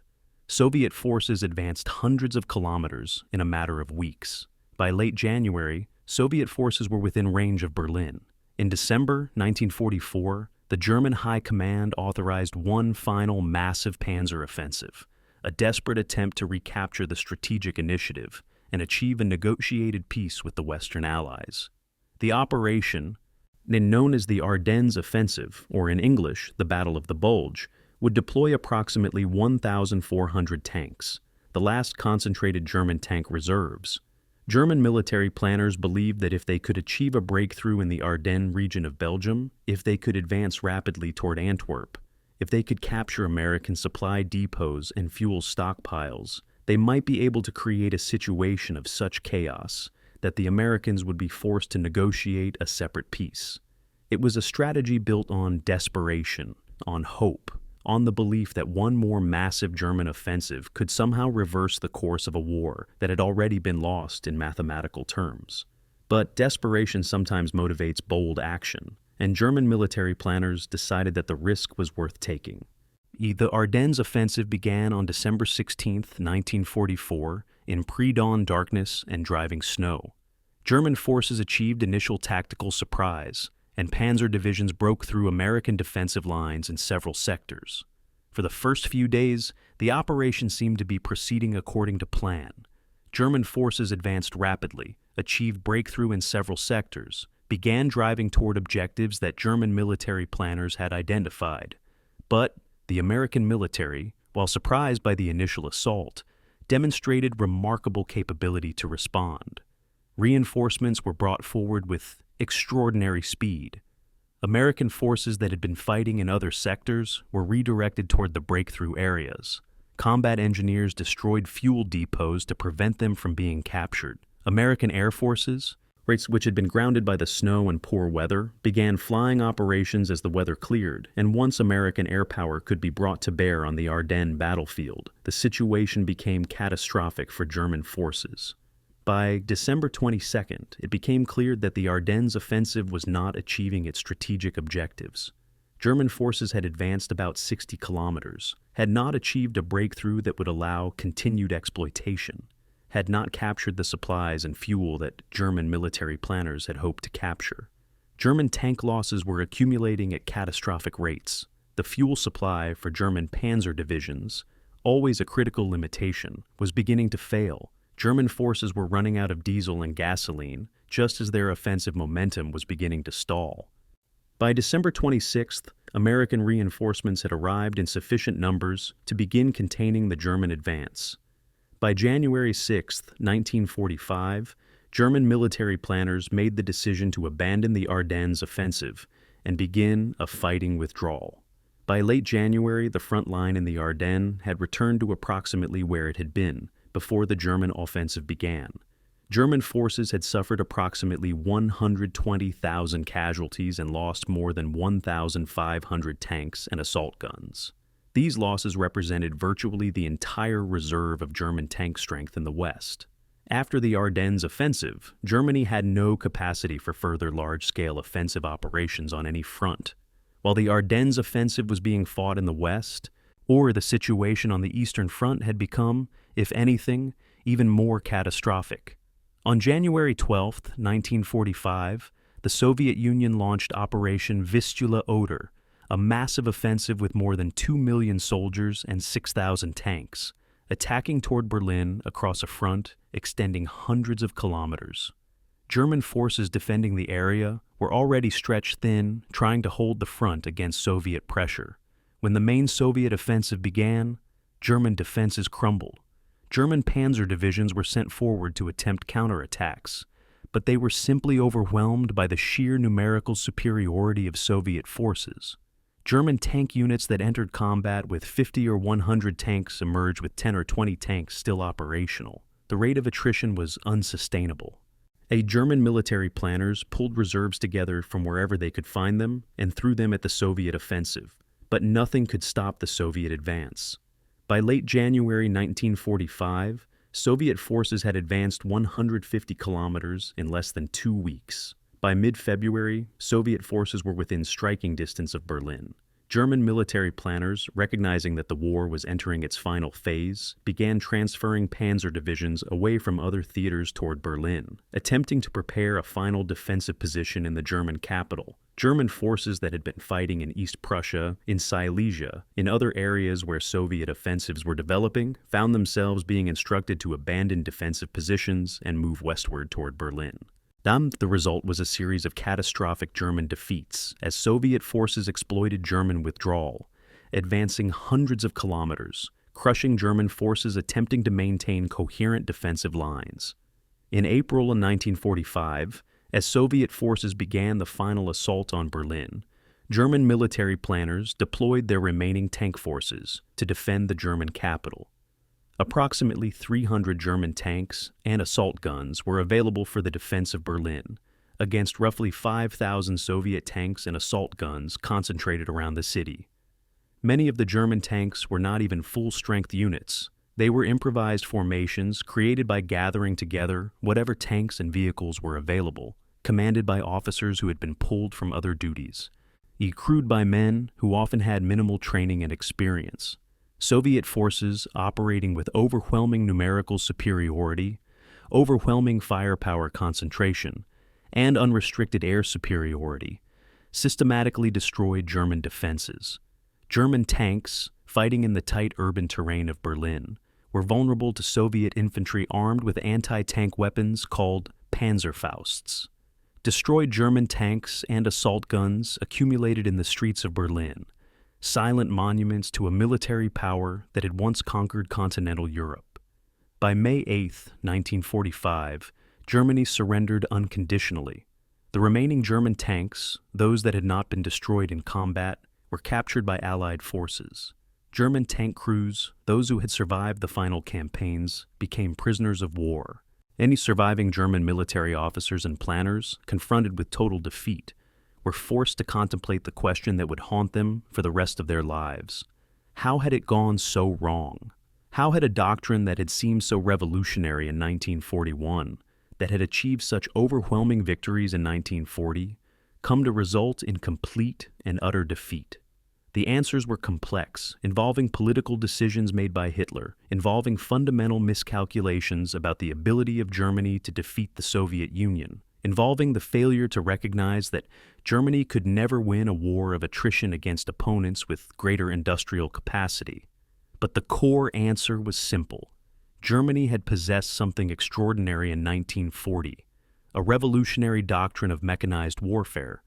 Soviet forces advanced hundreds of kilometers in a matter of weeks. By late January, Soviet forces were within range of Berlin. In December 1944, the German High Command authorized one final massive Panzer offensive, a desperate attempt to recapture the strategic initiative and achieve a negotiated peace with the Western Allies. The operation, known as the Ardennes Offensive, or in English, the Battle of the Bulge, would deploy approximately 1,400 tanks, the last concentrated German tank reserves. German military planners believed that if they could achieve a breakthrough in the Ardennes region of Belgium, if they could advance rapidly toward Antwerp, if they could capture American supply depots and fuel stockpiles, they might be able to create a situation of such chaos that the Americans would be forced to negotiate a separate peace. It was a strategy built on desperation, on hope, on the belief that one more massive German offensive could somehow reverse the course of a war that had already been lost in mathematical terms. But desperation sometimes motivates bold action, and German military planners decided that the risk was worth taking. The Ardennes offensive began on December 16, 1944, in pre-dawn darkness and driving snow. German forces achieved initial tactical surprise, and Panzer divisions broke through American defensive lines in several sectors. For the first few days, The operation seemed to be proceeding according to plan. German forces advanced rapidly, achieved breakthrough in several sectors, began driving toward objectives that German military planners had identified. But the American military, while surprised by the initial assault, demonstrated remarkable capability to respond. Reinforcements were brought forward with extraordinary speed. American forces that had been fighting in other sectors were redirected toward the breakthrough areas. Combat engineers destroyed fuel depots to prevent them from being captured. American air forces, which had been grounded by the snow and poor weather, began flying operations as the weather cleared, and once American air power could be brought to bear on the Ardennes battlefield, the situation became catastrophic for German forces. By December 22nd, it became clear that the Ardennes offensive was not achieving its strategic objectives. German forces had advanced about 60 kilometers, had not achieved a breakthrough that would allow continued exploitation, had not captured the supplies and fuel that German military planners had hoped to capture. German tank losses were accumulating at catastrophic rates. The fuel supply for German Panzer divisions, always a critical limitation, was beginning to fail. German forces were running out of diesel and gasoline, just as their offensive momentum was beginning to stall. By December 26th, American reinforcements had arrived in sufficient numbers to begin containing the German advance. By January 6, 1945, German military planners made the decision to abandon the Ardennes offensive and begin a fighting withdrawal. By late January, the front line in the Ardennes had returned to approximately where it had been before the German offensive began. German forces had suffered approximately 120,000 casualties and lost more than 1,500 tanks and assault guns. These losses represented virtually the entire reserve of German tank strength in the West. After the Ardennes offensive, Germany had no capacity for further large-scale offensive operations on any front. While the Ardennes offensive was being fought in the West, or the situation on the Eastern Front had become, if anything, even more catastrophic. On January 12, 1945, the Soviet Union launched Operation Vistula Oder, a massive offensive with more than 2 million soldiers and 6,000 tanks, attacking toward Berlin across a front extending hundreds of kilometers. German forces defending the area were already stretched thin, trying to hold the front against Soviet pressure. When the main Soviet offensive began, German defenses crumbled. German Panzer divisions were sent forward to attempt counterattacks, but they were simply overwhelmed by the sheer numerical superiority of Soviet forces. German tank units that entered combat with 50 or 100 tanks emerged with 10 or 20 tanks still operational. The rate of attrition was unsustainable. German military planners pulled reserves together from wherever they could find them and threw them at the Soviet offensive, but nothing could stop the Soviet advance. By late January 1945, Soviet forces had advanced 150 kilometers in less than 2 weeks. By mid-February, Soviet forces were within striking distance of Berlin. German military planners, recognizing that the war was entering its final phase, began transferring Panzer divisions away from other theaters toward Berlin, attempting to prepare a final defensive position in the German capital. German forces that had been fighting in East Prussia, in Silesia, in other areas where Soviet offensives were developing, found themselves being instructed to abandon defensive positions and move westward toward Berlin. The result was a series of catastrophic German defeats as Soviet forces exploited German withdrawal, advancing hundreds of kilometers, crushing German forces attempting to maintain coherent defensive lines. In April of 1945, as Soviet forces began the final assault on Berlin, German military planners deployed their remaining tank forces to defend the German capital. Approximately 300 German tanks and assault guns were available for the defense of Berlin, against roughly 5,000 Soviet tanks and assault guns concentrated around the city. Many of the German tanks were not even full-strength units. They were improvised formations created by gathering together whatever tanks and vehicles were available, commanded by officers who had been pulled from other duties, crewed by men who often had minimal training and experience. Soviet forces operating with overwhelming numerical superiority, overwhelming firepower concentration, and unrestricted air superiority systematically destroyed German defenses. German tanks, fighting in the tight urban terrain of Berlin, were vulnerable to Soviet infantry armed with anti-tank weapons called Panzerfausts. Destroyed German tanks and assault guns accumulated in the streets of Berlin, silent monuments to a military power that had once conquered continental Europe. By May 8, 1945, Germany surrendered unconditionally. The remaining German tanks, those that had not been destroyed in combat, were captured by Allied forces. German tank crews, those who had survived the final campaigns, became prisoners of war. Any surviving German military officers and planners, confronted with total defeat, were forced to contemplate the question that would haunt them for the rest of their lives. How had it gone so wrong? How had a doctrine that had seemed so revolutionary in 1941, that had achieved such overwhelming victories in 1940, come to result in complete and utter defeat? The answers were complex, involving political decisions made by Hitler, involving fundamental miscalculations about the ability of Germany to defeat the Soviet Union, involving the failure to recognize that Germany could never win a war of attrition against opponents with greater industrial capacity. But the core answer was simple. Germany had possessed something extraordinary in 1940, a revolutionary doctrine of mechanized warfare,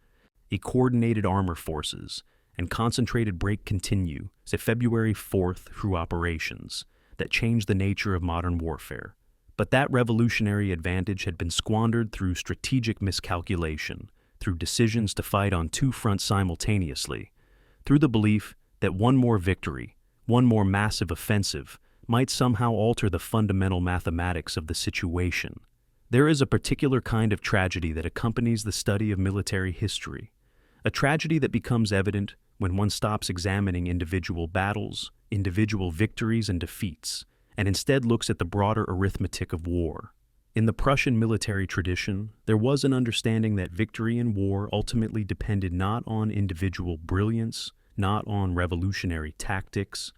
a coordinated armor forces, and concentrated break continue to February 4th through operations that changed the nature of modern warfare. But that revolutionary advantage had been squandered through strategic miscalculation, through decisions to fight on two fronts simultaneously, through the belief that one more victory, one more massive offensive, might somehow alter the fundamental mathematics of the situation. There is a particular kind of tragedy that accompanies the study of military history, a tragedy that becomes evident when one stops examining individual battles, individual victories and defeats, and instead looks at the broader arithmetic of war. In the Prussian military tradition, there was an understanding that victory in war ultimately depended not on individual brilliance, not on revolutionary tactics,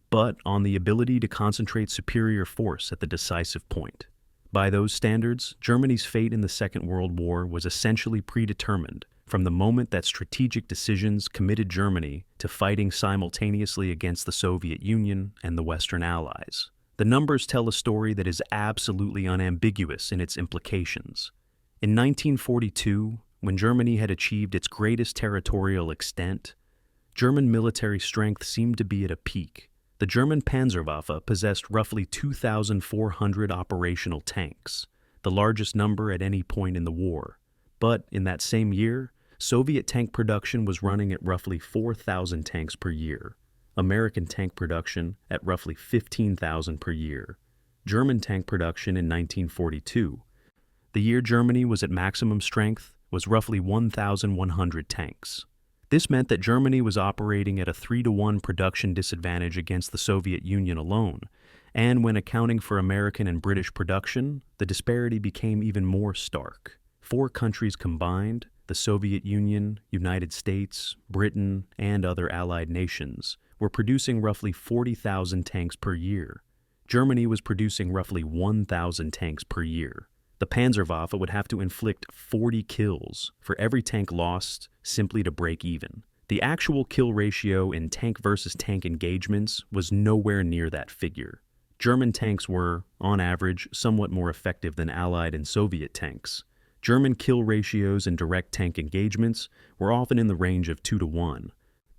but on the ability to concentrate superior force at the decisive point. By those standards, Germany's fate in the Second World War was essentially predetermined from the moment that strategic decisions committed Germany to fighting simultaneously against the Soviet Union and the Western Allies. The numbers tell a story that is absolutely unambiguous in its implications. In 1942, when Germany had achieved its greatest territorial extent, German military strength seemed to be at a peak. The German Panzerwaffe possessed roughly 2,400 operational tanks, the largest number at any point in the war. But in that same year, Soviet tank production was running at roughly 4,000 tanks per year, American tank production at roughly 15,000 per year, German tank production in 1942. The year Germany was at maximum strength was roughly 1,100 tanks. This meant that Germany was operating at a 3-to-1 production disadvantage against the Soviet Union alone, and when accounting for American and British production, the disparity became even more stark. 4 countries combined, the Soviet Union, United States, Britain, and other allied nations, were producing roughly 40,000 tanks per year. Germany was producing roughly 1,000 tanks per year. The Panzerwaffe would have to inflict 40 kills for every tank lost simply to break even. The actual kill ratio in tank versus tank engagements was nowhere near that figure. German tanks were, on average, somewhat more effective than Allied and Soviet tanks. German kill ratios in direct tank engagements were often in the range of 2-to-1,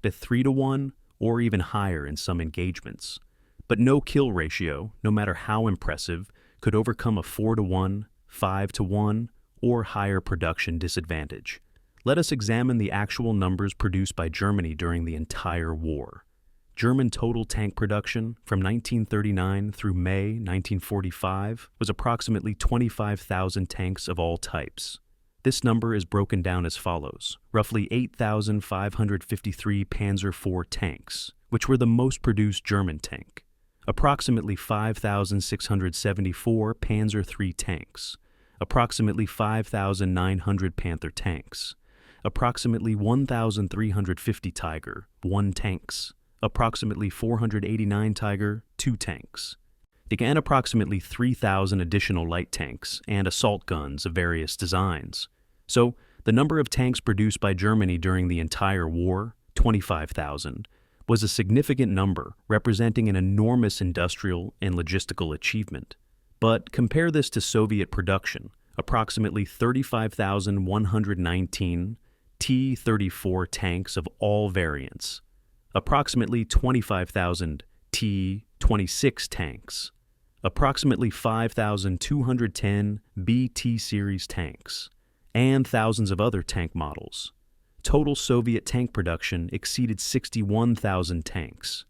but 3-to-1 or even higher in some engagements. But no kill ratio, no matter how impressive, could overcome a 4-to-1, 5-to-1, or higher production disadvantage. Let us examine the actual numbers produced by Germany during the entire war. German total tank production from 1939 through May 1945 was approximately 25,000 tanks of all types. This number is broken down as follows: roughly 8,553 Panzer IV tanks, which were the most produced German tank, approximately 5,674 Panzer III tanks, approximately 5,900 Panther tanks, approximately 1,350 Tiger I tanks, approximately 489 Tiger II tanks, and approximately 3,000 additional light tanks and assault guns of various designs. So, the number of tanks produced by Germany during the entire war, 25,000, was a significant number, representing an enormous industrial and logistical achievement. But compare this to Soviet production, approximately 35,119 T-34 tanks of all variants, approximately 25,000 T-26 tanks, approximately 5,210 BT series tanks, and thousands of other tank models. Total Soviet tank production exceeded 61,000 tanks.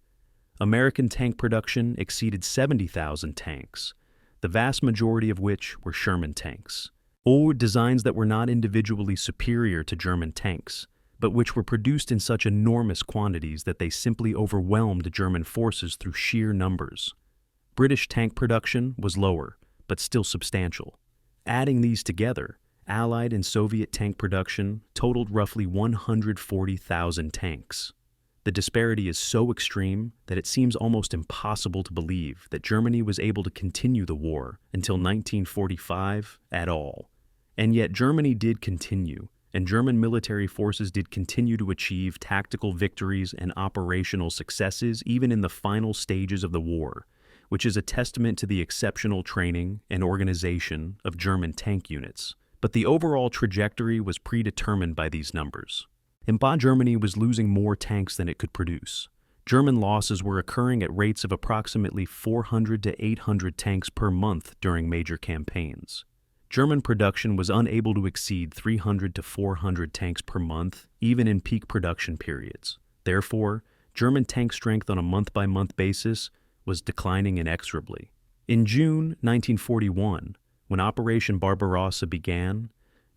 American tank production exceeded 70,000 tanks, the vast majority of which were Sherman tanks, or designs that were not individually superior to German tanks, but which were produced in such enormous quantities that they simply overwhelmed German forces through sheer numbers. British tank production was lower, but still substantial. Adding these together, Allied and Soviet tank production totaled roughly 140,000 tanks. The disparity is so extreme that it seems almost impossible to believe that Germany was able to continue the war until 1945 at all. And yet Germany did continue, and German military forces did continue to achieve tactical victories and operational successes even in the final stages of the war, which is a testament to the exceptional training and organization of German tank units. But the overall trajectory was predetermined by these numbers. Germany was losing more tanks than it could produce. German losses were occurring at rates of approximately 400 to 800 tanks per month during major campaigns. German production was unable to exceed 300 to 400 tanks per month, even in peak production periods. Therefore, German tank strength on a month-by-month basis was declining inexorably. In June 1941, when Operation Barbarossa began,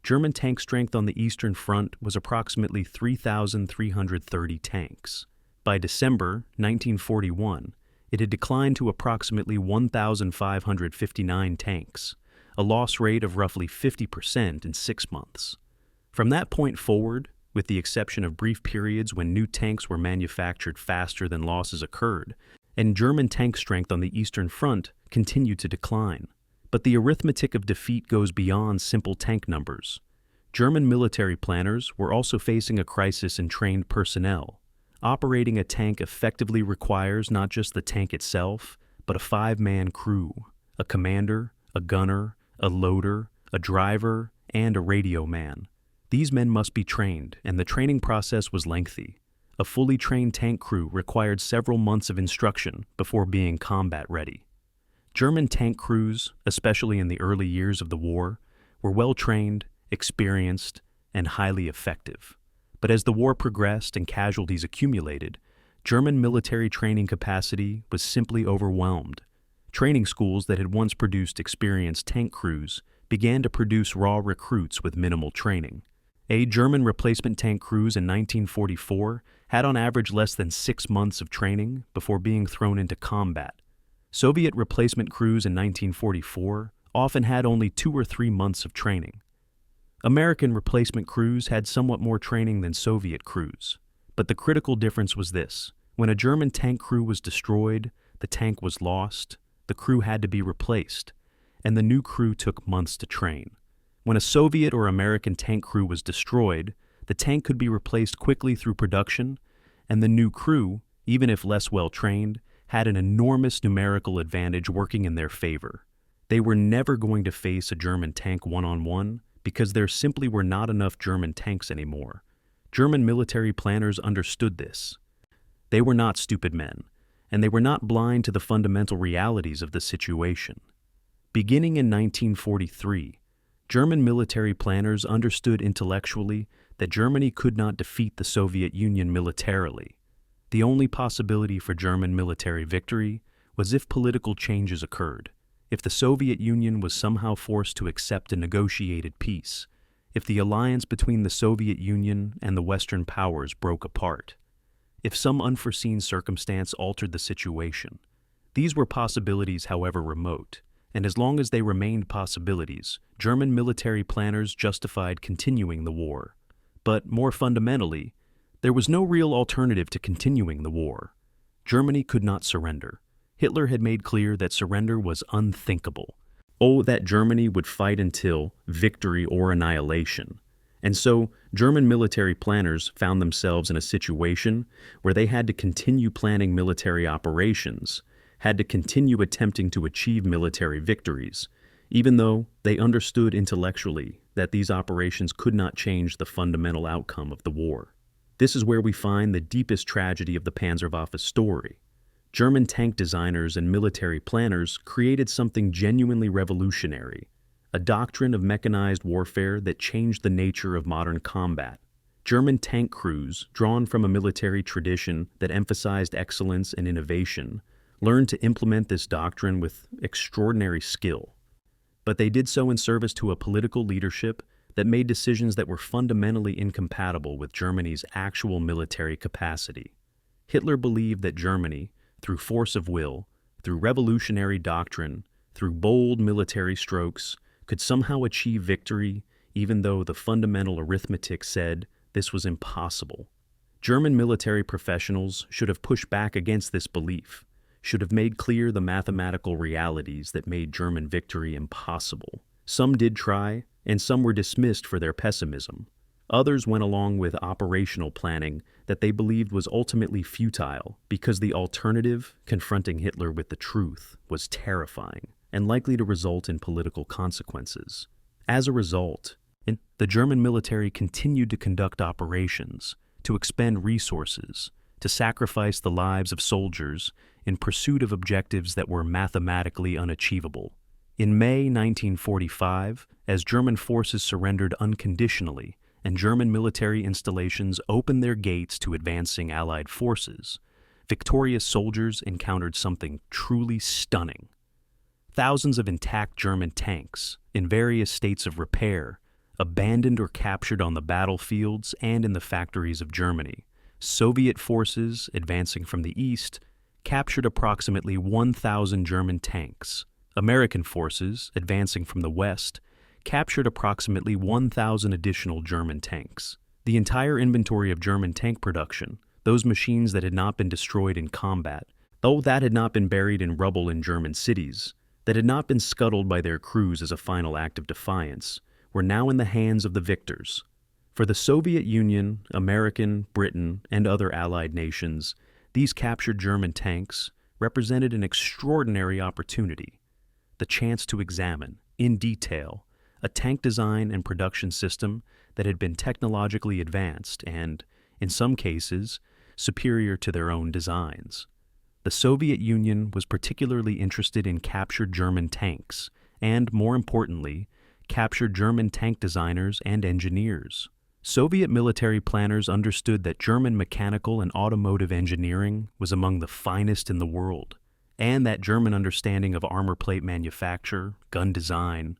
German tank strength on the Eastern Front was approximately 3,330 tanks. By December 1941, it had declined to approximately 1,559 tanks, a loss rate of roughly 50% in 6 months. From that point forward, with the exception of brief periods when new tanks were manufactured faster than losses occurred, and German tank strength on the Eastern Front continued to decline. But the arithmetic of defeat goes beyond simple tank numbers. German military planners were also facing a crisis in trained personnel. Operating a tank effectively requires not just the tank itself, but a 5-man crew, a commander, a gunner, a loader, a driver, and a radio man. These men must be trained, and the training process was lengthy. A fully trained tank crew required several months of instruction before being combat ready. German tank crews, especially in the early years of the war, were well-trained, experienced, and highly effective. But as the war progressed and casualties accumulated, German military training capacity was simply overwhelmed. Training schools that had once produced experienced tank crews began to produce raw recruits with minimal training. German replacement tank crews in 1944 had on average less than 6 months of training before being thrown into combat. Soviet replacement crews in 1944 often had only 2 or 3 months of training. American replacement crews had somewhat more training than Soviet crews, but the critical difference was this: when a German tank crew was destroyed, the tank was lost, the crew had to be replaced, and the new crew took months to train. When a Soviet or American tank crew was destroyed, the tank could be replaced quickly through production, and the new crew, even if less well-trained, had an enormous numerical advantage working in their favor. They were never going to face a German tank one-on-one because there simply were not enough German tanks anymore. German military planners understood this. They were not stupid men, and they were not blind to the fundamental realities of the situation. Beginning in 1943, German military planners understood intellectually that Germany could not defeat the Soviet Union militarily. The only possibility for German military victory was if political changes occurred, if the Soviet Union was somehow forced to accept a negotiated peace, if the alliance between the Soviet Union and the Western powers broke apart, if some unforeseen circumstance altered the situation. These were possibilities, however remote, and as long as they remained possibilities, German military planners justified continuing the war. But more fundamentally, there was no real alternative to continuing the war. Germany could not surrender. Hitler had made clear that surrender was unthinkable. That Germany would fight until victory or annihilation. And so, German military planners found themselves in a situation where they had to continue planning military operations, had to continue attempting to achieve military victories, even though they understood intellectually that these operations could not change the fundamental outcome of the war. This is where we find the deepest tragedy of the Panzerwaffe's story. German tank designers and military planners created something genuinely revolutionary, a doctrine of mechanized warfare that changed the nature of modern combat. German tank crews, drawn from a military tradition that emphasized excellence and innovation, learned to implement this doctrine with extraordinary skill. But they did so in service to a political leadership that made decisions that were fundamentally incompatible with Germany's actual military capacity. Hitler believed that Germany, through force of will, through revolutionary doctrine, through bold military strokes, could somehow achieve victory, even though the fundamental arithmetic said this was impossible. German military professionals should have pushed back against this belief, should have made clear the mathematical realities that made German victory impossible. Some did try, and some were dismissed for their pessimism. Others went along with operational planning that they believed was ultimately futile because the alternative, confronting Hitler with the truth, was terrifying and likely to result in political consequences. As a result, the German military continued to conduct operations, to expend resources, to sacrifice the lives of soldiers in pursuit of objectives that were mathematically unachievable. In May 1945, as German forces surrendered unconditionally and German military installations opened their gates to advancing Allied forces, victorious soldiers encountered something truly stunning. Thousands of intact German tanks, in various states of repair, abandoned or captured on the battlefields and in the factories of Germany. Soviet forces, advancing from the east, captured approximately 1,000 German tanks. American forces, advancing from the west, captured approximately 1,000 additional German tanks. The entire inventory of German tank production, those machines that had not been destroyed in combat, though that had not been buried in rubble in German cities, that had not been scuttled by their crews as a final act of defiance, were now in the hands of the victors. For the Soviet Union, American, Britain, and other Allied nations, these captured German tanks represented an extraordinary opportunity, the chance to examine, in detail, a tank design and production system that had been technologically advanced and, in some cases, superior to their own designs. The Soviet Union was particularly interested in captured German tanks and, more importantly, captured German tank designers and engineers. Soviet military planners understood that German mechanical and automotive engineering was among the finest in the world, and that German understanding of armor plate manufacture, gun design,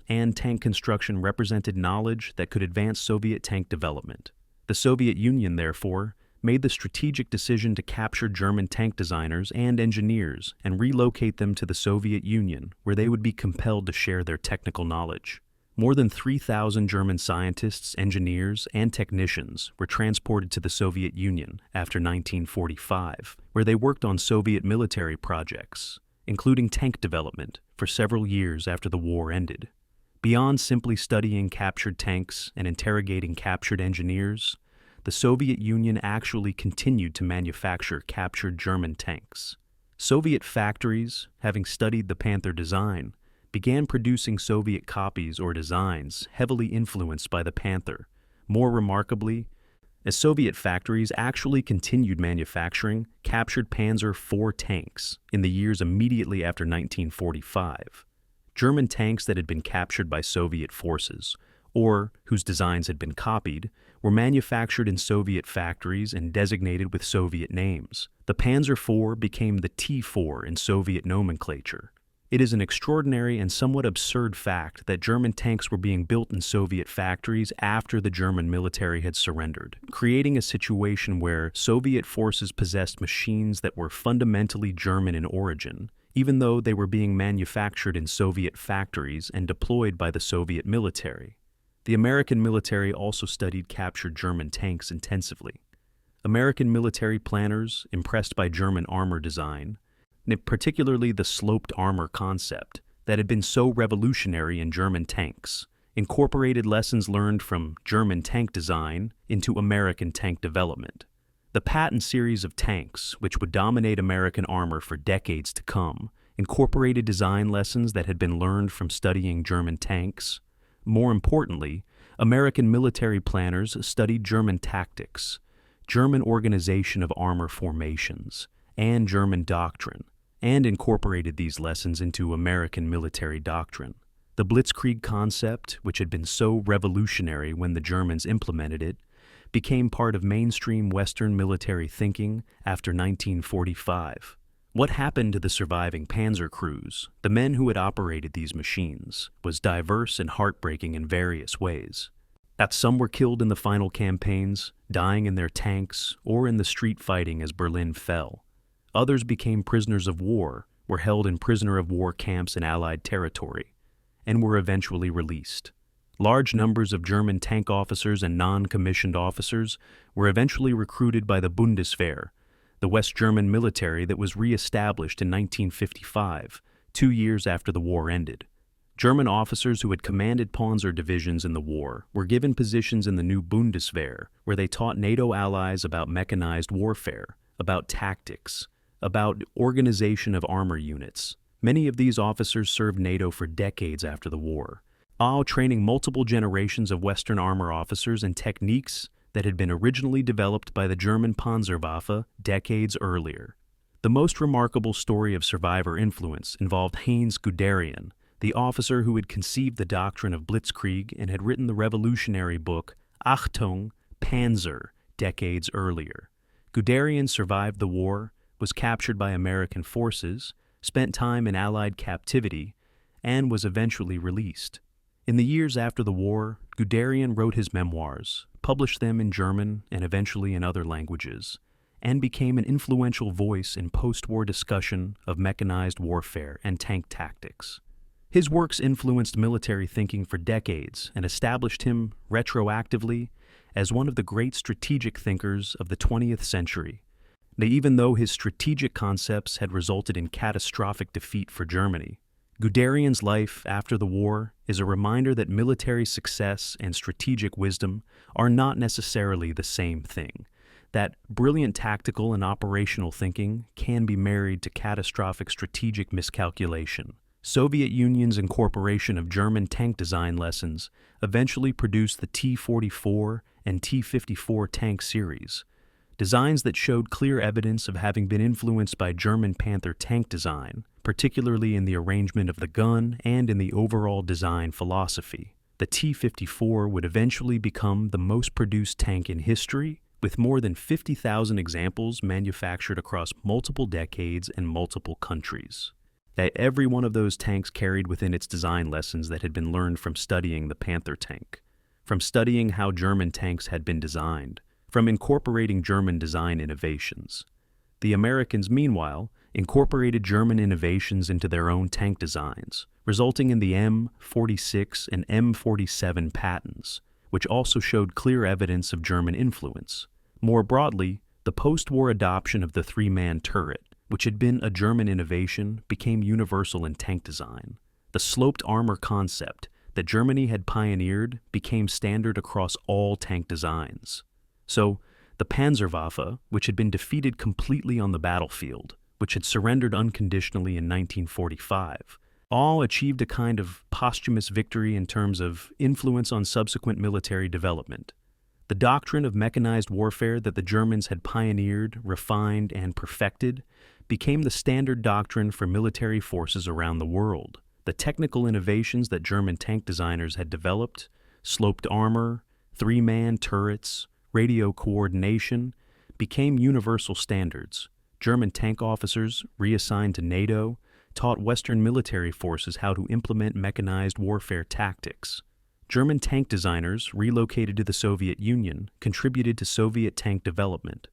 and tank construction represented knowledge that could advance Soviet tank development. The Soviet Union, therefore, made the strategic decision to capture German tank designers and engineers and relocate them to the Soviet Union, where they would be compelled to share their technical knowledge. More than 3,000 German scientists, engineers, and technicians were transported to the Soviet Union after 1945, where they worked on Soviet military projects, including tank development, for several years after the war ended. Beyond simply studying captured tanks and interrogating captured engineers, the Soviet Union actually continued to manufacture captured German tanks. Soviet factories, having studied the Panther design, began producing Soviet copies or designs heavily influenced by the Panther. More remarkably, as Soviet factories actually continued manufacturing captured Panzer IV tanks in the years immediately after 1945. German tanks that had been captured by Soviet forces, or whose designs had been copied, were manufactured in Soviet factories and designated with Soviet names. The Panzer IV became the T4 in Soviet nomenclature. It is an extraordinary and somewhat absurd fact that German tanks were being built in Soviet factories after the German military had surrendered, creating a situation where Soviet forces possessed machines that were fundamentally German in origin, even though they were being manufactured in Soviet factories and deployed by the Soviet military. The American military also studied captured German tanks intensively. American military planners, impressed by German armor design, particularly the sloped armor concept that had been so revolutionary in German tanks, incorporated lessons learned from German tank design into American tank development. The Patton series of tanks, which would dominate American armor for decades to come, incorporated design lessons that had been learned from studying German tanks. More importantly, American military planners studied German tactics, German organization of armor formations, and German doctrine, and incorporated these lessons into American military doctrine. The Blitzkrieg concept, which had been so revolutionary when the Germans implemented it, became part of mainstream Western military thinking after 1945. What happened to the surviving Panzer crews, the men who had operated these machines, was diverse and heartbreaking in various ways. That some were killed in the final campaigns, dying in their tanks, or in the street fighting as Berlin fell. Others became prisoners of war, were held in prisoner of war camps in Allied territory, and were eventually released. Large numbers of German tank officers and non-commissioned officers were eventually recruited by the Bundeswehr, the West German military that was re-established in 1955, 2 years after the war ended. German officers who had commanded Panzer divisions in the war were given positions in the new Bundeswehr, where they taught NATO allies about mechanized warfare, about tactics, about organization of armor units. Many of these officers served NATO for decades after the war, all training multiple generations of Western armor officers in techniques that had been originally developed by the German Panzerwaffe decades earlier. The most remarkable story of survivor influence involved Heinz Guderian, the officer who had conceived the doctrine of Blitzkrieg and had written the revolutionary book Achtung, Panzer decades earlier. Guderian survived the war, was captured by American forces, spent time in Allied captivity, and was eventually released. In the years after the war, Guderian wrote his memoirs, published them in German and eventually in other languages, and became an influential voice in post-war discussion of mechanized warfare and tank tactics. His works influenced military thinking for decades and established him, retroactively, as one of the great strategic thinkers of the 20th century. Even though his strategic concepts had resulted in catastrophic defeat for Germany, Guderian's life after the war is a reminder that military success and strategic wisdom are not necessarily the same thing, that brilliant tactical and operational thinking can be married to catastrophic strategic miscalculation. Soviet Union's incorporation of German tank design lessons eventually produced the T-44 and T-54 tank series, designs that showed clear evidence of having been influenced by German Panther tank design, particularly in the arrangement of the gun and in the overall design philosophy. The T-54 would eventually become the most produced tank in history, with more than 50,000 examples manufactured across multiple decades and multiple countries. That every one of those tanks carried within its design lessons that had been learned from studying the Panther tank, from studying how German tanks had been designed, from incorporating German design innovations. The Americans, meanwhile, incorporated German innovations into their own tank designs, resulting in the M46 and M47 Pattens, which also showed clear evidence of German influence. More broadly, the post-war adoption of the three-man turret, which had been a German innovation, became universal in tank design. The sloped armor concept that Germany had pioneered became standard across all tank designs. So, the Panzerwaffe, which had been defeated completely on the battlefield, which had surrendered unconditionally in 1945, all achieved a kind of posthumous victory in terms of influence on subsequent military development. The doctrine of mechanized warfare that the Germans had pioneered, refined, and perfected became the standard doctrine for military forces around the world. The technical innovations that German tank designers had developed, sloped armor, three-man turrets, radio coordination, became universal standards. German tank officers, reassigned to NATO, taught Western military forces how to implement mechanized warfare tactics. German tank designers, relocated to the Soviet Union, contributed to Soviet tank development.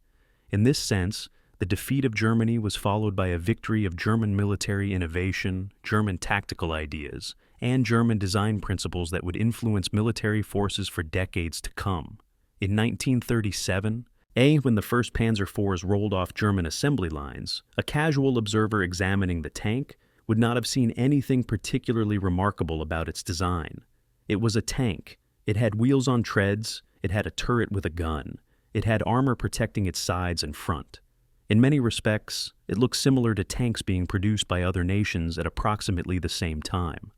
In this sense, the defeat of Germany was followed by a victory of German military innovation, German tactical ideas, and German design principles that would influence military forces for decades to come. In 1937, when the first Panzer IVs rolled off German assembly lines, a casual observer examining the tank would not have seen anything particularly remarkable about its design. It was a tank. It had wheels on treads, it had a turret with a gun, it had armor protecting its sides and front. In many respects, it looked similar to tanks being produced by other nations at approximately the same time.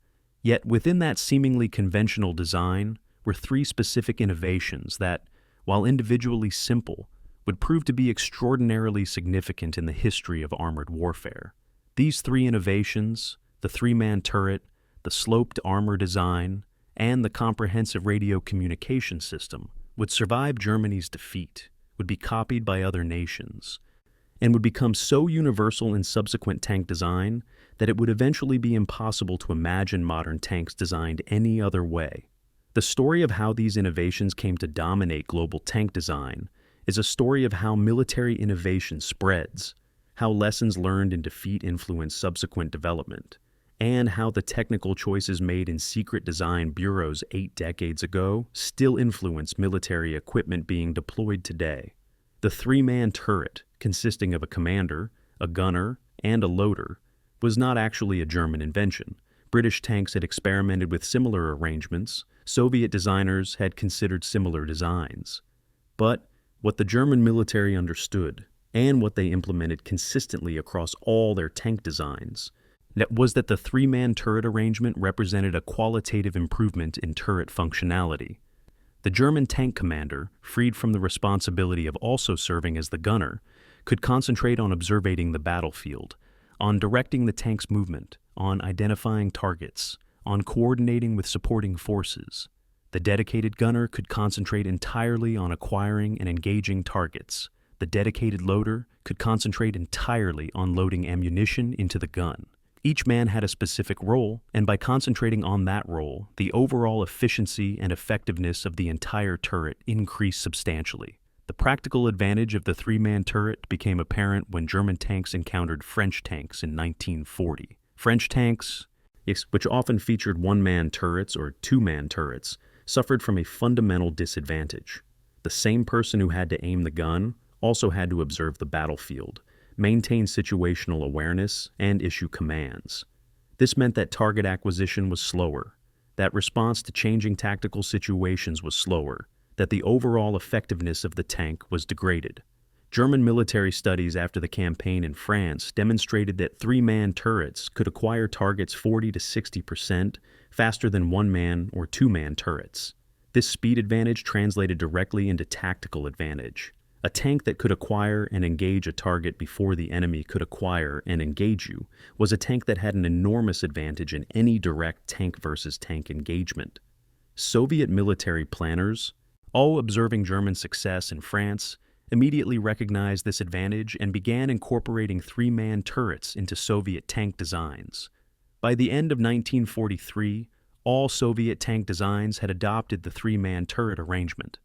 Yet within that seemingly conventional design were three specific innovations that, while individually simple, would prove to be extraordinarily significant in the history of armored warfare. These three innovations, the three-man turret, the sloped armor design, and the comprehensive radio communication system, would survive Germany's defeat, would be copied by other nations, and would become so universal in subsequent tank design that it would eventually be impossible to imagine modern tanks designed any other way. The story of how these innovations came to dominate global tank design is a story of how military innovation spreads, how lessons learned in defeat influence subsequent development, and how the technical choices made in secret design bureaus 8 decades ago still influence military equipment being deployed today. The three-man turret, consisting of a commander, a gunner, and a loader, was not actually a German invention. British tanks had experimented with similar arrangements. Soviet designers had considered similar designs. But what the German military understood, and what they implemented consistently across all their tank designs, was that the three-man turret arrangement represented a qualitative improvement in turret functionality. The German tank commander, freed from the responsibility of also serving as the gunner, could concentrate on observing the battlefield, on directing the tank's movement, on identifying targets, on coordinating with supporting forces. The dedicated gunner could concentrate entirely on acquiring and engaging targets. The dedicated loader could concentrate entirely on loading ammunition into the gun. Each man had a specific role, and by concentrating on that role, the overall efficiency and effectiveness of the entire turret increased substantially. The practical advantage of the three-man turret became apparent when German tanks encountered French tanks in 1940. French tanks, which often featured one-man turrets or two-man turrets, suffered from a fundamental disadvantage. The same person who had to aim the gun also had to observe the battlefield, maintain situational awareness, and issue commands. This meant that target acquisition was slower, that response to changing tactical situations was slower, that the overall effectiveness of the tank was degraded. German military studies after the campaign in France demonstrated that three-man turrets could acquire targets 40 to 60% faster than one-man or two-man turrets. This speed advantage translated directly into tactical advantage. A tank that could acquire and engage a target before the enemy could acquire and engage you was a tank that had an enormous advantage in any direct tank versus tank engagement. Soviet military planners, all observing German success in France, immediately recognized this advantage and began incorporating three-man turrets into Soviet tank designs. By the end of 1943, all Soviet tank designs had adopted the three-man turret arrangement.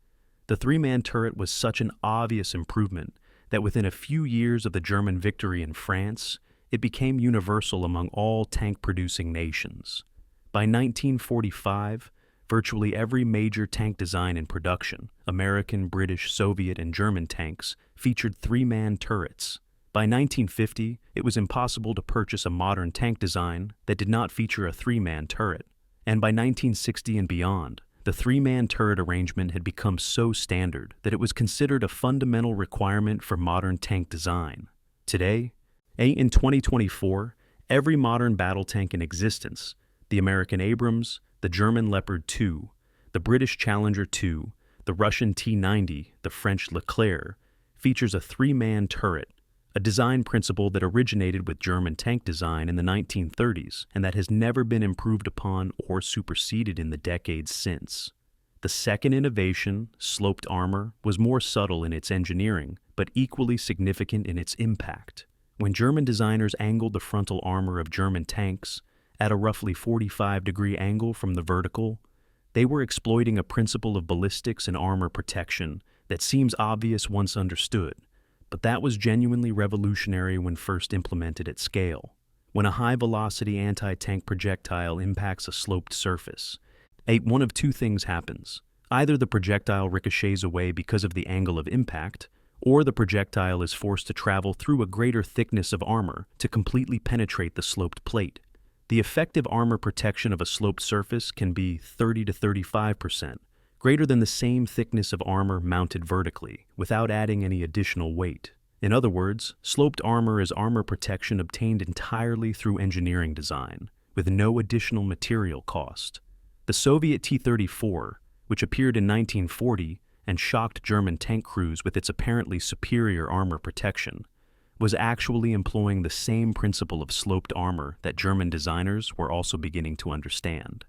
The three-man turret was such an obvious improvement that within a few years of the German victory in France, it became universal among all tank-producing nations. By 1945, virtually every major tank design in production, American, British, Soviet, and German tanks, featured three-man turrets. By 1950, it was impossible to purchase a modern tank design that did not feature a three-man turret. And by 1960 and beyond, the three-man turret arrangement had become so standard that it was considered a fundamental requirement for modern tank design. Today, in 2024, every modern battle tank in existence, the American Abrams, the German Leopard 2, the British Challenger 2, the Russian T-90, the French Leclerc, features a three-man turret, a design principle that originated with German tank design in the 1930s and that has never been improved upon or superseded in the decades since. The second innovation, sloped armor, was more subtle in its engineering, but equally significant in its impact. When German designers angled the frontal armor of German tanks at a roughly 45-degree angle from the vertical, they were exploiting a principle of ballistics and armor protection that seems obvious once understood, but that was genuinely revolutionary when first implemented at scale. When a high-velocity anti-tank projectile impacts a sloped surface, one of two things happens. Either the projectile ricochets away because of the angle of impact, or the projectile is forced to travel through a greater thickness of armor to completely penetrate the sloped plate. The effective armor protection of a sloped surface can be 30 to 35%, greater than the same thickness of armor mounted vertically, without adding any additional weight. In other words, sloped armor is armor protection obtained entirely through engineering design, with no additional material cost. The Soviet T-34, which appeared in 1940 and shocked German tank crews with its apparently superior armor protection, was actually employing the same principle of sloped armor that German designers were also beginning to understand.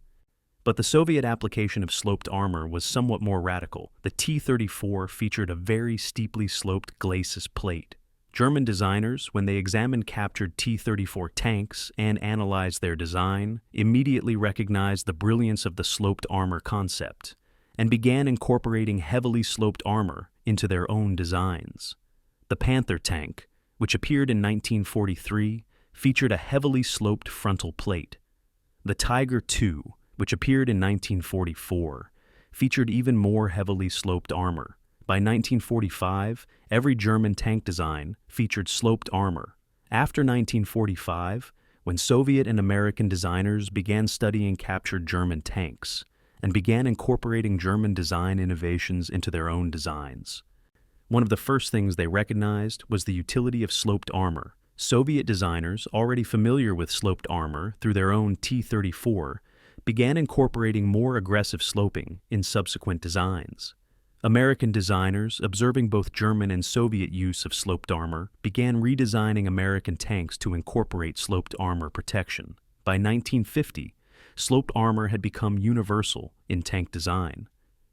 But the Soviet application of sloped armor was somewhat more radical. The T-34 featured a very steeply sloped glacis plate. German designers, when they examined captured T-34 tanks and analyzed their design, immediately recognized the brilliance of the sloped armor concept and began incorporating heavily sloped armor into their own designs. The Panzer tank, which appeared in 1943, featured a heavily sloped frontal plate. The Tiger II, which appeared in 1944, featured even more heavily sloped armor. By 1945, every German tank design featured sloped armor. After 1945, when Soviet and American designers began studying captured German tanks and began incorporating German design innovations into their own designs, one of the first things they recognized was the utility of sloped armor. Soviet designers, already familiar with sloped armor through their own T-34, began incorporating more aggressive sloping in subsequent designs. American designers, observing both German and Soviet use of sloped armor, began redesigning American tanks to incorporate sloped armor protection. By 1950, sloped armor had become universal in tank design.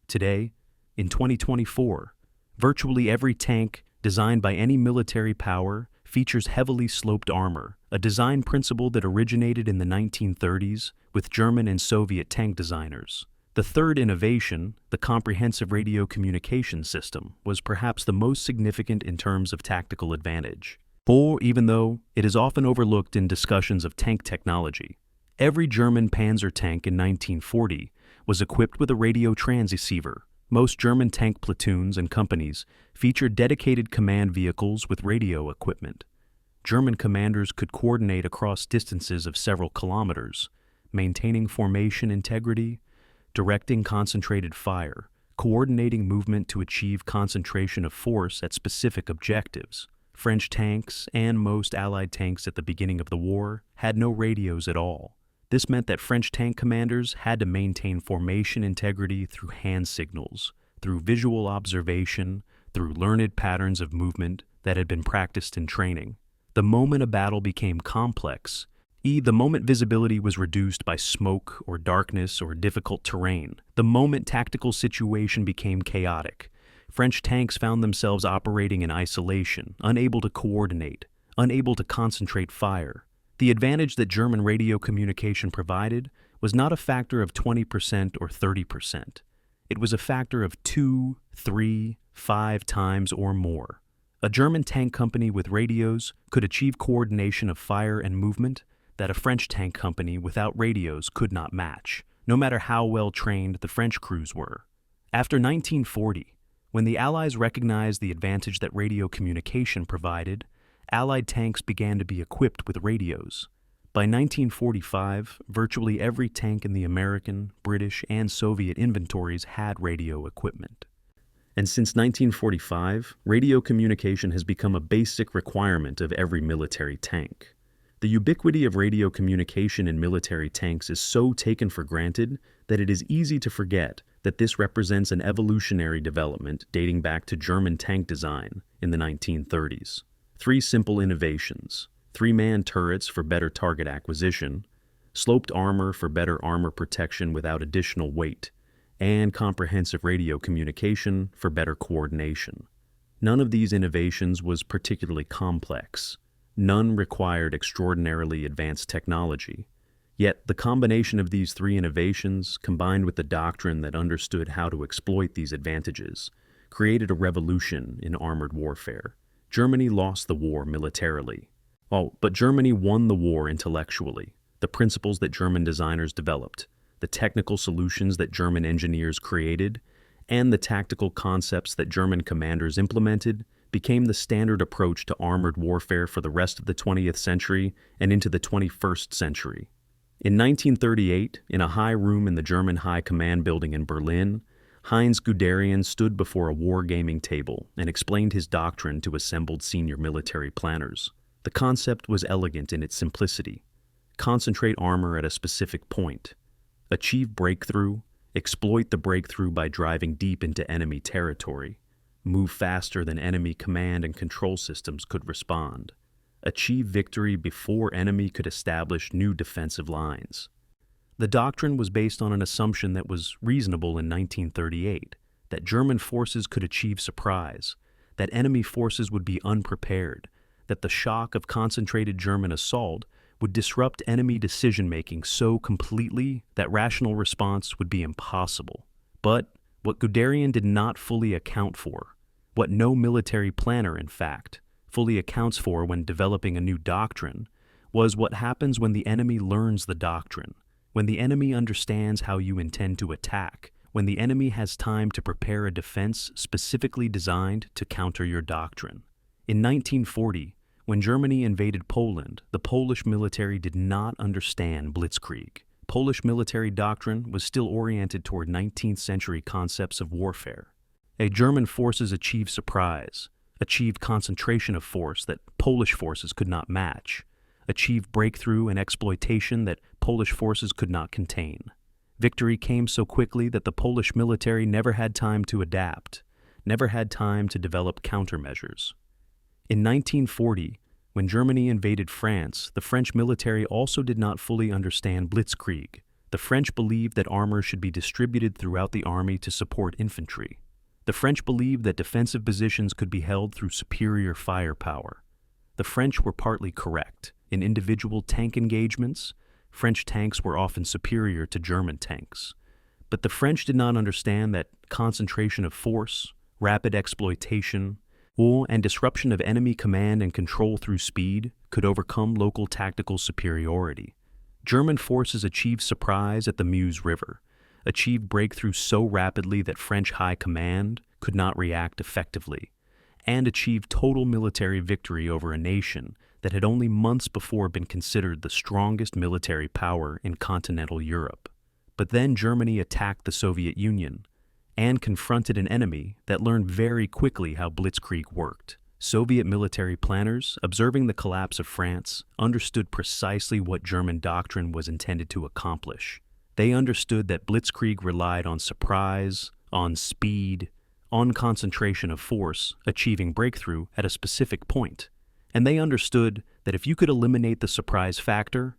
Today, in 2024, virtually every tank designed by any military power features heavily sloped armor, a design principle that originated in the 1930s with German and Soviet tank designers. The third innovation, the comprehensive radio communication system, was perhaps the most significant in terms of tactical advantage. For even though it is often overlooked in discussions of tank technology, every German Panzer tank in 1940 was equipped with a radio transceiver. Most German tank platoons and companies featured dedicated command vehicles with radio equipment. German commanders could coordinate across distances of several kilometers, maintaining formation integrity, directing concentrated fire, coordinating movement to achieve concentration of force at specific objectives. French tanks and most Allied tanks at the beginning of the war had no radios at all. This meant that French tank commanders had to maintain formation integrity through hand signals, through visual observation, through learned patterns of movement that had been practiced in training. The moment a battle became complex, the moment visibility was reduced by smoke or darkness or difficult terrain, the moment tactical situation became chaotic, French tanks found themselves operating in isolation, unable to coordinate, unable to concentrate fire. The advantage that German radio communication provided was not a factor of 20% or 30%. It was a factor of 2, 3, 5 times or more. A German tank company with radios could achieve coordination of fire and movement that a French tank company without radios could not match, no matter how well trained the French crews were. After 1940, when the Allies recognized the advantage that radio communication provided, Allied tanks began to be equipped with radios. By 1945, virtually every tank in the American, British, and Soviet inventories had radio equipment. And since 1945, radio communication has become a basic requirement of every military tank. The ubiquity of radio communication in military tanks is so taken for granted that it is easy to forget that this represents an evolutionary development dating back to German tank design in the 1930s. 3 simple innovations: 3-man turrets for better target acquisition, sloped armor for better armor protection without additional weight, and comprehensive radio communication for better coordination. None of these innovations was particularly complex. None required extraordinarily advanced technology. Yet the combination of these 3 innovations, combined with the doctrine that understood how to exploit these advantages, created a revolution in armored warfare. Germany lost the war militarily. But Germany won the war intellectually. The principles that German designers developed, the technical solutions that German engineers created, and the tactical concepts that German commanders implemented became the standard approach to armored warfare for the rest of the 20th century and into the 21st century. In 1938, in a high room in the German High Command building in Berlin, Heinz Guderian stood before a wargaming table and explained his doctrine to assembled senior military planners. The concept was elegant in its simplicity. Concentrate armor at a specific point. Achieve breakthrough. Exploit the breakthrough by driving deep into enemy territory. Move faster than enemy command and control systems could respond. Achieve victory before enemy could establish new defensive lines. The doctrine was based on an assumption that was reasonable in 1938, that German forces could achieve surprise, that enemy forces would be unprepared, that the shock of concentrated German assault would disrupt enemy decision-making so completely that rational response would be impossible. But what Guderian did not fully account for, what no military planner, in fact, fully accounts for when developing a new doctrine, was what happens when the enemy learns the doctrine, when the enemy understands how you intend to attack, when the enemy has time to prepare a defense specifically designed to counter your doctrine. In 1940, when Germany invaded Poland, the Polish military did not understand blitzkrieg. Polish military doctrine was still oriented toward 19th century concepts of warfare. German forces achieved surprise, achieved concentration of force that Polish forces could not match, achieved breakthrough and exploitation that Polish forces could not contain. Victory came so quickly that the Polish military never had time to adapt, never had time to develop countermeasures. In 1940, when Germany invaded France, the French military also did not fully understand blitzkrieg. The French believed that armor should be distributed throughout the army to support infantry. The French believed that defensive positions could be held through superior firepower. The French were partly correct. In individual tank engagements, French tanks were often superior to German tanks. But the French did not understand that concentration of force, rapid exploitation, and disruption of enemy command and control through speed could overcome local tactical superiority. German forces achieved surprise at the Meuse River, achieved breakthrough so rapidly that French high command could not react effectively, and achieved total military victory over a nation that had only months before been considered the strongest military power in continental Europe. But then Germany attacked the Soviet Union and confronted an enemy that learned very quickly how blitzkrieg worked. Soviet military planners, observing the collapse of France, understood precisely what German doctrine was intended to accomplish. They understood that blitzkrieg relied on surprise, on speed, on concentration of force, achieving breakthrough at a specific point. And they understood that if you could eliminate the surprise factor,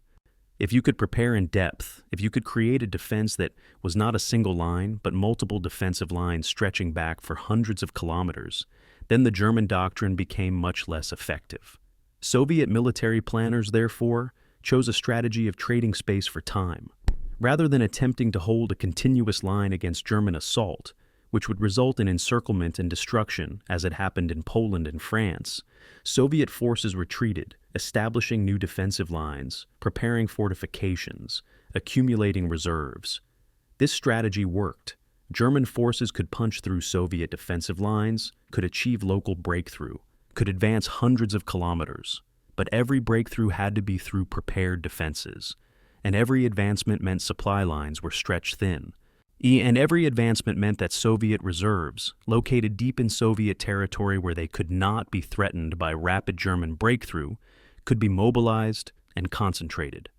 if you could prepare in depth, if you could create a defense that was not a single line, but multiple defensive lines stretching back for hundreds of kilometers, then the German doctrine became much less effective. Soviet military planners, therefore, chose a strategy of trading space for time. Rather than attempting to hold a continuous line against German assault, which would result in encirclement and destruction, as it happened in Poland and France, Soviet forces retreated, establishing new defensive lines, preparing fortifications, accumulating reserves. This strategy worked. German forces could punch through Soviet defensive lines, could achieve local breakthrough, could advance hundreds of kilometers. But every breakthrough had to be through prepared defenses, and every advancement meant supply lines were stretched thin. And every advancement meant that Soviet reserves, located deep in Soviet territory where they could not be threatened by rapid German breakthrough, could be mobilized and concentrated.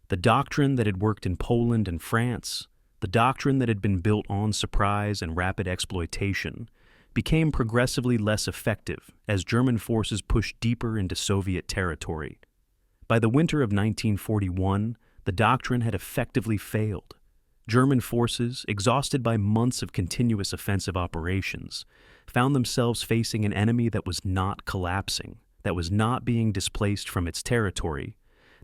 The doctrine that had worked in Poland and France, the doctrine that had been built on surprise and rapid exploitation, became progressively less effective as German forces pushed deeper into Soviet territory. By the winter of 1941, the doctrine had effectively failed. German forces, exhausted by months of continuous offensive operations, found themselves facing an enemy that was not collapsing, that was not being displaced from its territory,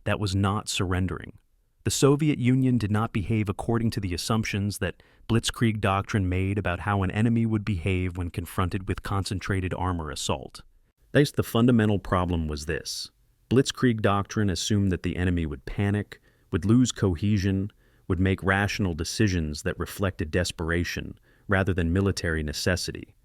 that was not surrendering. The Soviet Union did not behave according to the assumptions that blitzkrieg doctrine made about how an enemy would behave when confronted with concentrated armor assault. Thus, the fundamental problem was this. Blitzkrieg doctrine assumed that the enemy would panic, would lose cohesion, would make rational decisions that reflected desperation rather than military necessity.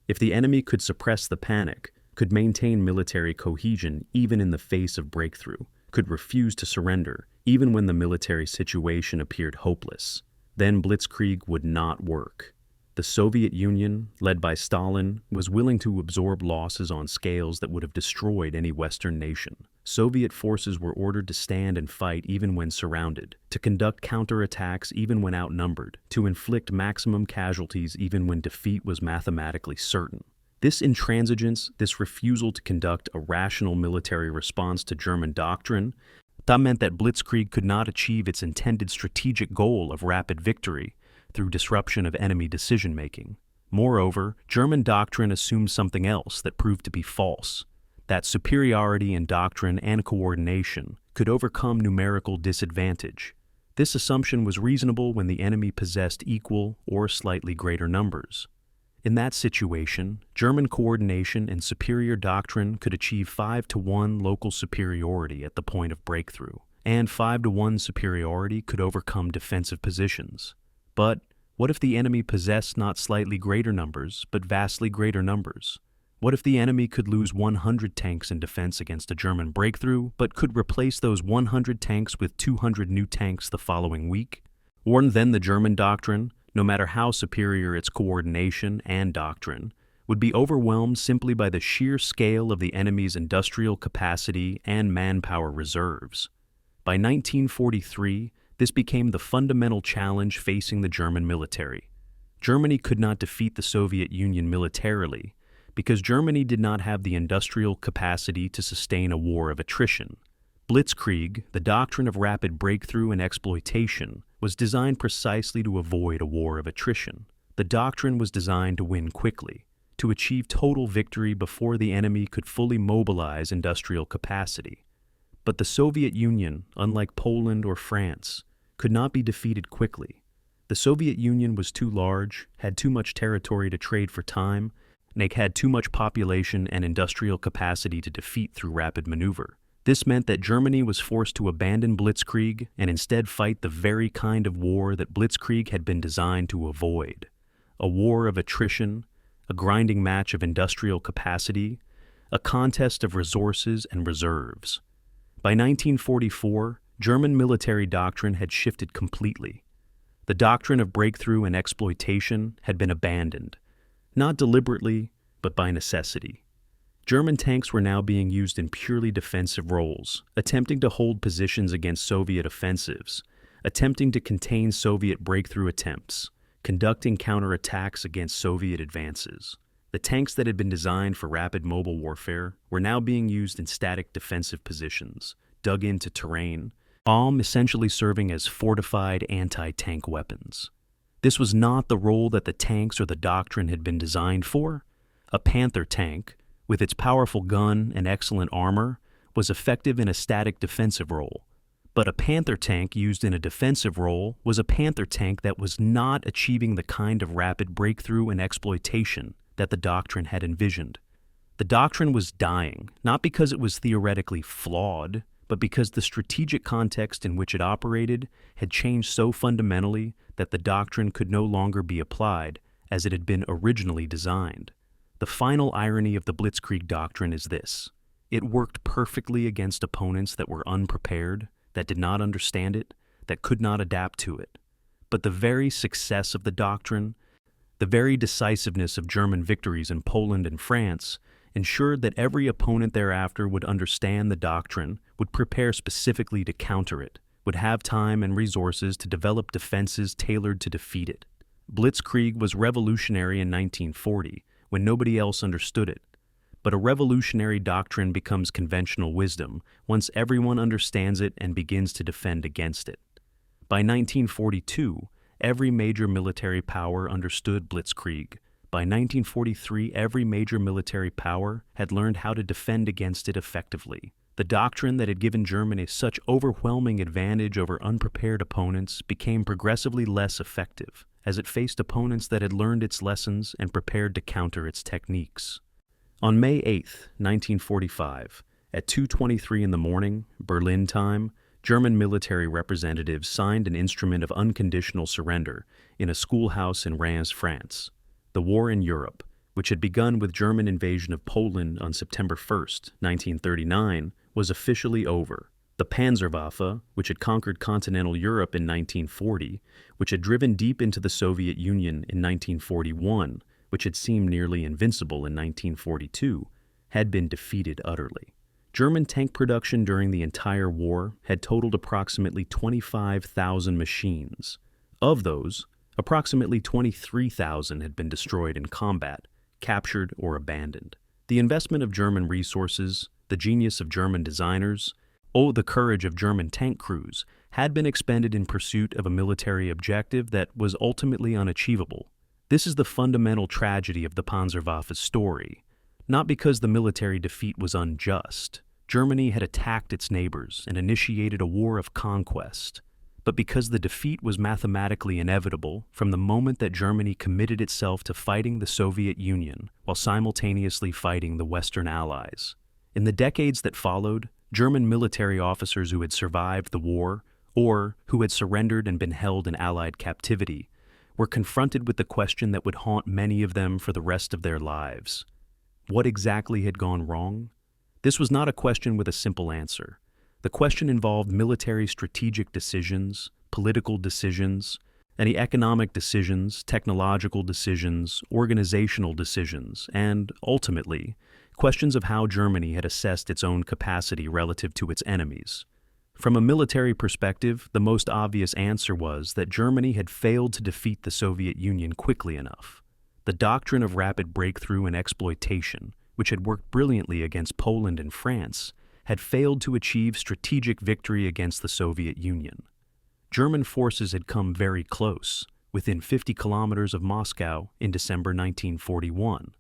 If the enemy could suppress the panic, could maintain military cohesion even in the face of breakthrough, could refuse to surrender even when the military situation appeared hopeless. Then blitzkrieg would not work. The Soviet Union, led by Stalin, was willing to absorb losses on scales that would have destroyed any Western nation. Soviet forces were ordered to stand and fight even when surrounded, to conduct counterattacks even when outnumbered, to inflict maximum casualties even when defeat was mathematically certain. This intransigence, this refusal to conduct a rational military response to German doctrine, that meant that blitzkrieg could not achieve its intended strategic goal of rapid victory through disruption of enemy decision-making. Moreover, German doctrine assumed something else that proved to be false, that superiority in doctrine and coordination could overcome numerical disadvantage. This assumption was reasonable when the enemy possessed equal or slightly greater numbers. In that situation, German coordination and superior doctrine could achieve 5-to-1 local superiority at the point of breakthrough, and 5-to-1 superiority could overcome defensive positions. But what if the enemy possessed not slightly greater numbers, but vastly greater numbers? What if the enemy could lose 100 tanks in defense against a German breakthrough, but could replace those 100 tanks with 200 new tanks the following week? Or then the German doctrine, no matter how superior its coordination and doctrine, would be overwhelmed simply by the sheer scale of the enemy's industrial capacity and manpower reserves. By 1943, this became the fundamental challenge facing the German military. Germany could not defeat the Soviet Union militarily because Germany did not have the industrial capacity to sustain a war of attrition. Blitzkrieg, the doctrine of rapid breakthrough and exploitation, was designed precisely to avoid a war of attrition. The doctrine was designed to win quickly, to achieve total victory before the enemy could fully mobilize industrial capacity. But the Soviet Union, unlike Poland or France, could not be defeated quickly. The Soviet Union was too large, had too much territory to trade for time, and it had too much population and industrial capacity to defeat through rapid maneuver. This meant that Germany was forced to abandon blitzkrieg and instead fight the very kind of war that blitzkrieg had been designed to avoid: a war of attrition, a grinding match of industrial capacity, a contest of resources and reserves. By 1944, German military doctrine had shifted completely. The doctrine of breakthrough and exploitation had been abandoned, not deliberately, but by necessity. German tanks were now being used in purely defensive roles, attempting to hold positions against Soviet offensives, attempting to contain Soviet breakthrough attempts, conducting counterattacks against Soviet advances. The tanks that had been designed for rapid mobile warfare were now being used in static defensive positions, dug into terrain, all essentially serving as fortified anti-tank weapons. This was not the role that the tanks or the doctrine had been designed for. A Panzer tank, with its powerful gun and excellent armor, was effective in a static defensive role. But a Panzer tank used in a defensive role was a Panzer tank that was not achieving the kind of rapid breakthrough and exploitation that the doctrine had envisioned. The doctrine was dying, not because it was theoretically flawed, but because the strategic context in which it operated had changed so fundamentally that the doctrine could no longer be applied as it had been originally designed. The final irony of the Blitzkrieg doctrine is this: it worked perfectly against opponents that were unprepared, that did not understand it, that could not adapt to it. But the very success of the doctrine, the very decisiveness of German victories in Poland and France, ensured that every opponent thereafter would understand the doctrine, would prepare specifically to counter it, would have time and resources to develop defenses tailored to defeat it. Blitzkrieg was revolutionary in 1940, when nobody else understood it. But a revolutionary doctrine becomes conventional wisdom once everyone understands it and begins to defend against it. By 1942, every major military power understood Blitzkrieg. By 1943, every major military power had learned how to defend against it effectively. The doctrine that had given Germany such overwhelming advantage over unprepared opponents became progressively less effective, as it faced opponents that had learned its lessons and prepared to counter its techniques. On May 8, 1945, at 2:23 in the morning, Berlin time, German military representatives signed an instrument of unconditional surrender in a schoolhouse in Reims, France. The war in Europe, which had begun with German invasion of Poland on September 1, 1939, was officially over. The Panzerwaffe, which had conquered continental Europe in 1940, which had driven deep into the Soviet Union in 1941, which had seemed nearly invincible in 1942, had been defeated utterly. German tank production during the entire war had totaled approximately 25,000 machines. Of those, approximately 23,000 had been destroyed in combat, captured, or abandoned. The investment of German resources, the genius of German designers, the courage of German tank crews had been expended in pursuit of a military objective that was ultimately unachievable. This is the fundamental tragedy of the Panzerwaffe's story. Not because the military defeat was unjust. Germany had attacked its neighbors and initiated a war of conquest, but because the defeat was mathematically inevitable from the moment that Germany committed itself to fighting the Soviet Union while simultaneously fighting the Western Allies. In the decades that followed, German military officers who had survived the war, or who had surrendered and been held in Allied captivity, were confronted with the question that would haunt many of them for the rest of their lives. What exactly had gone wrong? This was not a question with a simple answer. The question involved military strategic decisions, political decisions, any economic decisions, technological decisions, organizational decisions, and, ultimately, questions of how Germany had assessed its own capacity relative to its enemies. From a military perspective, the most obvious answer was that Germany had failed to defeat the Soviet Union quickly enough. The doctrine of rapid breakthrough and exploitation, which had worked brilliantly against Poland and France, had failed to achieve strategic victory against the Soviet Union. German forces had come very close, within 50 kilometers of Moscow in December 1941.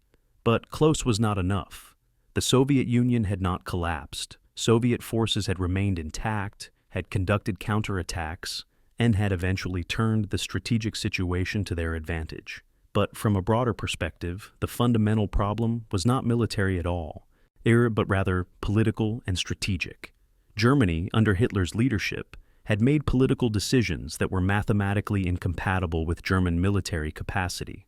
But close was not enough. The Soviet Union had not collapsed. Soviet forces had remained intact, had conducted counterattacks, and had eventually turned the strategic situation to their advantage. But from a broader perspective, the fundamental problem was not military at all, but rather political and strategic. Germany, under Hitler's leadership, had made political decisions that were mathematically incompatible with German military capacity.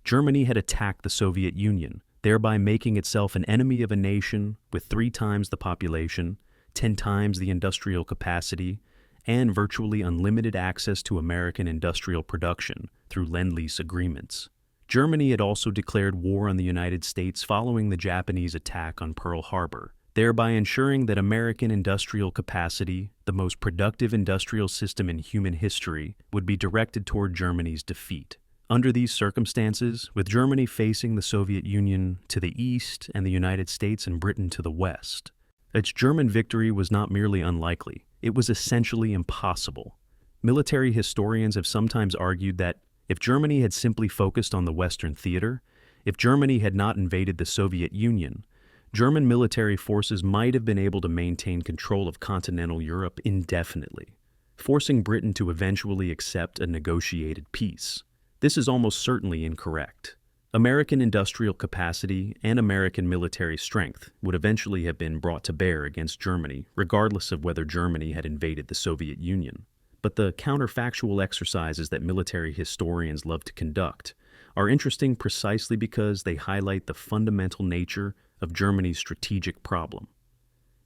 Germany had attacked the Soviet Union, thereby making itself an enemy of a nation with 3 times the population, 10 times the industrial capacity, and virtually unlimited access to American industrial production through Lend-Lease agreements. Germany had also declared war on the United States following the Japanese attack on Pearl Harbor, thereby ensuring that American industrial capacity, the most productive industrial system in human history, would be directed toward Germany's defeat. Under these circumstances, with Germany facing the Soviet Union to the east and the United States and Britain to the west, its German victory was not merely unlikely, it was essentially impossible. Military historians have sometimes argued that if Germany had simply focused on the Western theater, if Germany had not invaded the Soviet Union, German military forces might have been able to maintain control of continental Europe indefinitely, forcing Britain to eventually accept a negotiated peace. This is almost certainly incorrect. American industrial capacity and American military strength would eventually have been brought to bear against Germany, regardless of whether Germany had invaded the Soviet Union. But the counterfactual exercises that military historians love to conduct are interesting precisely because they highlight the fundamental nature of Germany's strategic problem.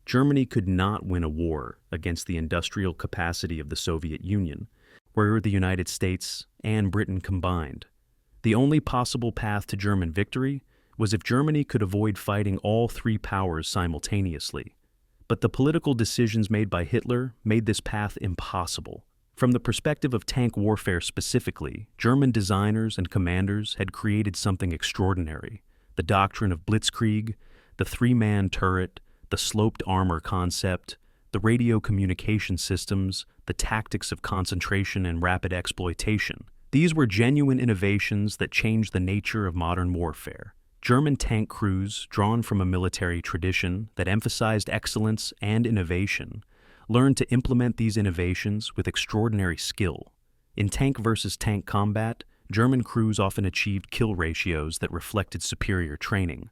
Germany could not win a war against the industrial capacity of the Soviet Union, where the United States and Britain combined. The only possible path to German victory was if Germany could avoid fighting all 3 powers simultaneously. But the political decisions made by Hitler made this path impossible. From the perspective of tank warfare specifically, German designers and commanders had created something extraordinary: the doctrine of blitzkrieg, the 3-man turret, the sloped armor concept, the radio communication systems, the tactics of concentration and rapid exploitation. These were genuine innovations that changed the nature of modern warfare. German tank crews, drawn from a military tradition that emphasized excellence and innovation, learned to implement these innovations with extraordinary skill. In tank versus tank combat, German crews often achieved kill ratios that reflected superior training,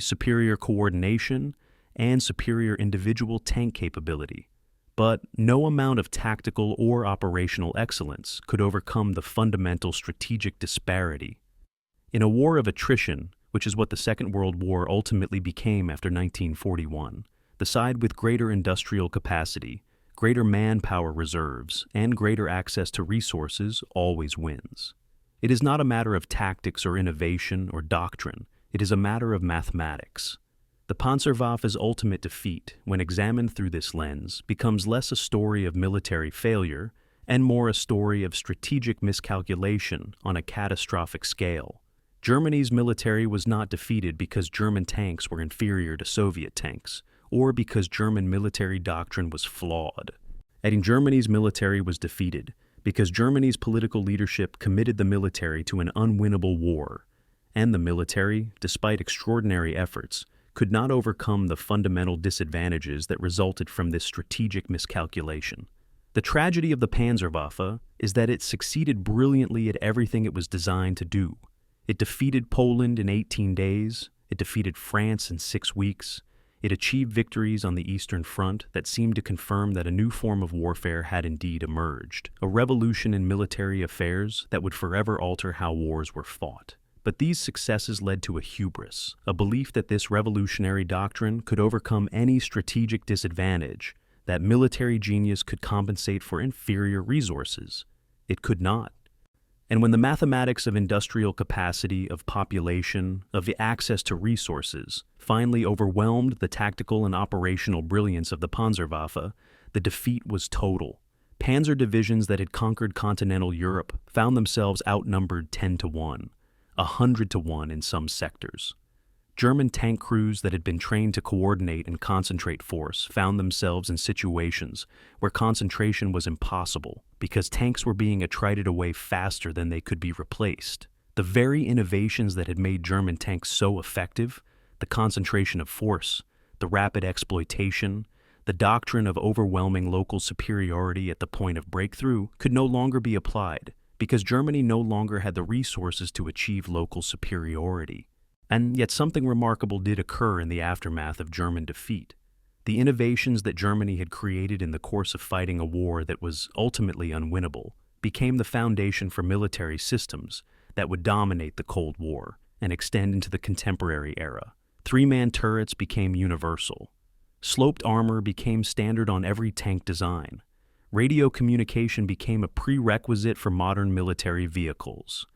superior coordination, and superior individual tank capability. But no amount of tactical or operational excellence could overcome the fundamental strategic disparity. In a war of attrition, which is what the Second World War ultimately became after 1941, The side with greater industrial capacity, greater manpower reserves, and greater access to resources always wins. It is not a matter of tactics or innovation or doctrine. It is a matter of mathematics. The Panzerwaffe's ultimate defeat, when examined through this lens, becomes less a story of military failure and more a story of strategic miscalculation on a catastrophic scale. Germany's military was not defeated because German tanks were inferior to Soviet tanks, or because German military doctrine was flawed. Germany's military was defeated because Germany's political leadership committed the military to an unwinnable war, and the military, despite extraordinary efforts, could not overcome the fundamental disadvantages that resulted from this strategic miscalculation. The tragedy of the Panzerwaffe is that it succeeded brilliantly at everything it was designed to do. It defeated Poland in 18 days, it defeated France in 6 weeks, it achieved victories on the Eastern Front that seemed to confirm that a new form of warfare had indeed emerged, a revolution in military affairs that would forever alter how wars were fought. But these successes led to a hubris, a belief that this revolutionary doctrine could overcome any strategic disadvantage, that military genius could compensate for inferior resources. It could not. And when the mathematics of industrial capacity, of population, of the access to resources, finally overwhelmed the tactical and operational brilliance of the Panzerwaffe, the defeat was total. Panzer divisions that had conquered continental Europe found themselves outnumbered 10-1. 100-1 in some sectors. German tank crews that had been trained to coordinate and concentrate force found themselves in situations where concentration was impossible because tanks were being attrited away faster than they could be replaced. The very innovations that had made German tanks so effective, the concentration of force, the rapid exploitation, the doctrine of overwhelming local superiority at the point of breakthrough, could no longer be applied, because Germany no longer had the resources to achieve local superiority. And yet something remarkable did occur in the aftermath of German defeat. The innovations that Germany had created in the course of fighting a war that was ultimately unwinnable became the foundation for military systems that would dominate the Cold War and extend into the contemporary era. Three-man turrets became universal. Sloped armor became standard on every tank design. Radio communication became a prerequisite for modern military vehicles.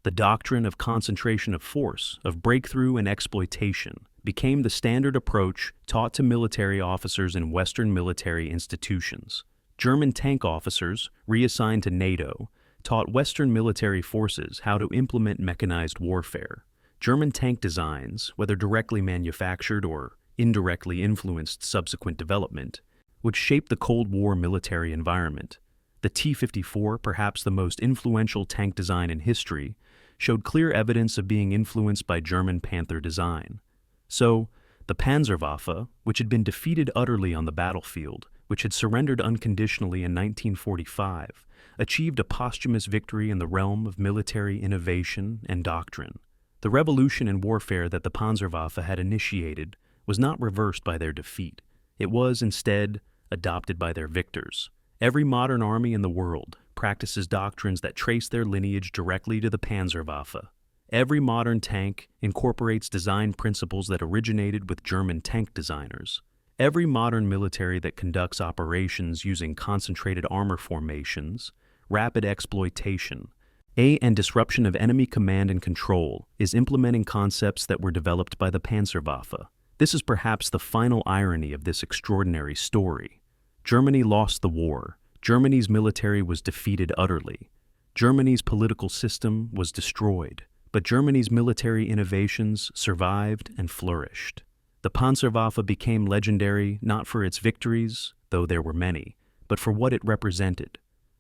The doctrine of concentration of force, of breakthrough and exploitation, became the standard approach taught to military officers in Western military institutions. German tank officers, reassigned to NATO, taught Western military forces how to implement mechanized warfare. German tank designs, whether directly manufactured or indirectly influenced subsequent development, would shape the Cold War military environment. The T-54, perhaps the most influential tank design in history, showed clear evidence of being influenced by German Panther design. So, the Panzerwaffe, which had been defeated utterly on the battlefield, which had surrendered unconditionally in 1945, achieved a posthumous victory in the realm of military innovation and doctrine. The revolution in warfare that the Panzerwaffe had initiated was not reversed by their defeat. It was, instead, adopted by their victors. Every modern army in the world practices doctrines that trace their lineage directly to the Panzerwaffe. Every modern tank incorporates design principles that originated with German tank designers. Every modern military that conducts operations using concentrated armor formations, rapid exploitation, and disruption of enemy command and control is implementing concepts that were developed by the Panzerwaffe. This is perhaps the final irony of this extraordinary story. Germany lost the war. Germany's military was defeated utterly. Germany's political system was destroyed. But Germany's military innovations survived and flourished. The Panzerwaffe became legendary not for its victories, though there were many, but for what it represented.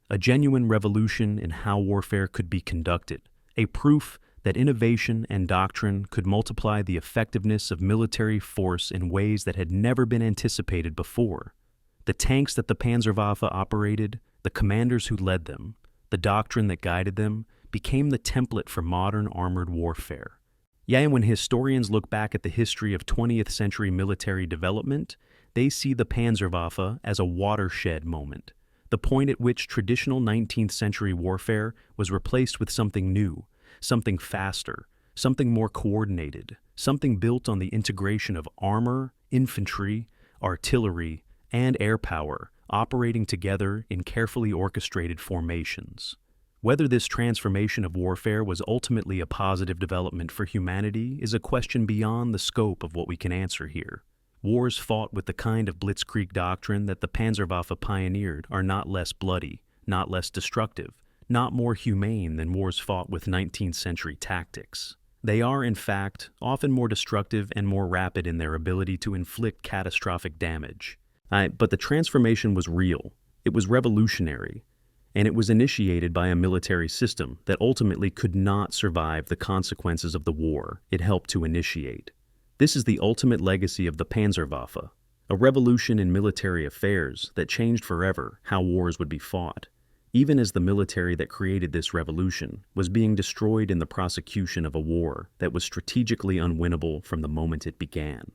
A genuine revolution in how warfare could be conducted, a proof that innovation and doctrine could multiply the effectiveness of military force in ways that had never been anticipated before. The tanks that the Panzerwaffe operated, the commanders who led them, the doctrine that guided them, became the template for modern armored warfare. And when historians look back at the history of 20th century military development, they see the Panzerwaffe as a watershed moment, the point at which traditional 19th century warfare was replaced with something new, something faster, something more coordinated, something built on the integration of armor, infantry, artillery, and air power operating together in carefully orchestrated formations. Whether this transformation of warfare was ultimately a positive development for humanity is a question beyond the scope of what we can answer here. Wars fought with the kind of blitzkrieg doctrine that the Panzerwaffe pioneered are not less bloody, not less destructive, not more humane than wars fought with 19th century tactics. They are, in fact, often more destructive and more rapid in their ability to inflict catastrophic damage. But the transformation was real, it was revolutionary, and it was initiated by a military system that ultimately could not survive the consequences of the war it helped to initiate. This is the ultimate legacy of the Panzerwaffe, a revolution in military affairs that changed forever how wars would be fought, even as the military that created this revolution was being destroyed in the prosecution of a war that was strategically unwinnable from the moment it began.